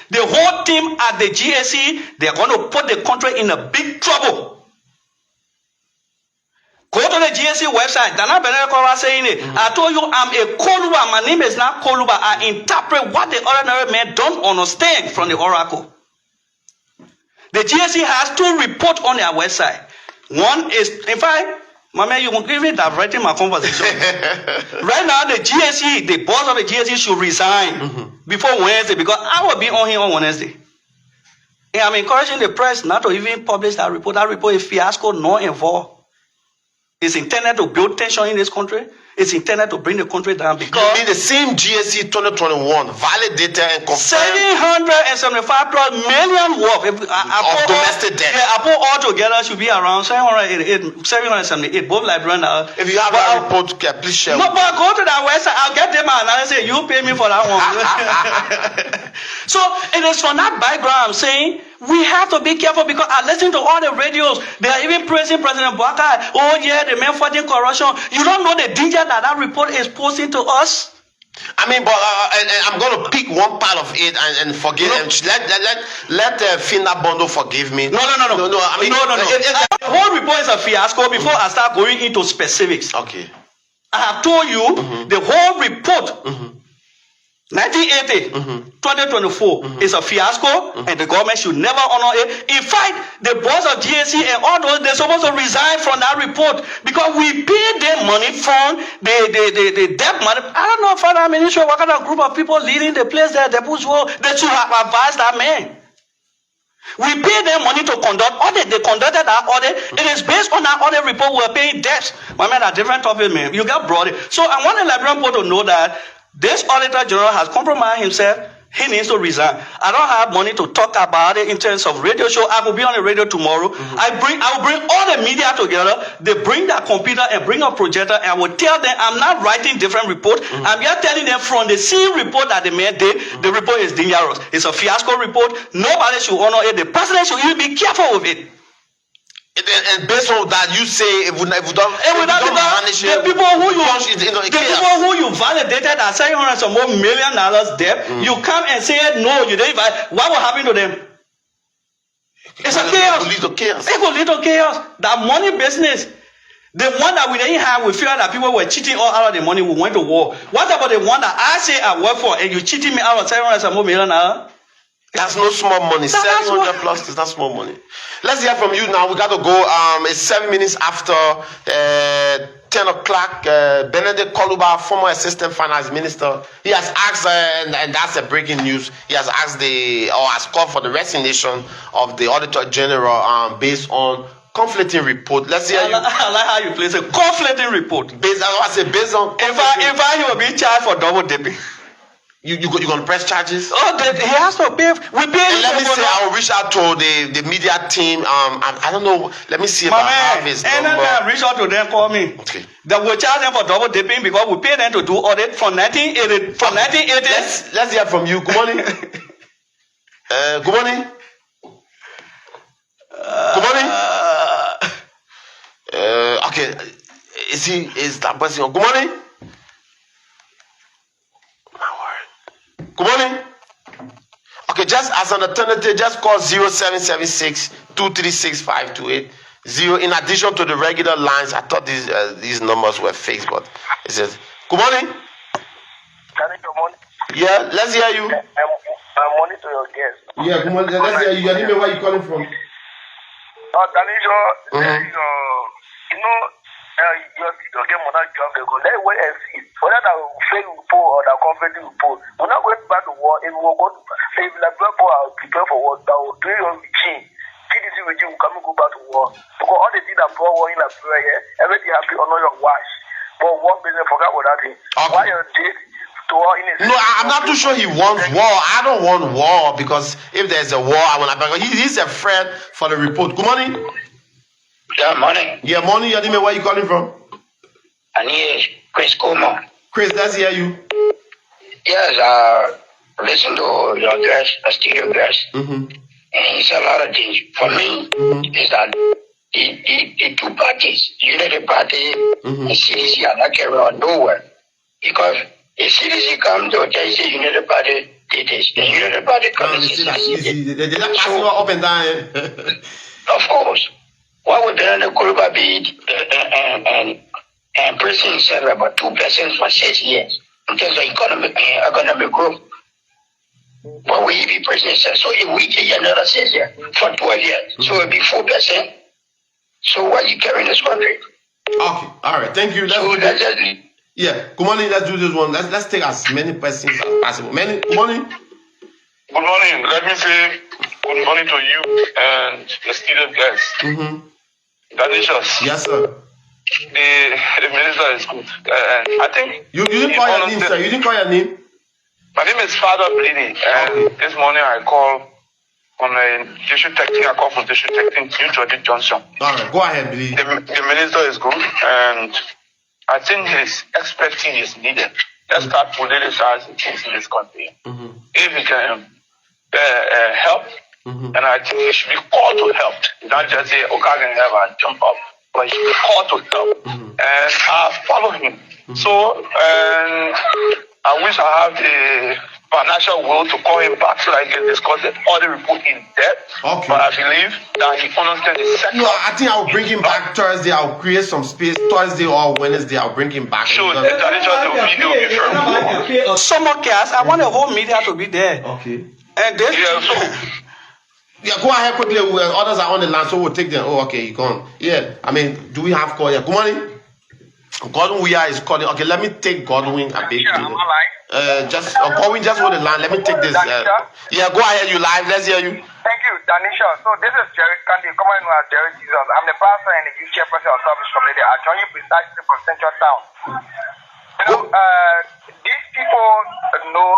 Speaker 10: The whole team at the GAC, they're going to put the country in a big trouble. Go to the GAC website. Dana Benekora saying it. I told you I'm a Koluba. My name is not Koluba. I interpret what the ordinary man don't understand from the oracle. The GAC has 2 reports on their website. One is, in fact, my man, you can give me diverting my conversation. Right now, the GAC, the boss of the GAC should resign before Wednesday, because I will be on here on Wednesday. And I'm encouraging the press not to even publish that report. That report is fiasco, not involved. It's intended to build tension in this country. It's intended to bring the country down because
Speaker 2: You mean the same GSC 2021 validated and confirmed
Speaker 10: 775 plus million worth
Speaker 2: of domestic debt?
Speaker 10: Yeah, I put all together should be around 778. Both Liberian.
Speaker 2: If you have that report, please share.
Speaker 10: No, but go to that website. I'll get them out and I say you pay me for that one. So it is from that background I'm saying we have to be careful because I listen to all the radios. They are even praising President Bouakai. Oh yeah, the man fighting corruption. You don't know the danger that report is posing to us.
Speaker 2: I mean, but and I'm going to pick one part of it and forgive him. Let Fina Bondo forgive me.
Speaker 10: No.
Speaker 2: I mean,
Speaker 10: no. The whole report is a fiasco. Before I start going into specifics,
Speaker 2: okay.
Speaker 10: I have told you the whole report. 1980, 2024 is a fiasco, and the government should never honor it. In fact, the boss of GSC and all those, they're supposed to resign from that report because we paid them money from the debt money. I don't know, Father Minister, what kind of group of people leading the place there, the bourgeois, they should have advised that man. We paid them money to conduct audit. They conducted that audit. It is based on that audit report we're paying debts. My man, a different topic, man. You got brought it. So I want the Liberian people to know that this Auditor General has compromised himself. He needs to resign. I don't have money to talk about it in terms of radio show. I will be on the radio tomorrow. I will bring all the media together. They bring their computer and bring a projector, and I will tell them I'm not writing different reports. I'm just telling them from the same report that the man did, the report is dangerous. It's a fiasco report. Nobody should honor it. The president should even be careful with it.
Speaker 2: And based on that, you say if we don't manage
Speaker 10: the people who you validated at $700 some more million debt, you come and say no, you didn't. What will happen to them? It's a chaos.
Speaker 2: It will lead to chaos.
Speaker 10: It will lead to chaos. That money business, the one that we didn't have, we feel that people were cheating all out of the money. We went to war. What about the one that I say I work for and you cheating me out of $700 some more million?
Speaker 2: That's no small money. 700 plus is not small money. Let's hear from you now. We got to go. It's 7 minutes after 10 o'clock. Benedict Koluba, former Assistant Finance Minister, he has asked, and that's a breaking news. He has asked has called for the resignation of the Auditor General based on conflicting report. Let's hear you.
Speaker 10: I like how you place a conflicting report.
Speaker 2: Based on.
Speaker 10: If I he will be charged for double dipping.
Speaker 2: You're going to press charges?
Speaker 10: Oh, he has to pay. We pay.
Speaker 2: And let me say, I will reach out to the media team. I don't know. Let me see if I have his number.
Speaker 10: Anytime reach out to them, call me.
Speaker 2: Okay.
Speaker 10: They will charge them for double dipping because we pay them to do audit from 1980. From 1980.
Speaker 2: Let's hear from you. Good morning. Good morning. Good morning. Okay. Is that person? Good morning. Good morning. Okay, just as an alternative, just call 0776-236-528. In addition to the regular lines, I thought these numbers were fixed, but it says, good morning.
Speaker 3: Good morning.
Speaker 2: Yeah, let's hear you.
Speaker 3: I'm morning to your guest.
Speaker 2: Yeah, good morning. Let's hear you. Your name, where are you calling from?
Speaker 3: Tanisha, your get money job they go. Let wait and see. Whether that fail report or that confident report. We're not going back to war. If we go to if the people are prepared for war, that will do your regime. TDC regime will come and go back to war. Because all they did that for war in Nigeria, everything happy on your watch. But war business forgot what that thing. Why you did to war in
Speaker 2: No, I'm not too sure he wants war. I don't want war because if there's a war, I want to. He's a threat for the report. Good morning.
Speaker 3: Yeah, morning.
Speaker 2: Yeah, morning. Your name, where are you calling from?
Speaker 3: And here, Chris Como.
Speaker 2: Chris, let's hear you.
Speaker 3: Yes, listen to your guest, the studio guest. And it's a lot of things. For me, is that the two parties, United Party and CDC, are not carrying on nowhere. Because if CDC comes to tell you United Party did this, the United Party comes to say
Speaker 2: they're not passing up and down.
Speaker 3: Of course. What would Benedict Koluba be and President said about 2% for 6 years in terms of economic growth? What will he be president? So if we get another 6 years for 12 years, so it will be 4%. So why are you carrying this country?
Speaker 2: Okay, all right, thank you. Yeah, good morning. Let's do this one. Let's take as many questions as possible. Good morning.
Speaker 11: Good morning. Let me say good morning to you and the student guests. Delicious.
Speaker 2: Yes, sir.
Speaker 11: the minister is good. I think
Speaker 2: You didn't call your name, sir. You didn't call your name.
Speaker 11: my name is Father Bleedy, and this morning I called on a district tech team. I called from district tech team, New Georgia Johnson.
Speaker 2: All right, go ahead, Bleedy.
Speaker 11: The minister is good, and I think his expertise is needed. Let's start politicizing things in this country. If he can help, and I think he should be called to help. Not just say, okay, I can help and jump up, but he should be called to help. And I follow him. So, and I wish I have the financial will to call him back so I can discuss the audit report in depth.
Speaker 2: Okay.
Speaker 11: But I believe that he understands the sector.
Speaker 2: No, I think I'll bring him back Thursday. I'll create some space. Thursday or Wednesday, I'll bring him back.
Speaker 11: Sure, the video will be very
Speaker 10: Summer cast, I want the whole media to be there.
Speaker 2: Okay.
Speaker 10: And this,
Speaker 2: Yeah, go ahead quickly. Others are on the line, so we'll take them. Oh, okay, you gone. Yeah, I mean, do we have call? Yeah, good morning. Godwin Weah is calling. Okay, let me take Godwin a bit. Godwin, just hold the line. Let me take this. Yeah, go ahead. You live. Let's hear you.
Speaker 12: Thank you, Danisha. So this is Jerry Candy, coming as Jerry Jesus. I'm the pastor and the youth chairperson of Service Committee. I join you precisely from Central Town. You know, these people know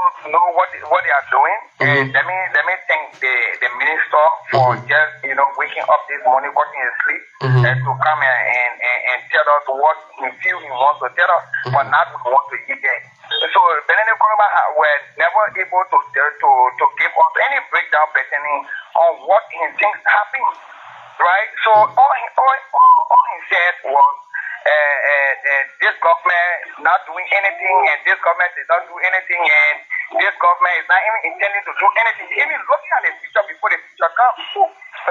Speaker 12: what they are doing. And let me thank the minister for just waking up this morning, cutting his sleep, and to come and tell us what he feels he wants to tell us, but not what we want to hear. So Benedict Koroma were never able to give us any breakdown pertaining on what he thinks happened, right? So all he said was this government is not doing anything, and this government did not do anything, and this government is not even intending to do anything, even looking at the future before the future comes.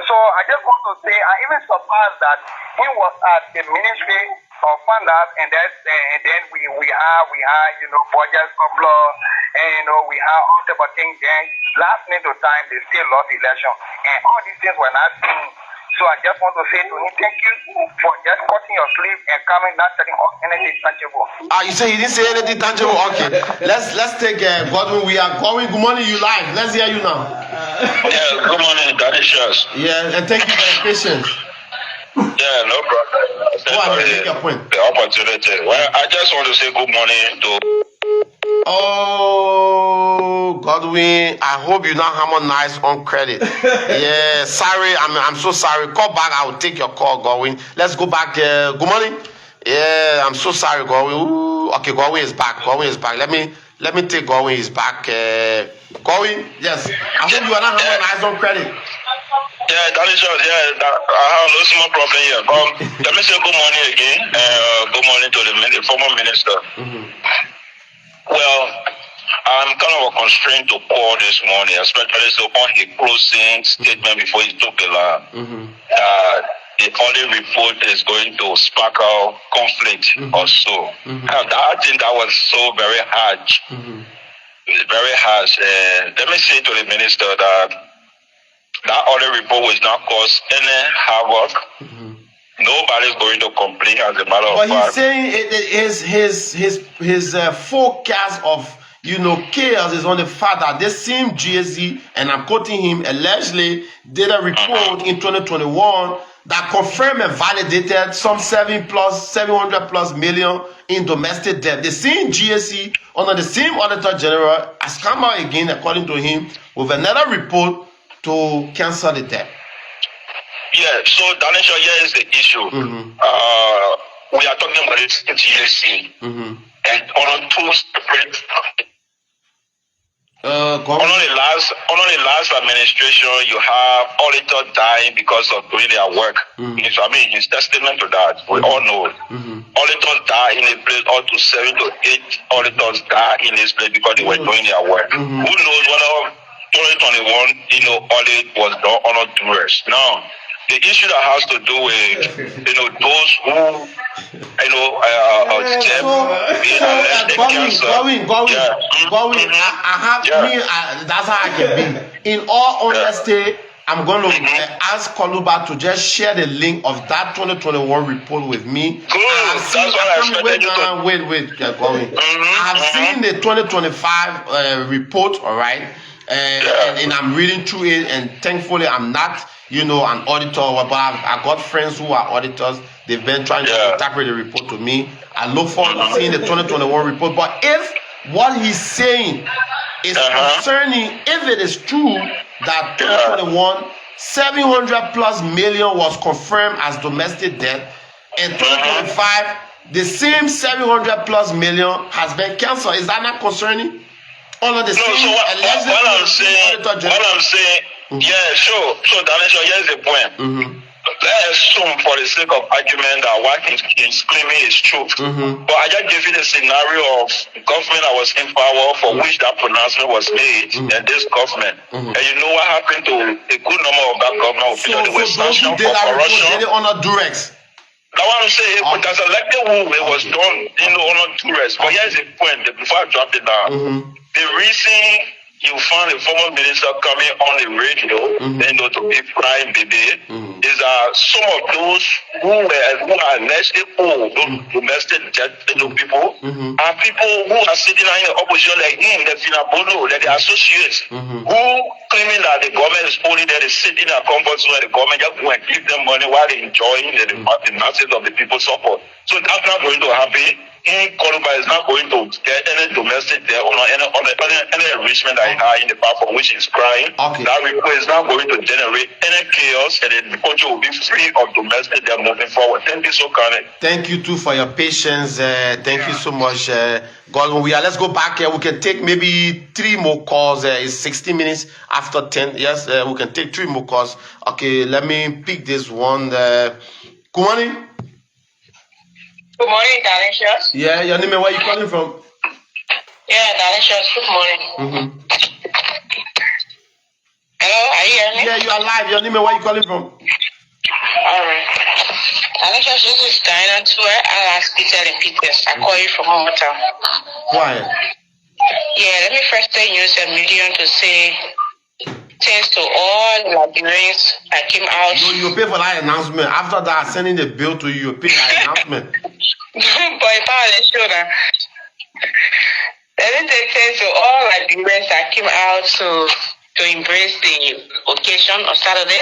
Speaker 12: So I just want to say, I even surprised that he was at the Ministry of Finance, and then we have budget supply, and we have all type of things. Then last minute of time, they still lost the election, and all these things were not seen. So I just want to say to him, thank you for just cutting your sleeve and coming, not telling us anything tangible.
Speaker 2: You say he didn't say anything tangible? Okay. Let's take Godwin. We are going. Good morning, you live. Let's hear you now.
Speaker 11: Yeah, good morning, Danisha.
Speaker 2: Yeah, and thank you for your patience.
Speaker 11: Yeah, no problem.
Speaker 2: Go ahead, make your point.
Speaker 11: The opportunity. Well, I just want to say good morning to.
Speaker 2: Oh, Godwin, I hope you not harmonize on credit. Yeah, sorry, I'm so sorry. Call back, I will take your call, Godwin. Let's go back. Good morning. Yeah, I'm so sorry, Godwin. Ooh, okay, Godwin is back. Godwin is back. Let me take Godwin. He's back. Godwin, yes. I hope you are not harmonized on credit.
Speaker 11: Yeah, that is right. Yeah, I have no small problem here. Let me say good morning again. Good morning to the former minister. Well, I'm kind of constrained to call this morning, especially upon his closing statement before he took the line. The only report is going to spark out conflict or so. And I think that was so very harsh. Very harsh. Let me say to the minister that only report will not cause any havoc. Nobody's going to complain as a matter of fact.
Speaker 2: But he's saying his forecast of chaos is on the fact that this same GSE, and I'm quoting him, allegedly did a report in 2021 that confirmed and validated some 700 plus million in domestic debt. The same GSE under the same Auditor General has come out again, according to him, with another report to cancel the debt.
Speaker 11: Yeah, so Danisha, here is the issue. We are talking about this GSC. And on two separate. Under the last administration, you have auditors dying because of doing their work. His testament to that, we all know. Auditors die in a place, up to 7 to 8 auditors die in this place because they were doing their work. Who knows whether 2021, audit was done or not to rest. Now, the issue that has to do with, those who,
Speaker 2: that's how I can be. In all honesty, I'm going to ask Koluba to just share the link of that 2021 report with me.
Speaker 11: Good. That's what I expected you to.
Speaker 2: Wait, I've seen the 2025 report, all right? and I'm reading through it, and thankfully I'm not, an auditor, but I got friends who are auditors. They've been trying to interpret the report to me. I look forward to seeing the 2021 report. But if what he's saying is concerning, if it is true that 2021 700 plus million was confirmed as domestic debt, and 2025 the same 700 plus million has been cancelled, is that not concerning? Under the same
Speaker 11: what I'm saying, yeah, sure. So Danisha, here's the point. Let's assume for the sake of argument that what he's claiming is true. But I just gave you the scenario of government that was in power for which that pronouncement was made, and this government. And you know what happened to a good number of that government officials? They were sanctioned for corruption.
Speaker 2: On a Durex.
Speaker 11: That's what I'm saying. But there's a likely who it was done, on a Durex. But here's the point. Before I dropped it down, the reason you found a former minister coming on the radio, to be crying baby, is that some of those who are allegedly old, those domestic people, are people who are sitting in the opposition like him, the Finabono, like the associates, who claiming that the government is only there, they sit in a comfort zone, the government just go and give them money while they enjoying the masses of the people's support. So that's not going to happen. Columbia is not going to get any domestic debt or any enrichment that he had in the past for which he's crying. That report is not going to generate any chaos, and the country will be free of domestic debt moving forward. Thank you so kindly.
Speaker 2: Thank you too for your patience. Thank you so much. Godwin, let's go back here. We can take maybe 3 more calls. It's 16 minutes after 10. Yes, we can take 3 more calls. Okay, let me pick this one. Good morning.
Speaker 13: Good morning, Dalicious.
Speaker 2: Yeah, your name and where you calling from?
Speaker 13: Yeah, Dalicious, good morning. Hello, are you hearing me?
Speaker 2: Yeah, you are live. Your name and where you calling from?
Speaker 13: Alright. Dalicious, this is Diana too. I'll ask Peter and Peters. I call you from Homertown.
Speaker 2: Why?
Speaker 13: Yeah, let me first tell you a million to say thanks to all the Liberians that came out.
Speaker 2: No, you pay for that announcement. After that, sending the bill to you, you pay that announcement.
Speaker 13: Boy, let me say thanks to all Liberians that came out to embrace the occasion on Saturday.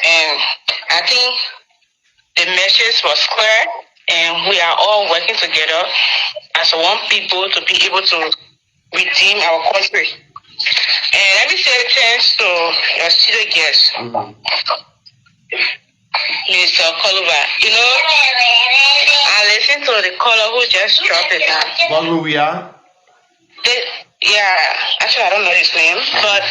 Speaker 13: And I think the message was clear, and we are all working together as one people to be able to redeem our country. And let me say thanks to your studio guest, Mr. Coluba. I listened to the caller who just dropped it now.
Speaker 2: What we are?
Speaker 13: Actually I don't know his name, but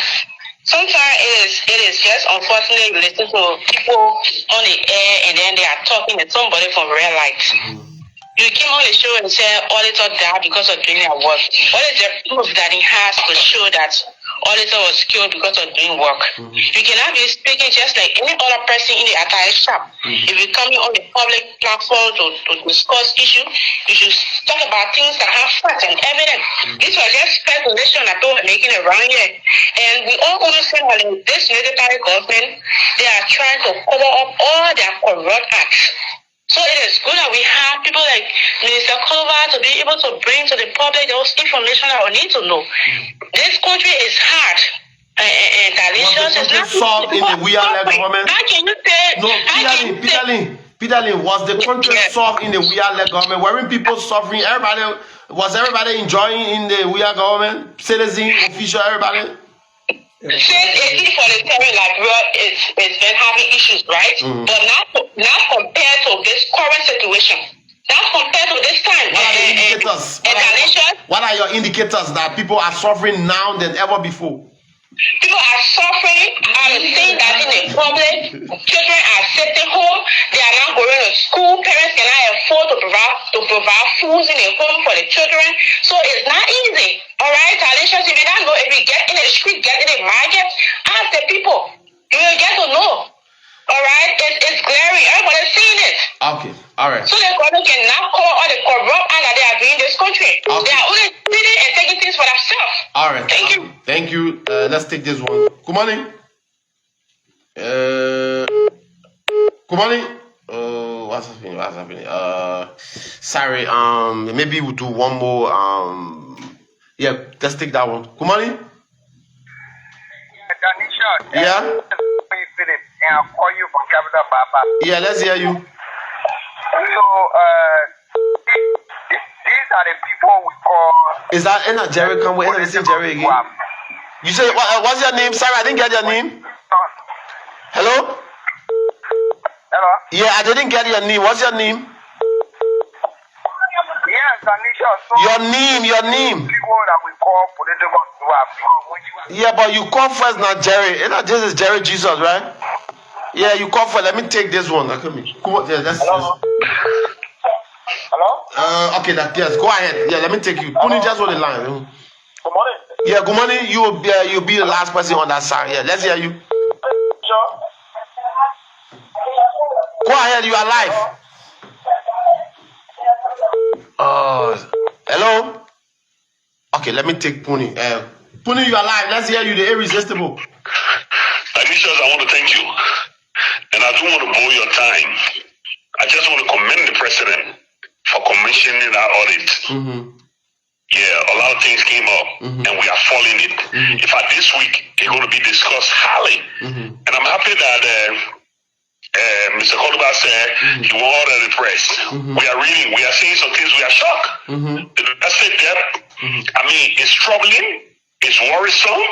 Speaker 13: sometimes it is just unfortunate you listen to people on the air and then they are talking to somebody from real life. You came on the show and said auditor died because of doing their work. What is the proof that he has to show that auditor was killed because of doing work? You cannot be speaking just like any other person in the entire shop. If you're coming on the public platform to discuss issues, you should talk about things that have facts and evidence. This was just speculation that people were making around here. And we all understand that in this military government, they are trying to cover up all their corrupt acts. So it is good that we have people like Minister Culver to be able to bring to the public those information that we need to know. This country is hard. And Dalicious is not
Speaker 2: solved in the government.
Speaker 13: How can you say?
Speaker 2: No, Peter Lynn, was the country solved in the led government? Weren't people suffering? Was everybody enjoying in the government? Citizen, official, everybody?
Speaker 13: Since 1847, it's been having issues, right? But not compared to this current situation. Not compared to this time.
Speaker 2: What are the indicators? What are your indicators that people are suffering now than ever before?
Speaker 13: People are suffering. I'm saying that in the public, children are sitting home. They are not going to school. Parents cannot afford to provide food in the home for the children. So it's not easy. All right, Dalicious, if you don't know, if you get in the street, get in the market, ask the people. You will get to know. All right, it's glaring. Everybody's seeing it.
Speaker 2: Okay, all right.
Speaker 13: So the government cannot cover all the corrupt act that they are doing in this country. Okay. They are only stealing and taking things for themselves.
Speaker 2: All right.
Speaker 13: Thank you.
Speaker 2: Thank you. Let's take this one. Good morning. Good morning. What's happening? Sorry. Maybe we'll do one more. Yeah, let's take that one. Good morning. Yeah?
Speaker 12: Philip, and I'll call you from Capital Baba.
Speaker 2: Yeah, let's hear you.
Speaker 12: So, these are the people we call.
Speaker 2: Is that Enna Jerry? Come wait, listen, Jerry again. You say what's your name? Sorry, I didn't get your name. Hello?
Speaker 12: Hello?
Speaker 2: Yeah, I didn't get your name. What's your name?
Speaker 12: Yes, Anisha. So
Speaker 2: Your name.
Speaker 12: people that we call political swap.
Speaker 2: Yeah, but you call first, not Jerry. This is Jerry Jesus, right? Yeah, you call first. Let me take this one. Come on. Yeah,
Speaker 12: Hello? Hello?
Speaker 2: Okay, yes, go ahead. Yeah, let me take you. Puni just on the line.
Speaker 12: Good morning.
Speaker 2: Yeah, good morning. You'll be the last person on that side. Yeah, let's hear you.
Speaker 12: Sure.
Speaker 2: Go ahead, you are live. Hello? Okay, let me take Puni. Puni, you are live. Let's hear you, the irresistible.
Speaker 11: Anisha, I want to thank you. And I don't want to bore your time. I just want to commend the president for commissioning that audit. Yeah, a lot of things came up and we are following it. In fact, this week it's going to be discussed highly. And I'm happy that Mr. Cordoba said he will order the press. We are reading, we are seeing some things, we are shocked. The domestic debt, I mean, it's troubling, it's worrisome,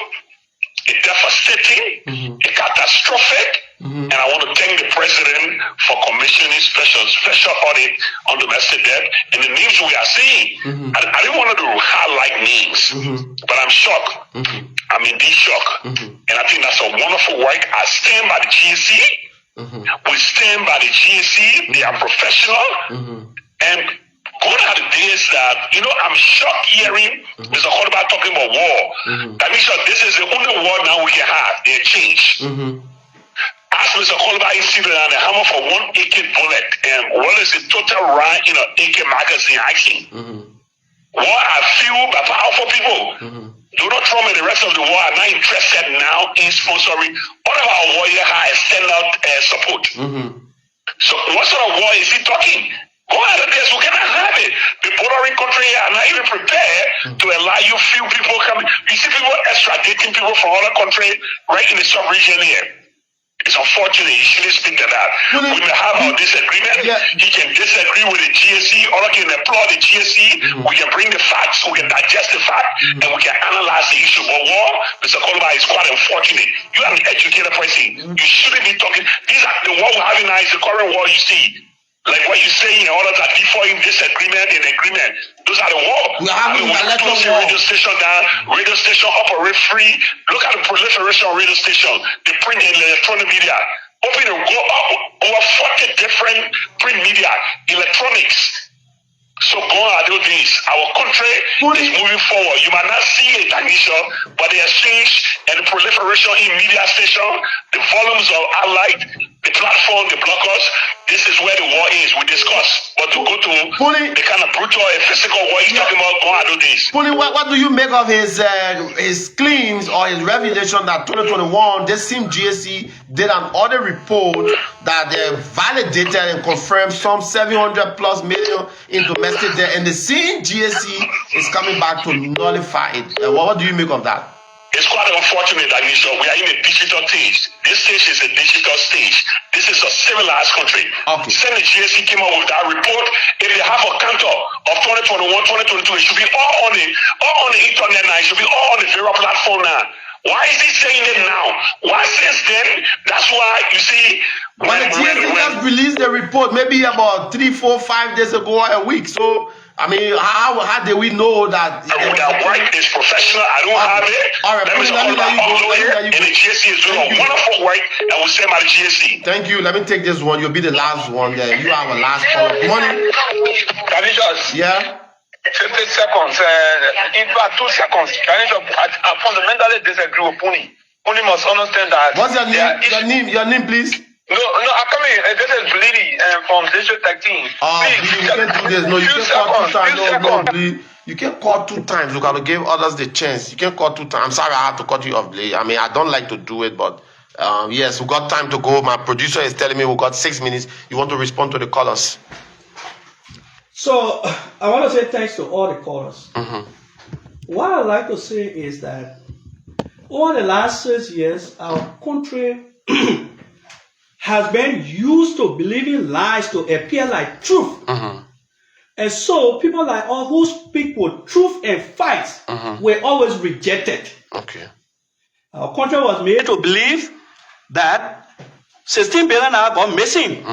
Speaker 11: it's devastating, it's catastrophic. And I want to thank the president for commissioning special audit on domestic debt. And the names we are seeing, I didn't want to highlight names, but I'm shocked. I'm indeed shocked. And I think that's a wonderful work. I stand by the GSC. We stand by the GSC. They are professional. And gone are the days that, I'm shocked hearing Mr. Cordoba talking about war. That means that this is the only war now we can have. They change. As Mr. Cordoba is sitting on the hammer for one AK bullet, and what is the total round in an AK magazine action? War are few but powerful people. Donald Trump and the rest of the world are not interested now in sponsoring all of our warrior have external support. So what sort of war is he talking? Go out of this, we cannot have it. The bordering country are not even prepared to allow you few people coming. You see people extraditing people from other countries right in the sub-region here. It's unfortunate. He shouldn't speak to that. We may have our disagreement. He can disagree with the GSC, or can applaud the GSC. We can bring the facts, we can digest the fact, and we can analyze the issue. But war, Mr. Cordoba, is quite unfortunate. You are an educated person. You shouldn't be talking. These are the war we're having now is the current war you see. Like what you say in order that defining disagreement and agreement. Those are the war. We close the radio station down, radio station operate free. Look at the proliferation of radio station, the print and electronic media. Open to go up over 40 different print media, electronics. So go on do this. Our country is moving forward. You might not see it, Anisha, but the exchange and the proliferation in media station, the volumes of allied, the platform, the blockers, this is where the war is. We discuss. But to go to the kind of brutal and physical war he's talking about, go and do this.
Speaker 2: Puni, what do you make of his claims or his revelation that 2021, this same GSC did an audit report that validated and confirmed some 700 plus million in domestic debt, and the same GSC is coming back to nullify it. What do you make of that?
Speaker 11: It's quite unfortunate that we are in a digital stage. This stage is a digital stage. This is a civilized country. Since the GSC came out with that report, if they have a counter of 2021, 2022, it should be all on the internet now. It should be all on the Vera platform now. Why is he saying it now? Why since then? That's why you see.
Speaker 2: When the GSC just released the report, maybe about 3, 4, 5 days ago, or a week. So I mean, how did we know that?
Speaker 11: That work is professional. I don't have it.
Speaker 2: All right,
Speaker 11: let me go. And the GSC is doing a wonderful work, and we'll send by the GSC.
Speaker 2: Thank you. Let me take this one. You'll be the last one. Yeah, you are our last caller. Good morning.
Speaker 12: Can you just?
Speaker 2: Yeah.
Speaker 12: 50 seconds. In fact, 2 seconds. Can you just? I fundamentally disagree with Puni. Puni must understand that.
Speaker 2: What's your name? Your name, please.
Speaker 12: No, I come in. This is Bleedy from District 13.
Speaker 2: Please, you can't do this. No, you can't call 2 times. No, please. You can't call 2 times. You gotta give others the chance. You can't call 2 times. I'm sorry, I have to cut you off, Bleedy. I mean, I don't like to do it, but yes, we got time to go. My producer is telling me we got 6 minutes. You want to respond to the callers?
Speaker 10: So I want to say thanks to all the callers. What I like to say is that over the last 6 years, our country has been used to believing lies to appear like truth. And so people like us who speak with truth and facts were always rejected.
Speaker 2: Okay.
Speaker 10: Our country was made to believe that 16 billion got missing.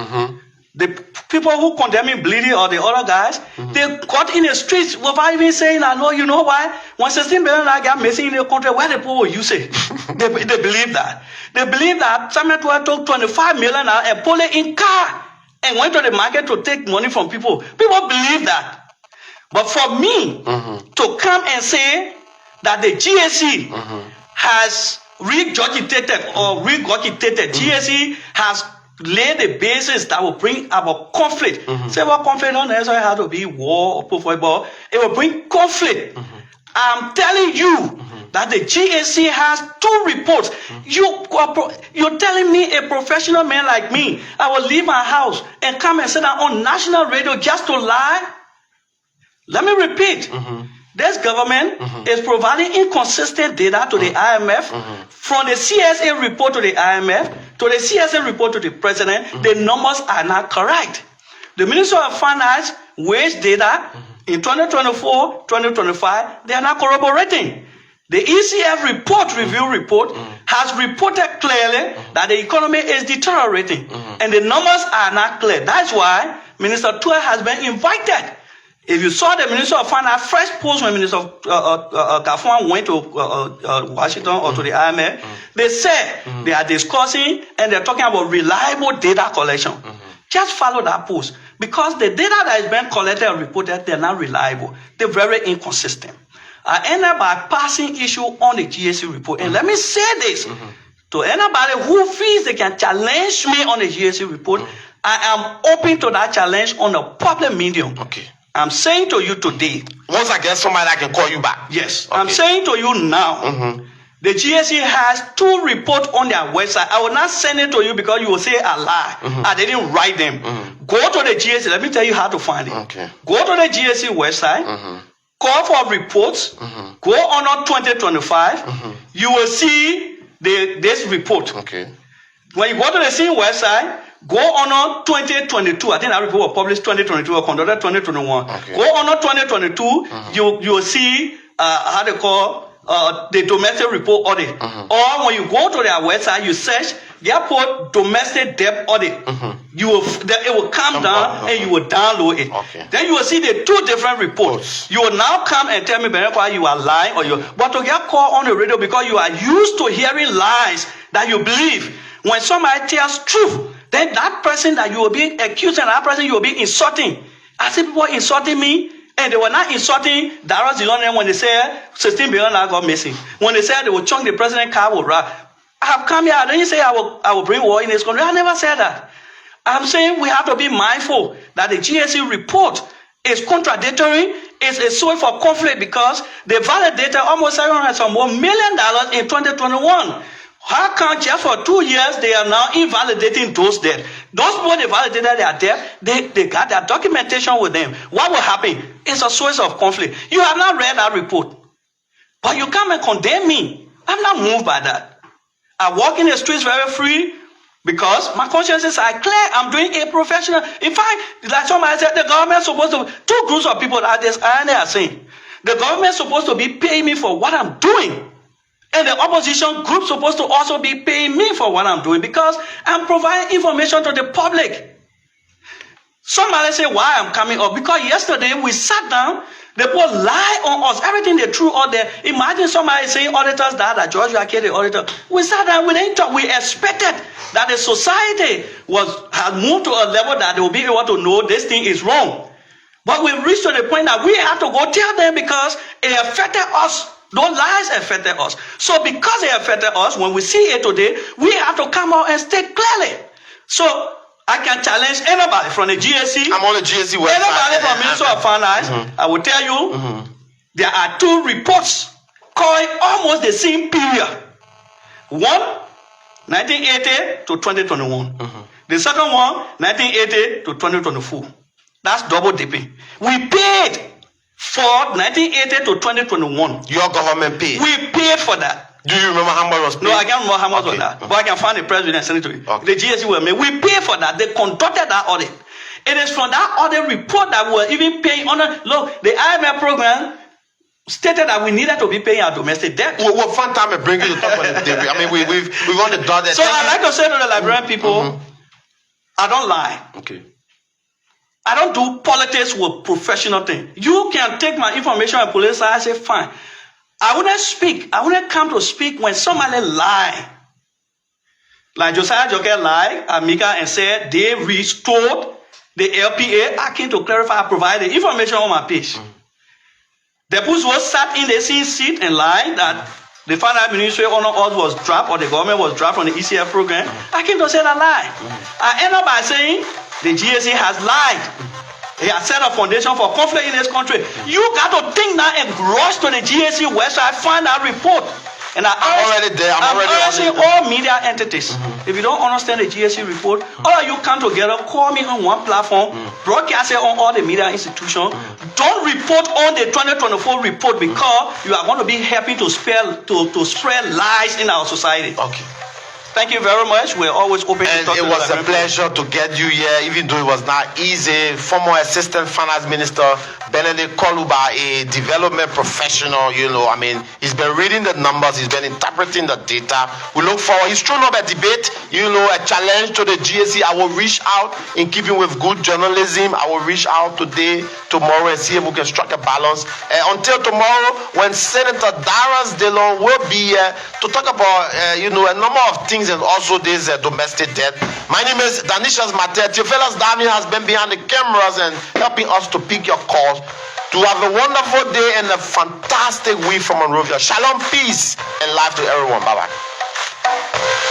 Speaker 10: The people who condemning Bleedy or the other guys, they got in the streets without even saying, I know, you know why? When 16 billion got missing in the country, where the people will use it? they believe that. They believe that Samuel took 25 million and put it in car and went to the market to take money from people. People believe that. But for me to come and say that the GSC has regurgitated or regurgitated, GSC has laid the basis that will bring about conflict. Say what conflict don't necessarily have to be war or football. It will bring conflict. I'm telling you that the GSC has 2 reports. You're telling me a professional man like me, I will leave my house and come and sit down on national radio just to lie? Let me repeat. This government is providing inconsistent data to the IMF. From the CSA report to the IMF, to the CSA report to the president, the numbers are not correct. The Ministry of Finance wage data in 2024, 2025, they are not corroborating. The ECF report, review report, has reported clearly that the economy is deteriorating and the numbers are not clear. That's why Minister Tue has been invited. If you saw the Minister of Finance first post when Minister Kafwan went to Washington or to the IMF, they said they are discussing and they're talking about reliable data collection. Just follow that post because the data that is being collected and reported, they're not reliable. They're very inconsistent. I end up by passing issue on the GSC report. And let me say this to anybody who feels they can challenge me on the GSC report, I am open to that challenge on a public medium.
Speaker 2: Okay.
Speaker 10: I'm saying to you today.
Speaker 2: Once I get somebody, I can call you back.
Speaker 10: Yes. Okay. I'm saying to you now. The GSC has 2 reports on their website. I will not send it to you because you will say I lie. I didn't write them. Go to the GSC. Let me tell you how to find it.
Speaker 2: Okay.
Speaker 10: Go to the GSC website. Call for reports. Go on 2025. You will see this report.
Speaker 2: Okay.
Speaker 10: When you go to the same website, go on 2022. I think that report was published 2022 or conducted 2021.
Speaker 2: Okay.
Speaker 10: Go on 2022. You will see how they call the domestic report audit. Or when you go to their website, you search airport domestic debt audit. It will come down and you will download it.
Speaker 2: Okay.
Speaker 10: Then you will see the 2 different reports. You will now come and tell me, Berekwa, you are lying but to get called on the radio because you are used to hearing lies that you believe. When somebody tells truth, then that person that you will be accusing, that person you will be insulting. I see people insulting me, and they were not insulting Darius Zilone when they said 16 billion got missing. When they said they will chunk the president's car with rap. I have come here, I didn't say I will bring war in this country. I never said that. I'm saying we have to be mindful that the GSC report is contradictory. It's a source for conflict because they validated almost $700 million in 2021. How come just for 2 years they are now invalidating those debts? Those people they validated their debt, they got their documentation with them. What will happen? It's a source of conflict. You have not read that report, but you come and condemn me. I'm not moved by that. I walk in the streets very free because my consciences are clear. I'm doing a professional. In fact, like somebody said, the government is supposed to, 2 groups of people that this and they are saying, the government is supposed to be paying me for what I'm doing. And the opposition group supposed to also be paying me for what I'm doing because I'm providing information to the public. Somebody say why I'm coming up. Because yesterday we sat down, the people lie on us. Everything they threw out there. Imagine somebody saying auditors that George Yake, the auditor. We sat down, we didn't talk. We expected that the society had moved to a level that they will be able to know this thing is wrong. But we reached to the point that we have to go tell them because it affected us. Those lies affected us. So because they affected us, when we see it today, we have to come out and state clearly. So I can challenge anybody from the GSC.
Speaker 2: I'm on the GSC website.
Speaker 10: Anybody from Ministry of Finance, I will tell you, there are 2 reports covering almost the same period. One, 1980 to 2021. The second one, 1980 to 2024. That's double dipping. We paid for 1980 to 2021.
Speaker 2: Your government paid.
Speaker 10: We paid for that.
Speaker 2: Do you remember how much was paid?
Speaker 10: No, I can't remember how much was that. But I can find the press release and send it to you. The GSC were made. We pay for that. They conducted that audit. It is from that audit report that we were even paying on. Look, the IMF program stated that we needed to be paying our domestic debt.
Speaker 2: Well, fun time to bring you to talk about the theory. I mean, we've on the dot.
Speaker 10: So I like to say to the Liberian people, I don't lie.
Speaker 2: Okay.
Speaker 10: I don't do politics with professional thing. You can take my information and police. I say fine. I wouldn't speak. I wouldn't come to speak when somebody lie. Like Josiah Joker lied, Amika, and said they restored the LPA. I came to clarify. I provided information on my page. The Bush was sat in the same seat and lied that the finance ministry on us was dropped or the government was dropped from the ECF program. I came to say that lie. I end up by saying the GSA has lied. He has set a foundation for conflict in this country. You got to think now and rush to the GSC website, find that report. And I'm already there. I'm urging all media entities. If you don't understand the GSC report, all of you come together, call me on one platform, broadcast it on all the media institutions. Don't report on the 2024 report because you are going to be helping to spread lies in our society.
Speaker 2: Okay.
Speaker 10: Thank you very much. We're always open to talk to you.
Speaker 2: It was a pleasure to get you here, even though it was not easy. Former Assistant Finance Minister Benedict Koluba, a development professional, I mean, he's been reading the numbers, he's been interpreting the data. We look forward. He's thrown up a debate, a challenge to the GSC. I will reach out in keeping with good journalism. I will reach out today, tomorrow, and see if we can strike a balance. Until tomorrow, when Senator Darius Dillon will be here to talk about, a number of things and also this domestic debt. My name is Danishas Matet. Theophilus Dami has been behind the cameras and helping us to pick your calls. To have a wonderful day and a fantastic week from Monrovia. Shalom, peace, and life to everyone. Bye-bye.